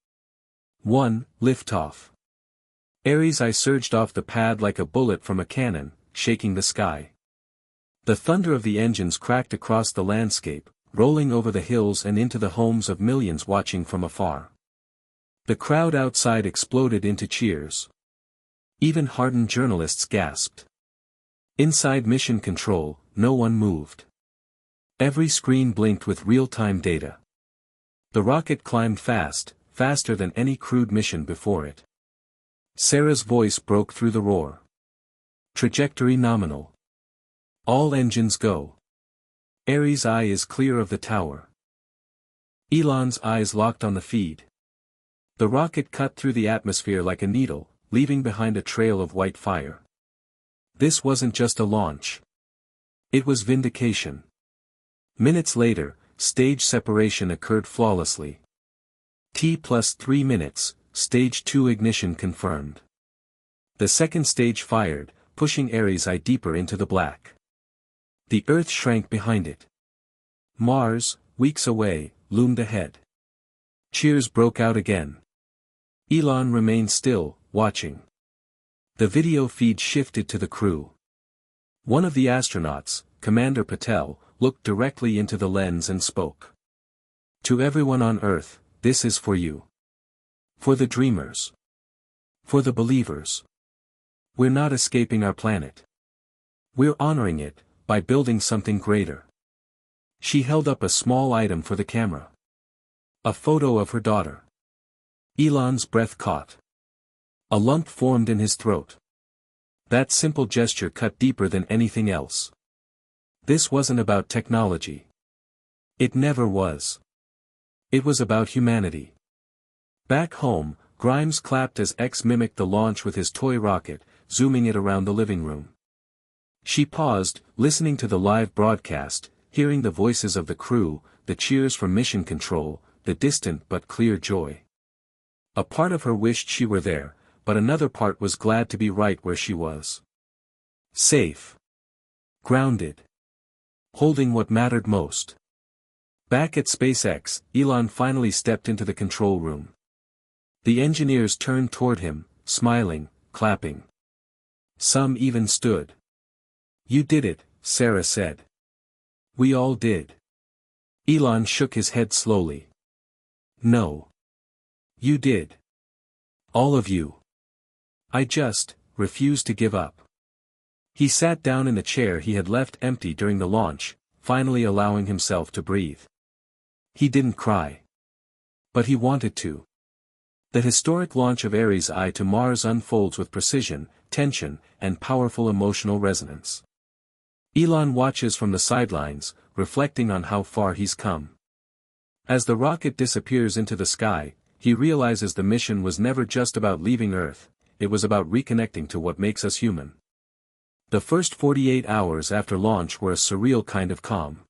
1, liftoff. Ares' I surged off the pad like a bullet from a cannon, shaking the sky. The thunder of the engines cracked across the landscape, rolling over the hills and into the homes of millions watching from afar. The crowd outside exploded into cheers. Even hardened journalists gasped. Inside Mission Control, no one moved. Every screen blinked with real-time data. The rocket climbed fast, faster than any crewed mission before it. Sarah's voice broke through the roar. Trajectory nominal. All engines go. Ares' eye is clear of the tower. Elon's eyes locked on the feed. The rocket cut through the atmosphere like a needle, leaving behind a trail of white fire. This wasn't just a launch. It was vindication. Minutes later, stage separation occurred flawlessly. T+3 minutes, stage 2 ignition confirmed. The second stage fired, pushing Ares' I deeper into the black. The Earth shrank behind it. Mars, weeks away, loomed ahead. Cheers broke out again. Elon remained still, watching. The video feed shifted to the crew. One of the astronauts, Commander Patel, looked directly into the lens and spoke. To everyone on Earth, this is for you. For the dreamers. For the believers. We're not escaping our planet. We're honoring it, by building something greater. She held up a small item for the camera. A photo of her daughter. Elon's breath caught. A lump formed in his throat. That simple gesture cut deeper than anything else. This wasn't about technology. It never was. It was about humanity. Back home, Grimes clapped as X mimicked the launch with his toy rocket, zooming it around the living room. She paused, listening to the live broadcast, hearing the voices of the crew, the cheers from Mission Control, the distant but clear joy. A part of her wished she were there, but another part was glad to be right where she was. Safe. Grounded. Holding what mattered most. Back at SpaceX, Elon finally stepped into the control room. The engineers turned toward him, smiling, clapping. Some even stood. "You did it," Sarah said. "We all did." Elon shook his head slowly. "No. You did. All of you. I just refused to give up." He sat down in the chair he had left empty during the launch, finally allowing himself to breathe. He didn't cry. But he wanted to. The historic launch of Ares I to Mars unfolds with precision, tension, and powerful emotional resonance. Elon watches from the sidelines, reflecting on how far he's come. As the rocket disappears into the sky, he realizes the mission was never just about leaving Earth, it was about reconnecting to what makes us human. The first 48 hours after launch were a surreal kind of calm.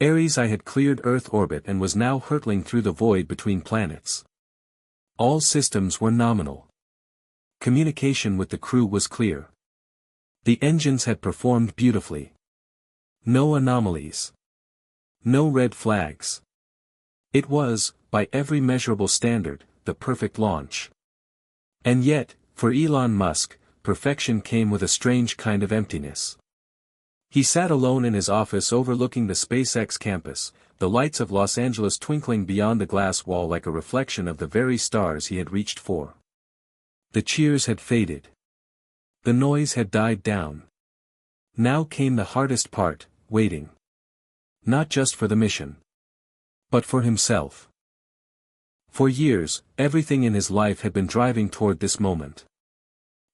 Ares I had cleared Earth orbit and was now hurtling through the void between planets. All systems were nominal. Communication with the crew was clear. The engines had performed beautifully. No anomalies. No red flags. It was, by every measurable standard, the perfect launch. And yet, for Elon Musk, perfection came with a strange kind of emptiness. He sat alone in his office overlooking the SpaceX campus, the lights of Los Angeles twinkling beyond the glass wall like a reflection of the very stars he had reached for. The cheers had faded. The noise had died down. Now came the hardest part, waiting. Not just for the mission. But for himself. For years, everything in his life had been driving toward this moment.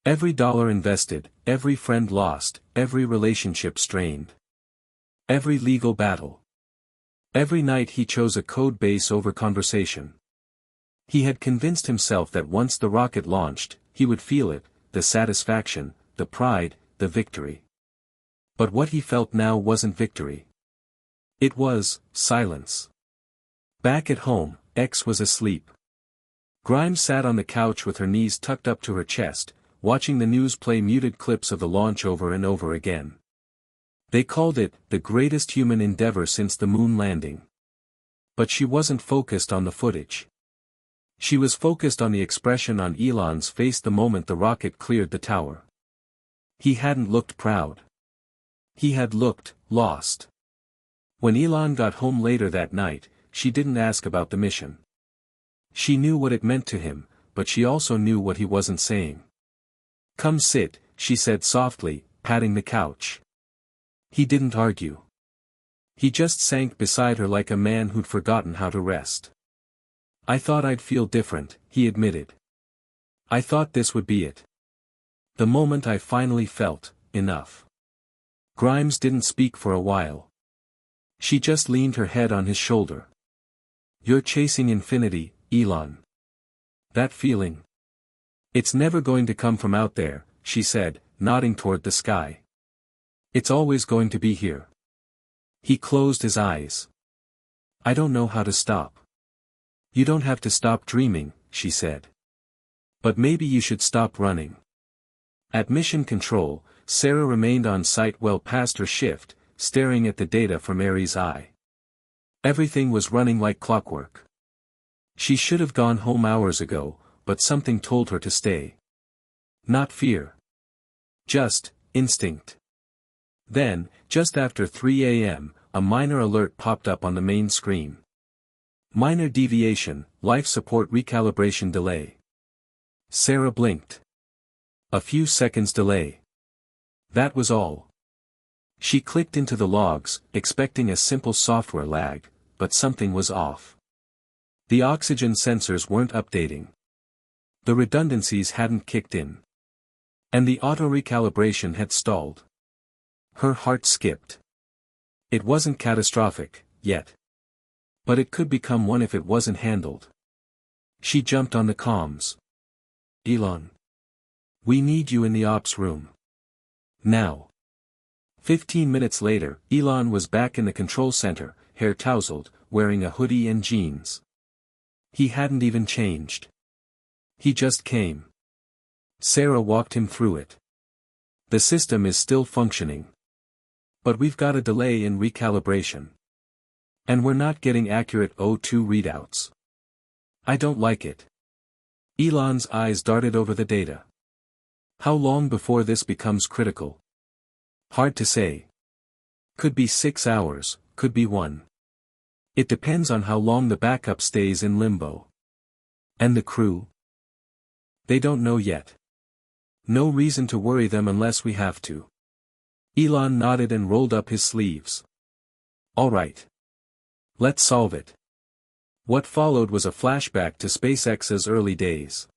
Every dollar invested, every friend lost, every relationship strained. Every legal battle. Every night he chose a code base over conversation. He had convinced himself that once the rocket launched, he would feel it, the satisfaction, the pride, the victory. But what he felt now wasn't victory. It was silence. Back at home, X was asleep. Grimes sat on the couch with her knees tucked up to her chest, watching the news play muted clips of the launch over and over again. They called it the greatest human endeavor since the moon landing. But she wasn't focused on the footage. She was focused on the expression on Elon's face the moment the rocket cleared the tower. He hadn't looked proud. He had looked lost. When Elon got home later that night, she didn't ask about the mission. She knew what it meant to him, but she also knew what he wasn't saying. "Come sit," she said softly, patting the couch. He didn't argue. He just sank beside her like a man who'd forgotten how to rest. "I thought I'd feel different," he admitted. "I thought this would be it. The moment I finally felt enough." Grimes didn't speak for a while. She just leaned her head on his shoulder. "You're chasing infinity, Elon. That feeling. It's never going to come from out there," she said, nodding toward the sky. "It's always going to be here." He closed his eyes. "I don't know how to stop." "You don't have to stop dreaming," she said. "But maybe you should stop running." At Mission Control, Sarah remained on site well past her shift, staring at the data from Ares I. Everything was running like clockwork. She should have gone home hours ago, but something told her to stay. Not fear. Just instinct. Then, just after 3 a.m., a minor alert popped up on the main screen. "Minor deviation, life support recalibration delay." Sarah blinked. A few seconds delay. That was all. She clicked into the logs, expecting a simple software lag, but something was off. The oxygen sensors weren't updating. The redundancies hadn't kicked in. And the auto-recalibration had stalled. Her heart skipped. It wasn't catastrophic, yet. But it could become one if it wasn't handled. She jumped on the comms. "Elon. We need you in the ops room. Now." 15 minutes later, Elon was back in the control center, hair tousled, wearing a hoodie and jeans. He hadn't even changed. He just came. Sarah walked him through it. "The system is still functioning. But we've got a delay in recalibration. And we're not getting accurate O2 readouts. I don't like it." Elon's eyes darted over the data. How long before this becomes critical? Hard to say. Could be 6 hours, could be 1. It depends on how long the backup stays in limbo. And the crew? They don't know yet. No reason to worry them unless we have to. Elon nodded and rolled up his sleeves. All right. Let's solve it. What followed was a flashback to SpaceX's early days.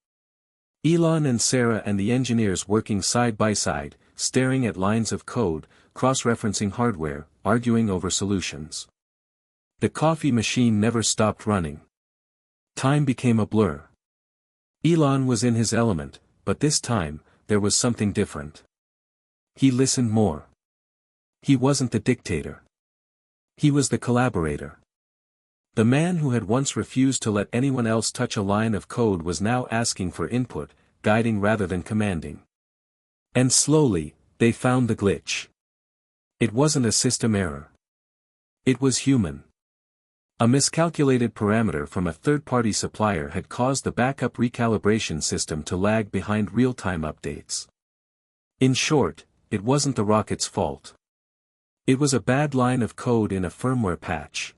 Elon and Sarah and the engineers working side by side, staring at lines of code, cross-referencing hardware, arguing over solutions. The coffee machine never stopped running. Time became a blur. Elon was in his element, but this time, there was something different. He listened more. He wasn't the dictator. He was the collaborator. The man who had once refused to let anyone else touch a line of code was now asking for input, guiding rather than commanding. And slowly, they found the glitch. It wasn't a system error. It was human. A miscalculated parameter from a third-party supplier had caused the backup recalibration system to lag behind real-time updates. In short, it wasn't the rocket's fault. It was a bad line of code in a firmware patch.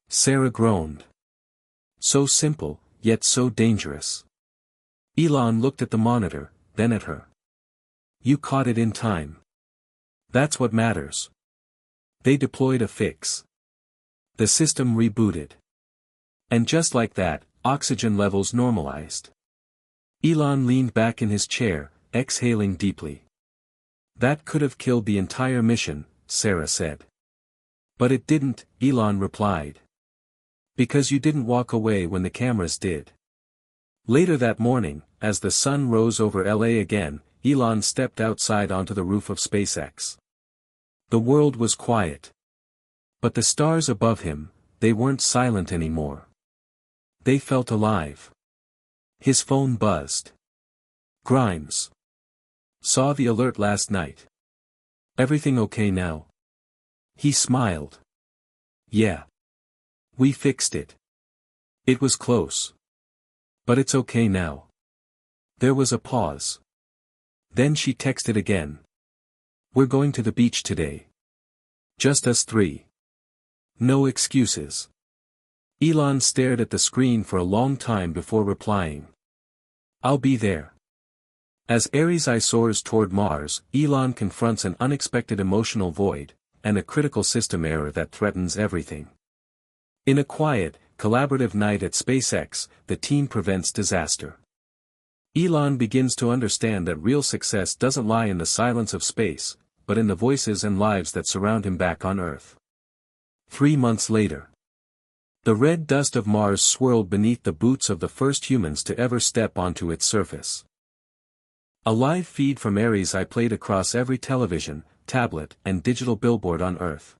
Sarah groaned. So simple, yet so dangerous. Elon looked at the monitor, then at her. You caught it in time. That's what matters. They deployed a fix. The system rebooted. And just like that, oxygen levels normalized. Elon leaned back in his chair, exhaling deeply. That could have killed the entire mission, Sarah said. But it didn't, Elon replied. Because you didn't walk away when the cameras did. Later that morning, as the sun rose over LA again, Elon stepped outside onto the roof of SpaceX. The world was quiet. But the stars above him, they weren't silent anymore. They felt alive. His phone buzzed. Grimes. Saw the alert last night. Everything okay now? He smiled. Yeah. We fixed it. It was close. But it's okay now. There was a pause. Then she texted again. We're going to the beach today. Just us three. No excuses. Elon stared at the screen for a long time before replying. I'll be there. As Ares I soars toward Mars, Elon confronts an unexpected emotional void, and a critical system error that threatens everything. In a quiet, collaborative night at SpaceX, the team prevents disaster. Elon begins to understand that real success doesn't lie in the silence of space, but in the voices and lives that surround him back on Earth. 3 months later. The red dust of Mars swirled beneath the boots of the first humans to ever step onto its surface. A live feed from Ares I played across every television, tablet, and digital billboard on Earth.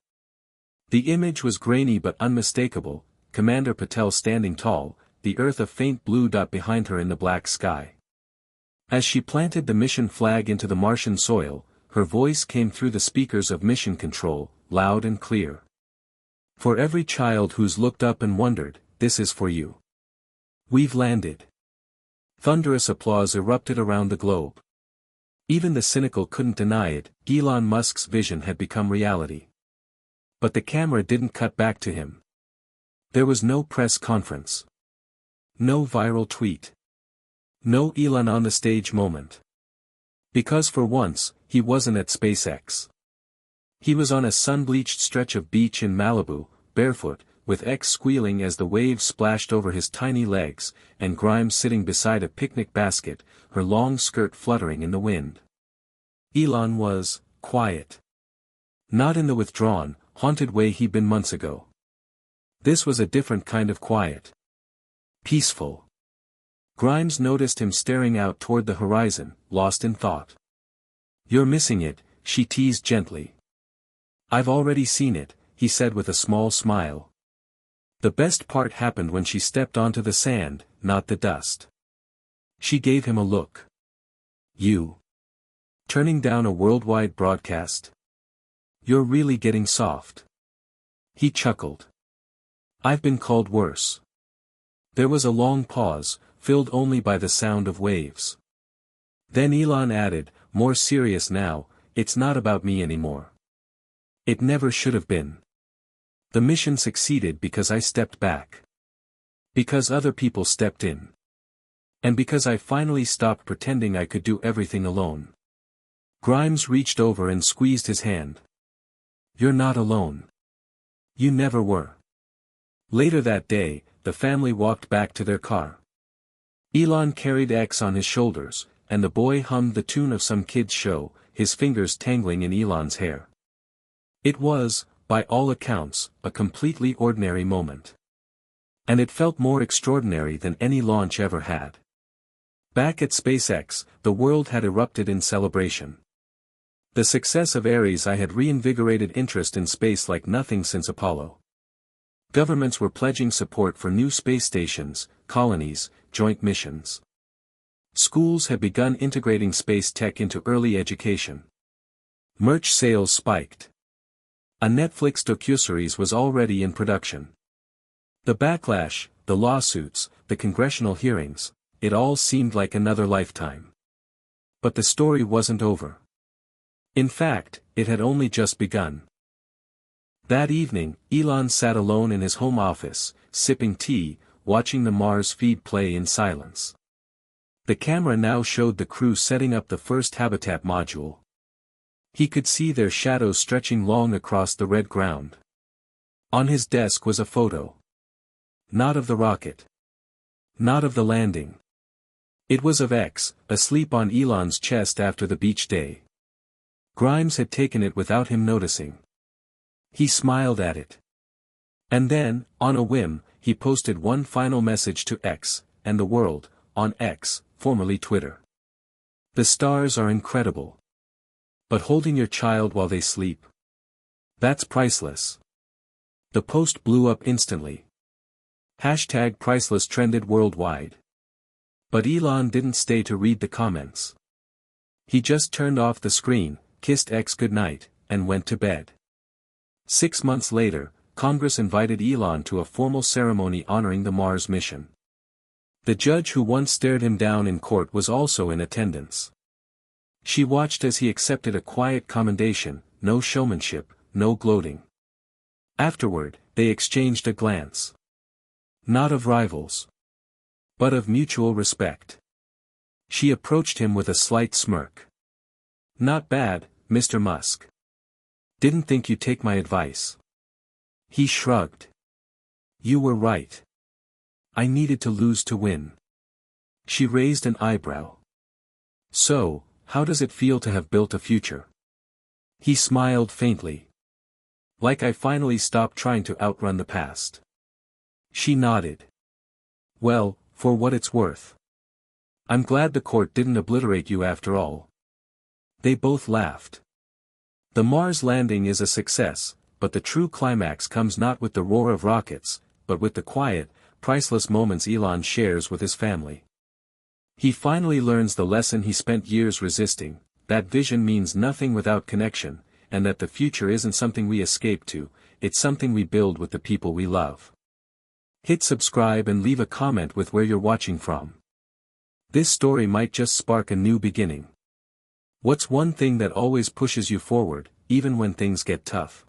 The image was grainy but unmistakable, Commander Patel standing tall, the Earth a faint blue dot behind her in the black sky. As she planted the mission flag into the Martian soil, her voice came through the speakers of Mission Control, loud and clear. For every child who's looked up and wondered, this is for you. We've landed. Thunderous applause erupted around the globe. Even the cynical couldn't deny it, Elon Musk's vision had become reality. But the camera didn't cut back to him. There was no press conference. No viral tweet. No Elon on the stage moment. Because for once, he wasn't at SpaceX. He was on a sun-bleached stretch of beach in Malibu, barefoot, with X squealing as the waves splashed over his tiny legs, and Grimes sitting beside a picnic basket, her long skirt fluttering in the wind. Elon was quiet. Not in the withdrawn, haunted way he'd been months ago. This was a different kind of quiet. Peaceful. Grimes noticed him staring out toward the horizon, lost in thought. You're missing it, she teased gently. I've already seen it, he said with a small smile. The best part happened when she stepped onto the sand, not the dust. She gave him a look. You. Turning down a worldwide broadcast? You're really getting soft. He chuckled. I've been called worse. There was a long pause, filled only by the sound of waves. Then Elon added, more serious now, it's not about me anymore. It never should have been. The mission succeeded because I stepped back. Because other people stepped in. And because I finally stopped pretending I could do everything alone. Grimes reached over and squeezed his hand. You're not alone. You never were. Later that day, the family walked back to their car. Elon carried X on his shoulders, and the boy hummed the tune of some kid's show, his fingers tangling in Elon's hair. It was, by all accounts, a completely ordinary moment. And it felt more extraordinary than any launch ever had. Back at SpaceX, the world had erupted in celebration. The success of Ares I had reinvigorated interest in space like nothing since Apollo. Governments were pledging support for new space stations, colonies, joint missions. Schools had begun integrating space tech into early education. Merch sales spiked. A Netflix docuseries was already in production. The backlash, the lawsuits, the congressional hearings, it all seemed like another lifetime. But the story wasn't over. In fact, it had only just begun. That evening, Elon sat alone in his home office, sipping tea, watching the Mars feed play in silence. The camera now showed the crew setting up the first habitat module. He could see their shadows stretching long across the red ground. On his desk was a photo. Not of the rocket. Not of the landing. It was of X, asleep on Elon's chest after the beach day. Grimes had taken it without him noticing. He smiled at it. And then, on a whim, he posted one final message to X, and the world, on X, formerly Twitter. The stars are incredible. But holding your child while they sleep? That's priceless. The post blew up instantly. #Priceless trended worldwide. But Elon didn't stay to read the comments. He just turned off the screen, kissed X goodnight, and went to bed. 6 months later, Congress invited Elon to a formal ceremony honoring the Mars mission. The judge who once stared him down in court was also in attendance. She watched as he accepted a quiet commendation, no showmanship, no gloating. Afterward, they exchanged a glance. Not of rivals. But of mutual respect. She approached him with a slight smirk. Not bad, Mr. Musk. Didn't think you'd take my advice. He shrugged. You were right. I needed to lose to win. She raised an eyebrow. So, how does it feel to have built a future? He smiled faintly. Like I finally stopped trying to outrun the past. She nodded. Well, for what it's worth. I'm glad the court didn't obliterate you after all. They both laughed. The Mars landing is a success, but the true climax comes not with the roar of rockets, but with the quiet, priceless moments Elon shares with his family. He finally learns the lesson he spent years resisting, that vision means nothing without connection, and that the future isn't something we escape to, it's something we build with the people we love. Hit subscribe and leave a comment with where you're watching from. This story might just spark a new beginning. What's one thing that always pushes you forward, even when things get tough?